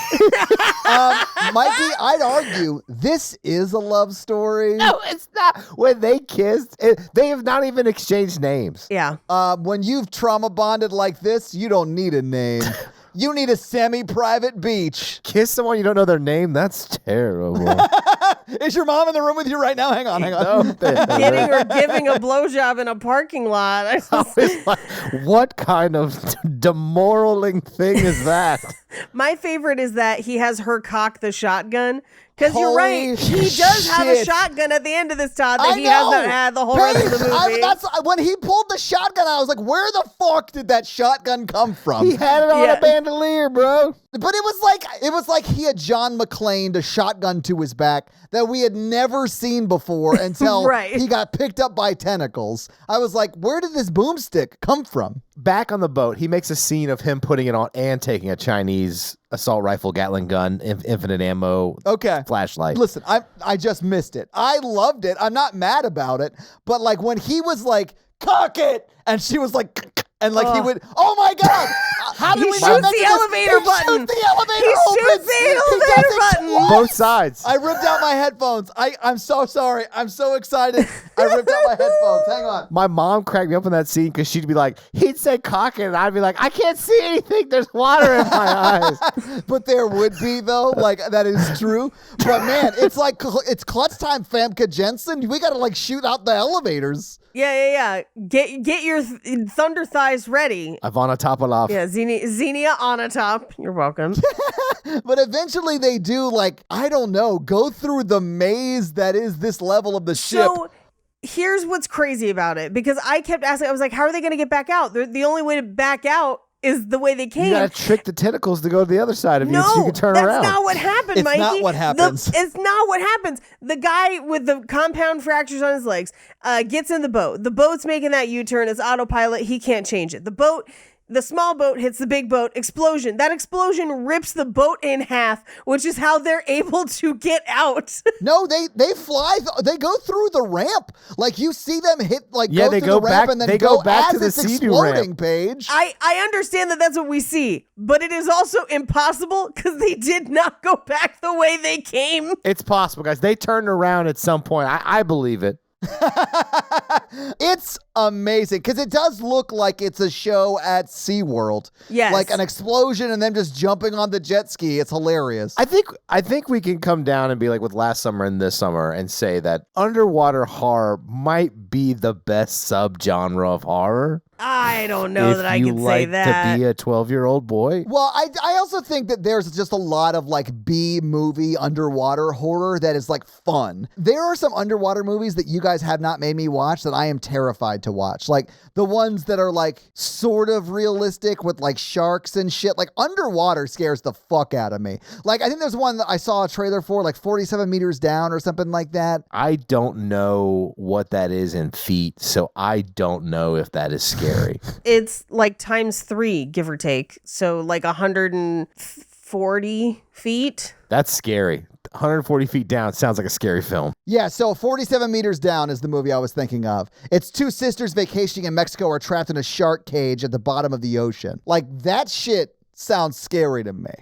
I'd argue this is a love story. No, it's not. When they kissed, they have not even exchanged names. Yeah. When you've trauma bonded like this, you don't need a name. You need a semi-private beach. Kiss someone you don't know their name? That's terrible. Is your mom in the room with you right now? Hang on. Getting or giving a blowjob in a parking lot. I was like, what kind of demoraling thing is that? My favorite is that he has her cock the shotgun. Because you're Holy right, he does have a shit. shotgun at the end of this, Todd, that I he know. hasn't had the whole rest of the movie. When he pulled the shotgun, I was like, where the fuck did that shotgun come from? He had it on a bandolier, bro. But it was like he had John McClane a shotgun to his back that we had never seen before until he got picked up by tentacles. I was like, where did this boomstick come from? Back on the boat, he makes a scene of him putting it on and taking a Chinese assault rifle, Gatling gun, infinite ammo, flashlight. Listen, I just missed it. I loved it. I'm not mad about it. But like when he was like, cock it, and she was like, and like he would, oh my God, how did we not mention the elevator button. He shoots the elevator He opens. shoots the elevator button. Both sides. I ripped out my headphones. I'm so sorry. I'm so excited. I ripped out my headphones. Hang on. My mom cracked me up in that scene because she'd be like, he'd say cock it, and I'd be like, I can't see anything. There's water in my eyes. But there would be, though. Like, that is true. But man, it's like, it's clutch time, Famke Jensen. We got to like shoot out the elevators. Yeah. Get your thunder thighs ready. Ivana Topolov. Yeah, Xenia Onatop. You're welcome. But eventually they do, like, I don't know, go through the maze that is this level of the ship. So here's what's crazy about it, because I kept asking, I was like, how are they going to get back out? The only way to back out is the way they came. You gotta trick the tentacles to go to the other side of you so you can turn around. That's not what happened, Mikey. It's not what happens. It's not what happens. The guy with the compound fractures on his legs gets in the boat. The boat's making that U-turn. It's autopilot. He can't change it. The small boat hits the big boat. Explosion. That explosion rips the boat in half, which is how they're able to get out. No, they fly. They go through the ramp. Like you see them hit. Like go they through go the ramp back- and then they go go back as to the it's Sea-Doo exploding. ramp. Paige. I understand that that's what we see, but it is also impossible because they did not go back the way they came. It's possible, guys. They turned around at some point. I believe it. It's amazing because it does look like it's a show at SeaWorld. Yes. Like an explosion and them just jumping on the jet ski. It's hilarious. I think we can come down and be like with last summer and this summer and say that underwater horror might be the best subgenre of horror. I don't know that I can say that. If you like to be a 12-year-old boy. Well, I also think that there's just a lot of like B-movie underwater horror that is like fun. There are some underwater movies that you guys have not made me watch that I am terrified to watch. Like the ones that are like sort of realistic with like sharks and shit. Like underwater scares the fuck out of me. Like I think there's one that I saw a trailer for, like 47 meters down or something like that. I don't know what that is in feet, so I don't know if that is scary. It's like ×3, give or take. So like 140 feet. That's scary. 140 feet down sounds like a scary film. Yeah, so 47 meters down is the movie I was thinking of. It's two sisters vacationing in Mexico are trapped in a shark cage at the bottom of the ocean. Like that shit sounds scary to me.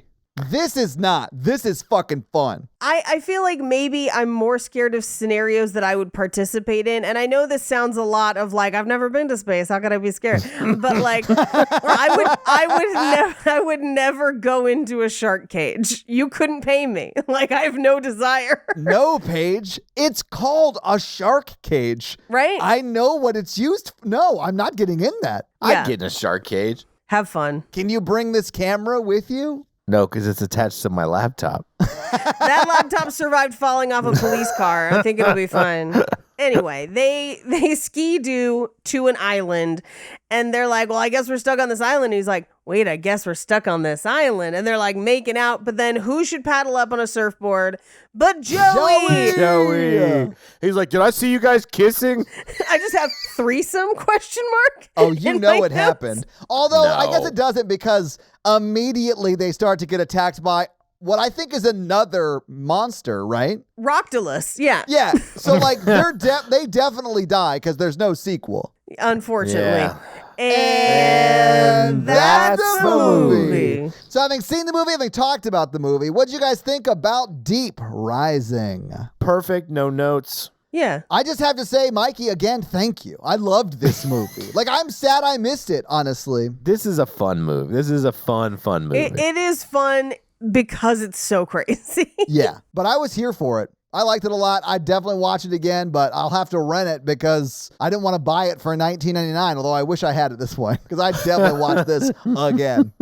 This is not. This is fucking fun. I feel like maybe I'm more scared of scenarios that I would participate in. And I know this sounds a lot of like, I've never been to space. How could I be scared? But like, I would never go into a shark cage. You couldn't pay me. Like, I have no desire. No, Paige. It's called a shark cage. Right? I know what it's used for. No, I'm not getting in that. I'd get in a shark cage. Have fun. Can you bring this camera with you? No, because it's attached to my laptop. That laptop survived falling off a police car. I think it'll be fine. Anyway, they ski-doo to an island, and they're like, well, I guess we're stuck on this island. And he's like, wait, I guess we're stuck on this island. And they're like making out, but then who should paddle up on a surfboard but Joey? Joey. He's like, did I see you guys kissing? I just have threesome ? Oh, you in know my it notes. happened. Although I guess No. it doesn't, because immediately they start to get attacked by what I think is another monster, right? Roctolus, yeah. Yeah. So like they definitely die because there's no sequel. Unfortunately. Yeah. And that's the movie. So having seen the movie, having talked about the movie, what did you guys think about Deep Rising? Perfect, no notes. Yeah. I just have to say, Mikey, again, thank you. I loved this movie. Like, I'm sad I missed it, honestly. This is a fun movie. This is a fun movie. It is fun because it's so crazy. Yeah, but I was here for it. I liked it a lot. I'd definitely watch it again, but I'll have to rent it because I didn't want to buy it for $19.99, although I wish I had it this way, because I'd definitely watch this again.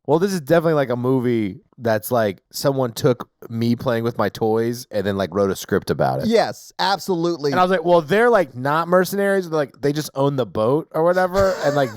Well, this is definitely like a movie that's like someone took me playing with my toys and then like wrote a script about it. Yes, absolutely. And I was like, well, they're like not mercenaries. They're like, they just own the boat or whatever. And like,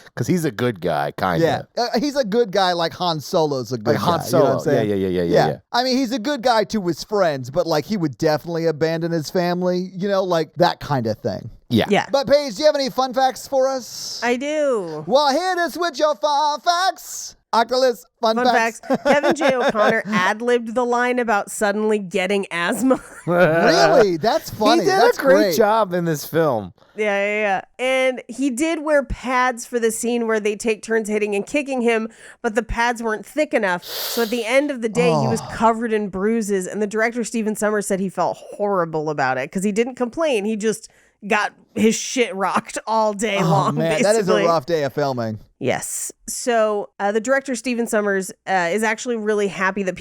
because he's a good guy, kind of. Yeah, he's a good guy like Han Solo's a good Like guy. Han Solo. You know what I'm saying? Yeah. I mean, he's a good guy to his friends, but like he would definitely abandon his family, you know, like that kind of thing. Yeah. Yeah. But Paige, do you have any fun facts for us? I do. Well, hit us with your fun facts. Oculus, fun facts. Kevin J. O'Connor ad-libbed the line about suddenly getting asthma. Really? That's funny. He did That's a great job in this film. Yeah. And he did wear pads for the scene where they take turns hitting and kicking him, but the pads weren't thick enough. So at the end of the day, he was covered in bruises. And the director, Stephen Sommers, said he felt horrible about it because he didn't complain. He just got his shit rocked all day long, Man, basically. that is a rough day of filming. Yes. So the director, Stephen Sommers, is actually really happy that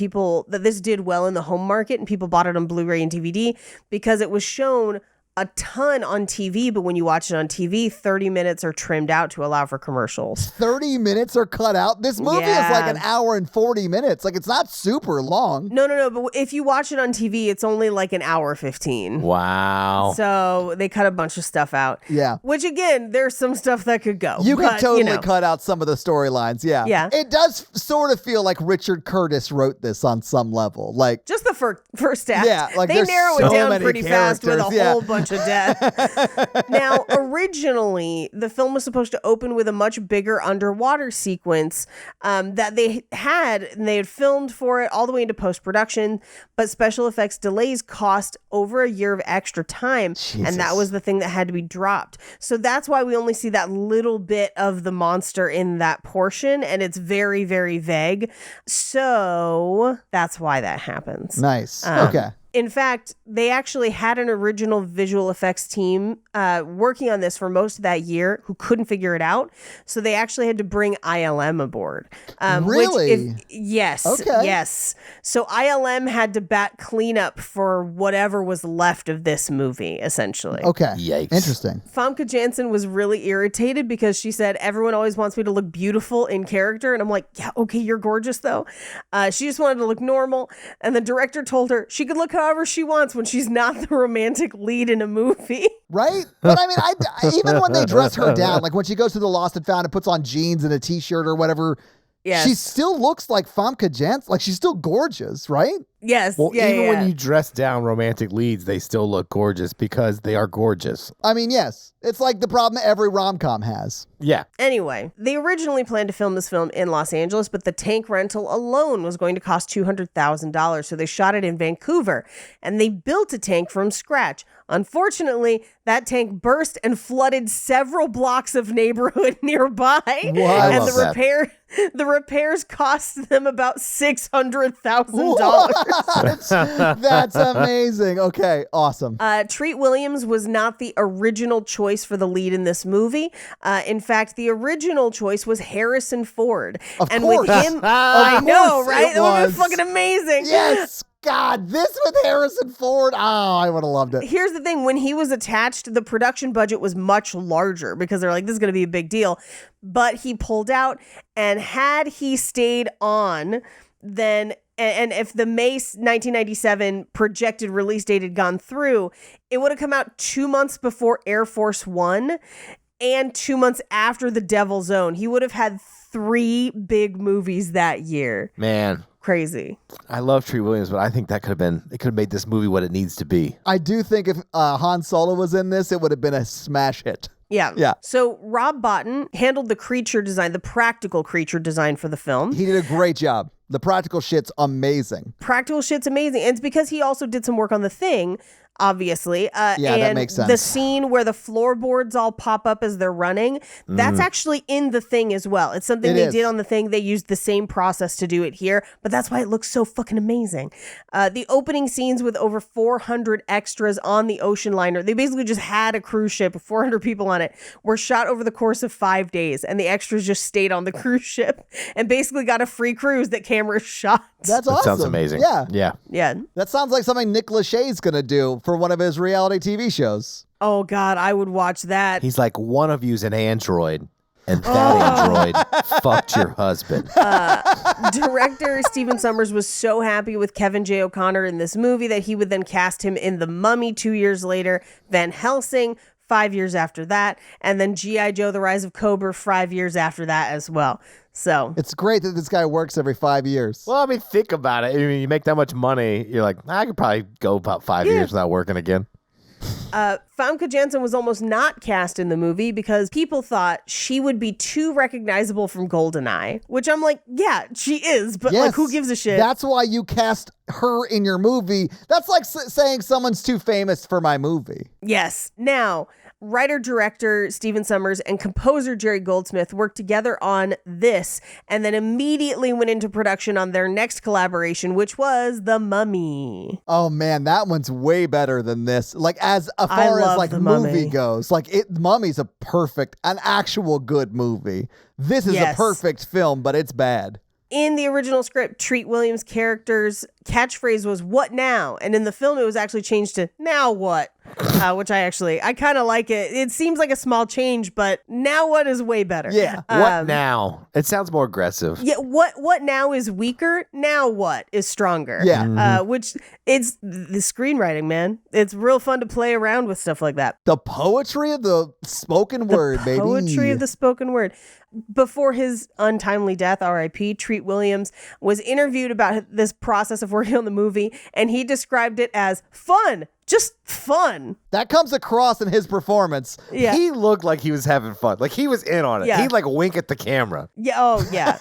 this did well in the home market and people bought it on Blu-ray and DVD because it was shown a ton on TV, but when you watch it on TV, 30 minutes are trimmed out to allow for commercials. 30 minutes are cut out? This movie is like an hour and 40 minutes. Like, it's not super long. No, but if you watch it on TV, it's only like an hour 15. Wow. So they cut a bunch of stuff out. Yeah. Which, again, there's some stuff that could go. You could but, totally cut out some of the storylines. Yeah. Yeah. It does sort of feel like Richard Curtis wrote this on some level. Like, just the first act. Yeah, like they there's narrow so it down many pretty fast with a characters, yeah. whole bunch of death. Now, originally, the film was supposed to open with a much bigger underwater sequence that they had filmed for it all the way into post-production, but special effects delays cost over a year of extra time, and that was the thing that had to be dropped. So that's why we only see that little bit of the monster in that portion, and it's very, very vague. So that's why that happens. nice. Okay. In fact, they actually had an original visual effects team working on this for most of that year who couldn't figure it out. So they actually had to bring ILM aboard. Really? Yes. Okay. Yes. So ILM had to bat cleanup for whatever was left of this movie, essentially. Okay. Yikes. Interesting. Famke Janssen was really irritated because she said, everyone always wants me to look beautiful in character. And I'm like, yeah, okay, you're gorgeous, though. She just wanted to look normal. And the director told her she could look however she wants when she's not the romantic lead in a movie. Right? But I mean, even when they dress her down, like when she goes to the Lost and Found and puts on jeans and a t-shirt or whatever, Yes. she still looks like Famke Janssen. Like, she's still gorgeous, right? Yes. Well, yeah, even yeah. when you dress down romantic leads, they still look gorgeous because they are gorgeous. I mean, yes. It's like the problem every rom-com has. Yeah. Anyway, they originally planned to film this film in Los Angeles, but the tank rental alone was going to cost $200,000. So they shot it in Vancouver and they built a tank from scratch Unfortunately, that tank burst and flooded several blocks of neighborhood nearby. What? And the repairs cost them about $600,000. That's amazing. Okay, awesome. Treat Williams was not the original choice for the lead in this movie. In fact, the original choice was Harrison Ford. Of and course. with him, I know, course right? it That would have was. been fucking amazing. Yes. God, this with Harrison Ford. Oh, I would have loved it. Here's the thing. When he was attached, the production budget was much larger because they're like, this is going to be a big deal. But he pulled out, and had he stayed on, then, and if the May 1997 projected release date had gone through, it would have come out 2 months before Air Force One and 2 months after The Devil's Own. He would have had 3 big movies that year. Man. Crazy. I love Treat Williams, but I think it could have made this movie what it needs to be. I do think if Han Solo was in this, it would have been a smash hit. Yeah. So Rob Bottin handled the creature design, the practical creature design for the film. He did a great job. The practical shit's amazing. Practical shit's amazing. And it's because he also did some work on The Thing, obviously. Yeah, and that makes sense. The scene where the floorboards all pop up as they're running, that's actually in The Thing as well. It's something they did on The Thing. They used the same process to do it here, but that's why it looks so fucking amazing. The opening scenes with over 400 extras on the ocean liner, they basically just had a cruise ship with 400 people on it, were shot over the course of 5 days, and the extras just stayed on the cruise ship and basically got a free cruise that cameras shot. That's awesome. That sounds amazing. Yeah. That sounds like something Nick Lachey's going to do for one of his reality TV shows. Oh, God, I would watch that. He's like, one of you's an android, and that android fucked your husband. Director Stephen Sommers was so happy with Kevin J. O'Connor in this movie that he would then cast him in The Mummy 2 years later, Van Helsing 5 years after that, and then G.I. Joe, The Rise of Cobra 5 years after that as well. So it's great that this guy works every 5 years. Well, I mean, think about it. I mean, you make that much money, you're like, I could probably go about 5 years without working again. Famke Janssen was almost not cast in the movie because people thought she would be too recognizable from GoldenEye, which I'm like, yeah, she is, but like, who gives a shit? That's why you cast her in your movie. That's like saying someone's too famous for my movie. Yes. Now, writer-director Stephen Sommers and composer Jerry Goldsmith worked together on this and then immediately went into production on their next collaboration, which was The Mummy. Oh man, that one's way better than this. Like as far as like movie goes, like Mummy's an actual good movie. This is a perfect film, but it's bad. In the original script, Treat Williams' character's catchphrase was, "What now?" And in the film, it was actually changed to, "Now what?" Which I kind of like it. It seems like a small change, but "now what" is way better. Yeah. What now? It sounds more aggressive. Yeah. What now is weaker. Now what is stronger. Yeah. Which it's the screenwriting, man. It's real fun to play around with stuff like that. The poetry of the spoken word, baby. Poetry of the spoken word. Before his untimely death, R.I.P., Treat Williams was interviewed about this process of working on the movie, and he described it as fun. Just fun. That comes across in his performance. Yeah. He looked like he was having fun. Like he was in on it. Yeah. He'd like wink at the camera. Yeah. Oh, yeah.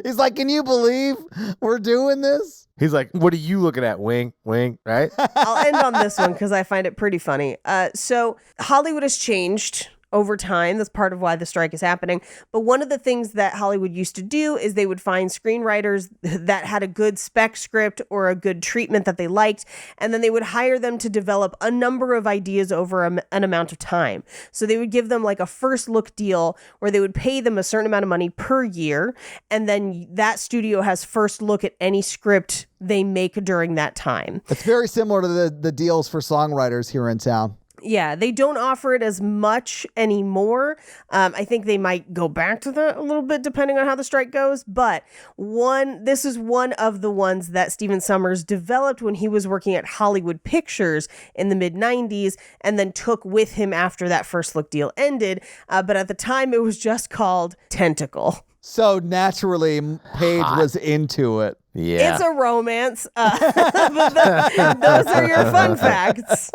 He's like, can you believe we're doing this? He's like, what are you looking at? Wink, wink, right? I'll end on this one because I find it pretty funny. So Hollywood has changed over time. That's part of why the strike is happening. But one of the things that Hollywood used to do is they would find screenwriters that had a good spec script or a good treatment that they liked, and then they would hire them to develop a number of ideas over an amount of time. So they would give them like a first look deal where they would pay them a certain amount of money per year, and then that studio has first look at any script they make during that time. It's very similar to the deals for songwriters here in town. Yeah, they don't offer it as much anymore. I think they might go back to that a little bit depending on how the strike goes. But this is one of the ones that Stephen Sommers developed when he was working at Hollywood Pictures in the mid-90s and then took with him after that first look deal ended. But at the time, it was just called Tentacle. So naturally, Paige was into it. Yeah. It's a romance. Those are your fun facts.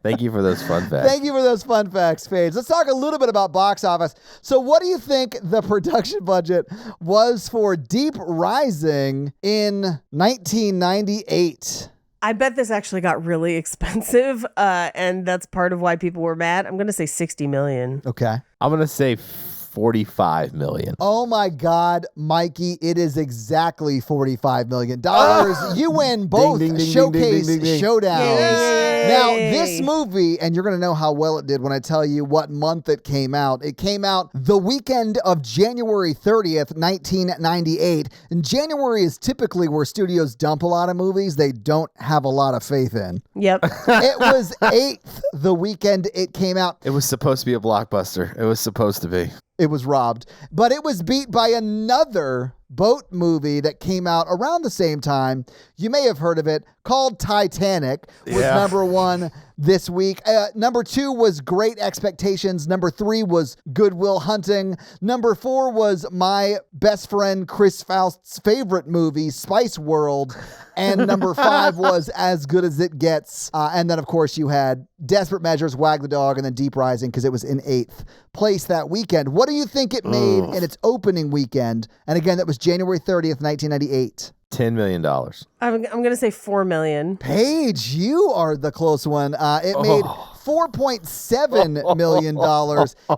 Thank you for those fun facts. Thank you for those fun facts, Paige. Let's talk a little bit about box office. So what do you think the production budget was for Deep Rising in 1998? I bet this actually got really expensive, and that's part of why people were mad. I'm going to say $60 million. Okay. I'm going to say 45 million. Oh my God, Mikey, it is exactly $45 million. You win both Ding, ding, ding, showcase ding, ding, ding, ding. showdowns. Yay. Now, this movie, and you're going to know how well it did when I tell you what month it came out. It came out the weekend of January 30th, 1998. And January is typically where studios dump a lot of movies they don't have a lot of faith in. Yep. It was 8th the weekend it came out. It was supposed to be a blockbuster. It was supposed to be. It was robbed, but it was beat by another boat movie that came out around the same time. You may have heard of it, called Titanic, was number 1 this week. Number 2 was Great Expectations. Number 3 was Good Will Hunting. Number 4 was my best friend Chris Faust's favorite movie, Spice World. And number 5 was As Good as It Gets. And then, of course, you had Desperate Measures, Wag the Dog, and then Deep Rising because it was in 8th place that weekend. What do you think it made in its opening weekend? And again, that was January 30th, 1998. $10 million. I'm going to say $4 million. Paige, you are the close one. It made $4.7 million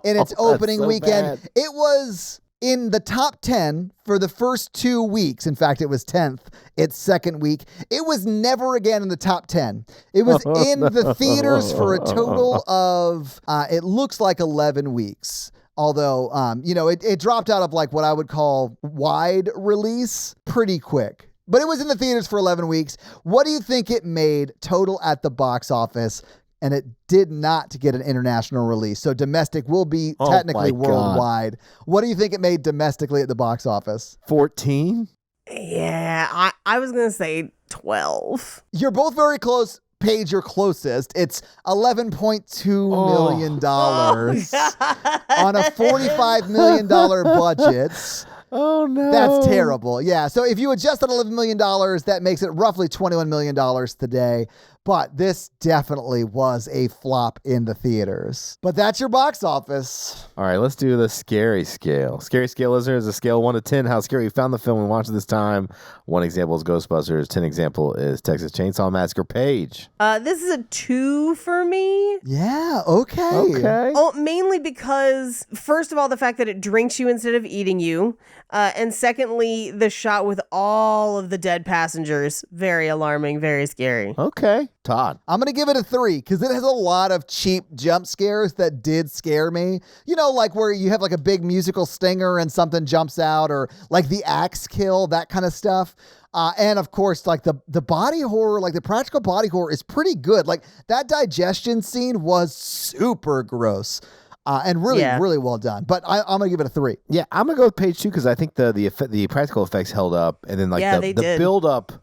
in its opening so weekend. bad. It was in the top 10 for the first 2 weeks. In fact, it was 10th its second week. It was never again in the top 10. It was in the theaters for a total of, it looks like 11 weeks. Although, it dropped out of like what I would call wide release pretty quick. But it was in the theaters for 11 weeks. What do you think it made total at the box office? And it did not get an international release. So domestic will be technically my God. worldwide. What do you think it made domestically at the box office? 14? Yeah, I was going to say 12. You're both very close. Paige, you're closest. It's $11.2 million on a $45 million budget. Oh, no. That's terrible. Yeah. So if you adjust that $11 million, that makes it roughly $21 million today. But this definitely was a flop in the theaters. But that's your box office. All right, let's do the scary scale. Scary scale, listeners, is a scale 1 to 10. How scary you found the film and watched it this time. 1 example is Ghostbusters. 10 example is Texas Chainsaw Massacre. Paige. This is a 2 for me. Yeah. Okay. Oh, mainly because, first of all, the fact that it drinks you instead of eating you. And secondly, the shot with all of the dead passengers. Very alarming, very scary. Okay. Todd. I'm going to give it a 3 because it has a lot of cheap jump scares that did scare me. You know, like where you have like a big musical stinger and something jumps out, or like the axe kill, that kind of stuff. And of course, like the body horror, like the practical body horror is pretty good. Like that digestion scene was super gross. And really well done. But I'm going to give it a 3. Yeah, I'm going to go with Page 2 because I think the practical effects held up. And then like the build up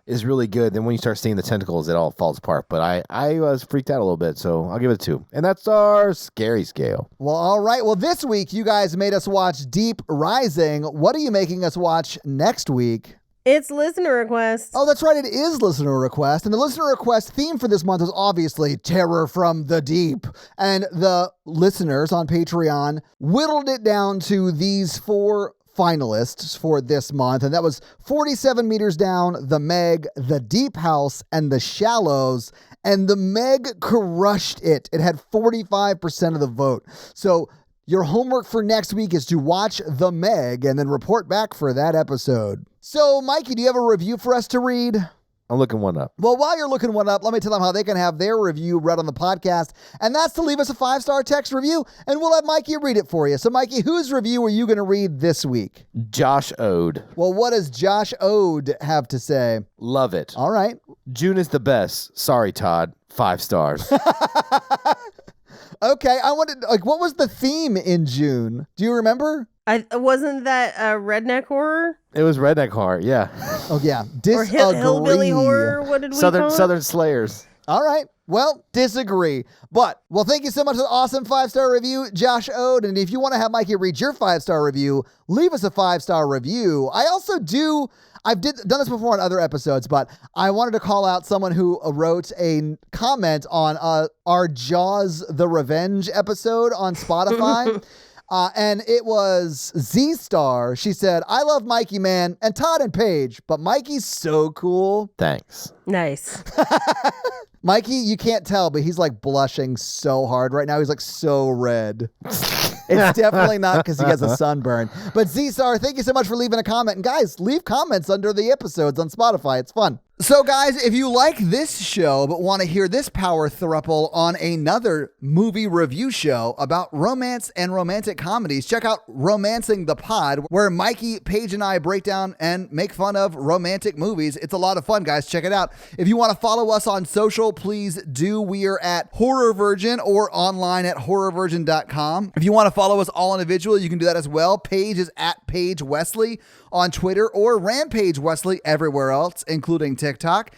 is really good. Then when you start seeing the tentacles, it all falls apart. But I was freaked out a little bit, so I'll give it a 2. And that's our scary scale. Well, all right. Well, this week you guys made us watch Deep Rising. What are you making us watch next week? It's listener requests. Oh, that's right. It is listener request. And the listener request theme for this month is obviously Terror from the Deep. And the listeners on Patreon whittled it down to these 4 finalists for this month. And that was 47 Meters Down, The Meg, The Deep House, and The Shallows. And The Meg crushed it. It had 45% of the vote. So your homework for next week is to watch The Meg and then report back for that episode. So, Mikey, do you have a review for us to read? I'm looking one up. Well, while you're looking one up, let me tell them how they can have their review read on the podcast. And that's to leave us a 5-star text review, and we'll have Mikey read it for you. So, Mikey, whose review are you going to read this week? Josh Ode. Well, what does Josh Ode have to say? Love it. All right. June is the best. Sorry, Todd. 5 stars. Okay, I wanted, what was the theme in June? Do you remember? Wasn't that redneck horror? It was redneck horror, yeah. Oh, yeah. Or hillbilly horror? What did we call it? Southern Slayers. All right. Well, disagree. But, well, thank you so much for the awesome 5-star review, Josh Ode. And if you want to have Mikey read your 5-star review, leave us a 5-star review. I also do... I've done this before on other episodes, but I wanted to call out someone who wrote a comment on our Jaws the Revenge episode on Spotify. And it was Z-Star. She said, I love Mikey, man, and Todd and Paige, but Mikey's so cool. Thanks. Nice. Mikey, you can't tell, but he's like blushing so hard right now. He's like so red. It's definitely not because he has a sunburn. But Z-Star, thank you so much for leaving a comment. And guys, leave comments under the episodes on Spotify. It's fun. So guys, if you like this show but want to hear this power throuple on another movie review show about romance and romantic comedies, check out Romancing the Pod, where Mikey, Paige, and I break down and make fun of romantic movies. It's a lot of fun, guys. Check it out. If you want to follow us on social, please do. We are at Horror Virgin or online at horrorvirgin.com. If you want to follow us all individually, you can do that as well. Paige is at Paige Wesley on Twitter or Rampage Wesley everywhere else, including TikTok.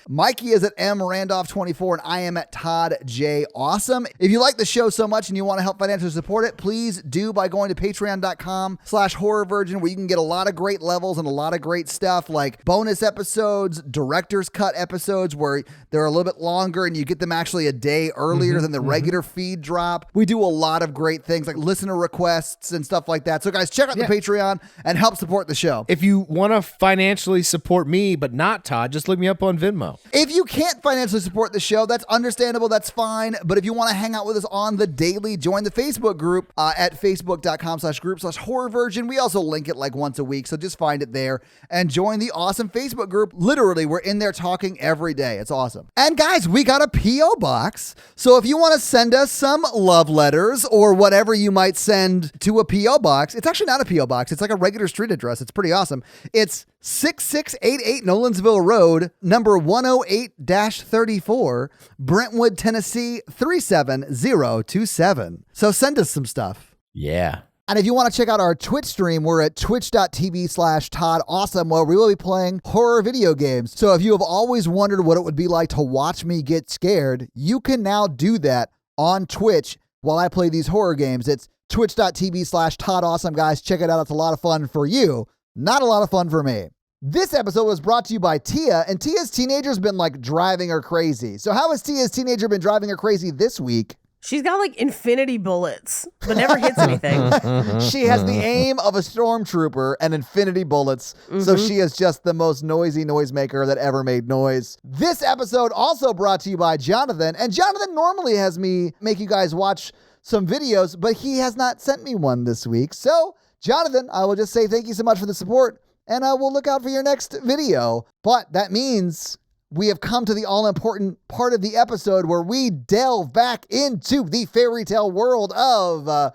Mikey is at mrandolph24 and I am at Todd J. Awesome. If you like the show so much and you want to help financially support it, please do by going to patreon.com/horrorvirgin, where you can get a lot of great levels and a lot of great stuff like bonus episodes, director's cut episodes where they're a little bit longer and you get them actually a day earlier than the regular feed drop. We do a lot of great things like listener requests and stuff like that. So guys, check out the Patreon and help support the show. If you want to financially support me, but not Todd, just look me up on Venmo. If you can't financially support the show, that's understandable. That's fine. But if you want to hang out with us on the daily, join the Facebook group at facebook.com/group/horrorvirgin. We also link it like once a week, so just find it there and join the awesome Facebook group. Literally, we're in there talking every day. It's awesome. And guys, we got a P.O. box. So if you want to send us some love letters or whatever you might send to a P.O. box, it's actually not a P.O. box. It's like a regular street address. It's pretty awesome. It's 6688 Nolensville Road, number 108-34, Brentwood, Tennessee 37027. So send us some stuff. Yeah. And if you want to check out our Twitch stream, we're at twitch.tv/Todd Awesome, where we will be playing horror video games. So if you have always wondered what it would be like to watch me get scared, you can now do that on Twitch while I play these horror games. It's twitch.tv/Todd Awesome, guys. Check it out. It's a lot of fun for you. Not a lot of fun for me. This episode was brought to you by Tia, and Tia's teenager's been like driving her crazy. So how has Tia's teenager been driving her crazy this week? She's got like infinity bullets, but never hits anything. She has the aim of a stormtrooper and infinity bullets. So she is just the most noisy noisemaker that ever made noise. This episode also brought to you by Jonathan, and Jonathan normally has me make you guys watch some videos, but he has not sent me one this week. So Jonathan, I will just say thank you so much for the support, and I will look out for your next video. But that means we have come to the all-important part of the episode where we delve back into the fairy tale world of the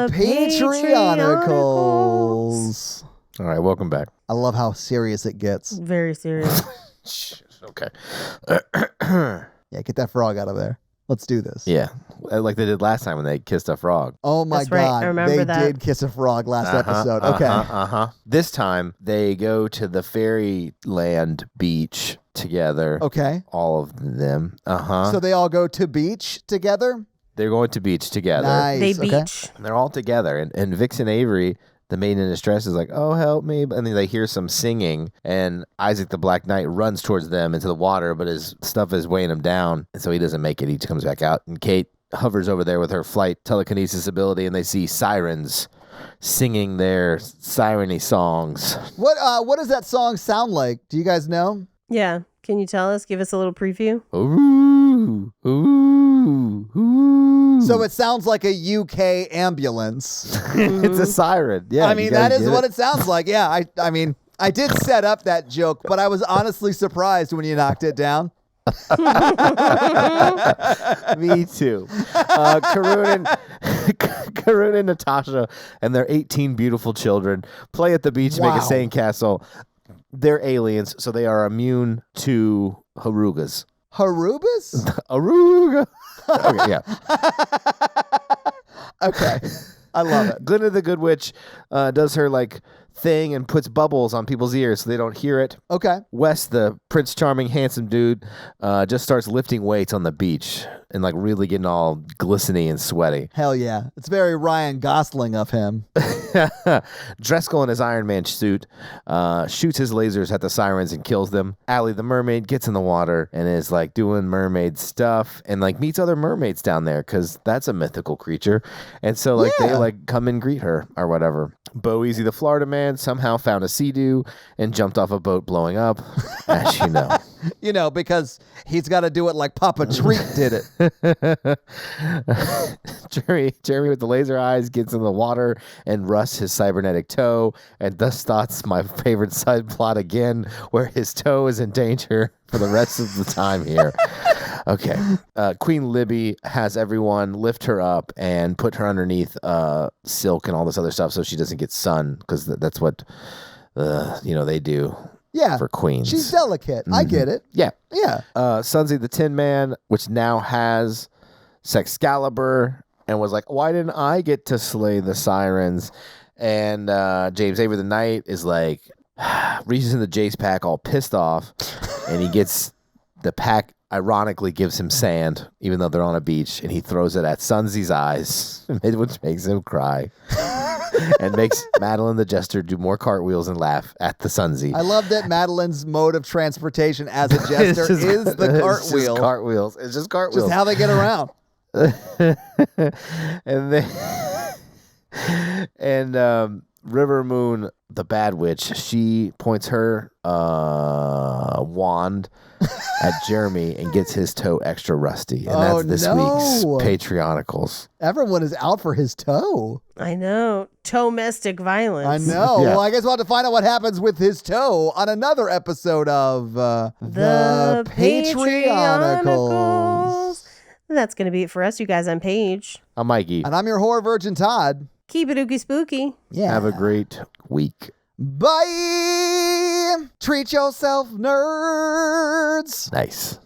Patreonicals. All right, welcome back. I love how serious it gets. Very serious. Okay. Yeah, get that frog out of there. Let's do this. Yeah, like they did last time when they kissed a frog. Oh my That's right. God. I remember they that. did kiss a frog last episode. Okay. This time they go to the fairyland beach together. Okay. All of them. So they all go to beach together? They're going to beach together. Nice. They Okay. beach. And they're all together. And Vixen Avery, the maiden in distress, is like, oh, help me. And then they hear some singing, and Isaac the Black Knight runs towards them into the water, but his stuff is weighing him down, and so he doesn't make it. He comes back out, and Kate hovers over there with her flight telekinesis ability, and they see sirens singing their siren-y songs. What does that song sound like? Do you guys know? Yeah. Can you tell us? Give us a little preview. Ooh, ooh, ooh. So it sounds like a UK ambulance. It's a siren. Yeah. I mean, that is what it sounds like. Yeah, I mean, I did set up that joke, but I was honestly surprised when you knocked it down. Me too. Karun and Natasha and their 18 beautiful children play at the beach, make a sandcastle. They're aliens, so they are immune to harugas. Harubas? Aruga. Okay, yeah. Okay. I love it. Glinda the Good Witch does her like thing and puts bubbles on people's ears so they don't hear it. Okay. Wes, the Prince Charming handsome dude, just starts lifting weights on the beach. and like really getting all glistening and sweaty. Hell yeah. It's very Ryan Gosling of him. Driscoll in his Iron Man suit shoots his lasers at the sirens and kills them. Allie the mermaid gets in the water and is like doing mermaid stuff and like meets other mermaids down there because that's a mythical creature. And so like they like come and greet her or whatever. Bo Easy the Florida man somehow found a sea-doo and jumped off a boat blowing up, as you know. You know, because he's got to do it like Papa Treat did it. Jeremy with the laser eyes gets in the water and rusts his cybernetic toe, and thus starts my favorite side plot again, where his toe is in danger for the rest of the time here. Okay. Queen Libby has everyone lift her up and put her underneath silk and all this other stuff so she doesn't get sun, because that's what they do. Yeah, for queens. She's delicate. I get it. Yeah. Yeah. Sunzi the Tin Man, which now has Sexcalibur, and was like, why didn't I get to slay the sirens? And James Avery the Knight is like, reaches in the Jace pack all pissed off, and he gets the pack, ironically gives him sand, even though they're on a beach, and he throws it at Sunzi's eyes, which makes him cry. And makes Madeline the Jester do more cartwheels and laugh at the Sunzi. I love that Madeline's mode of transportation as a jester is the cartwheel. It's just cartwheels. Just how they get around. and River Moon, the Bad Witch, she points her wand at Jeremy and gets his toe extra rusty. And that's this week's Patreonicals. Everyone is out for his toe. I know. Domestic violence. I know. Yeah. Well, I guess we'll have to find out what happens with his toe on another episode of the Patreonicals. That's going to be it for us, you guys. I'm Paige. I'm Mikey. And I'm your horror virgin, Todd. Keep it ooky spooky. Yeah. Have a great week. Bye. Treat yourself, nerds. Nice.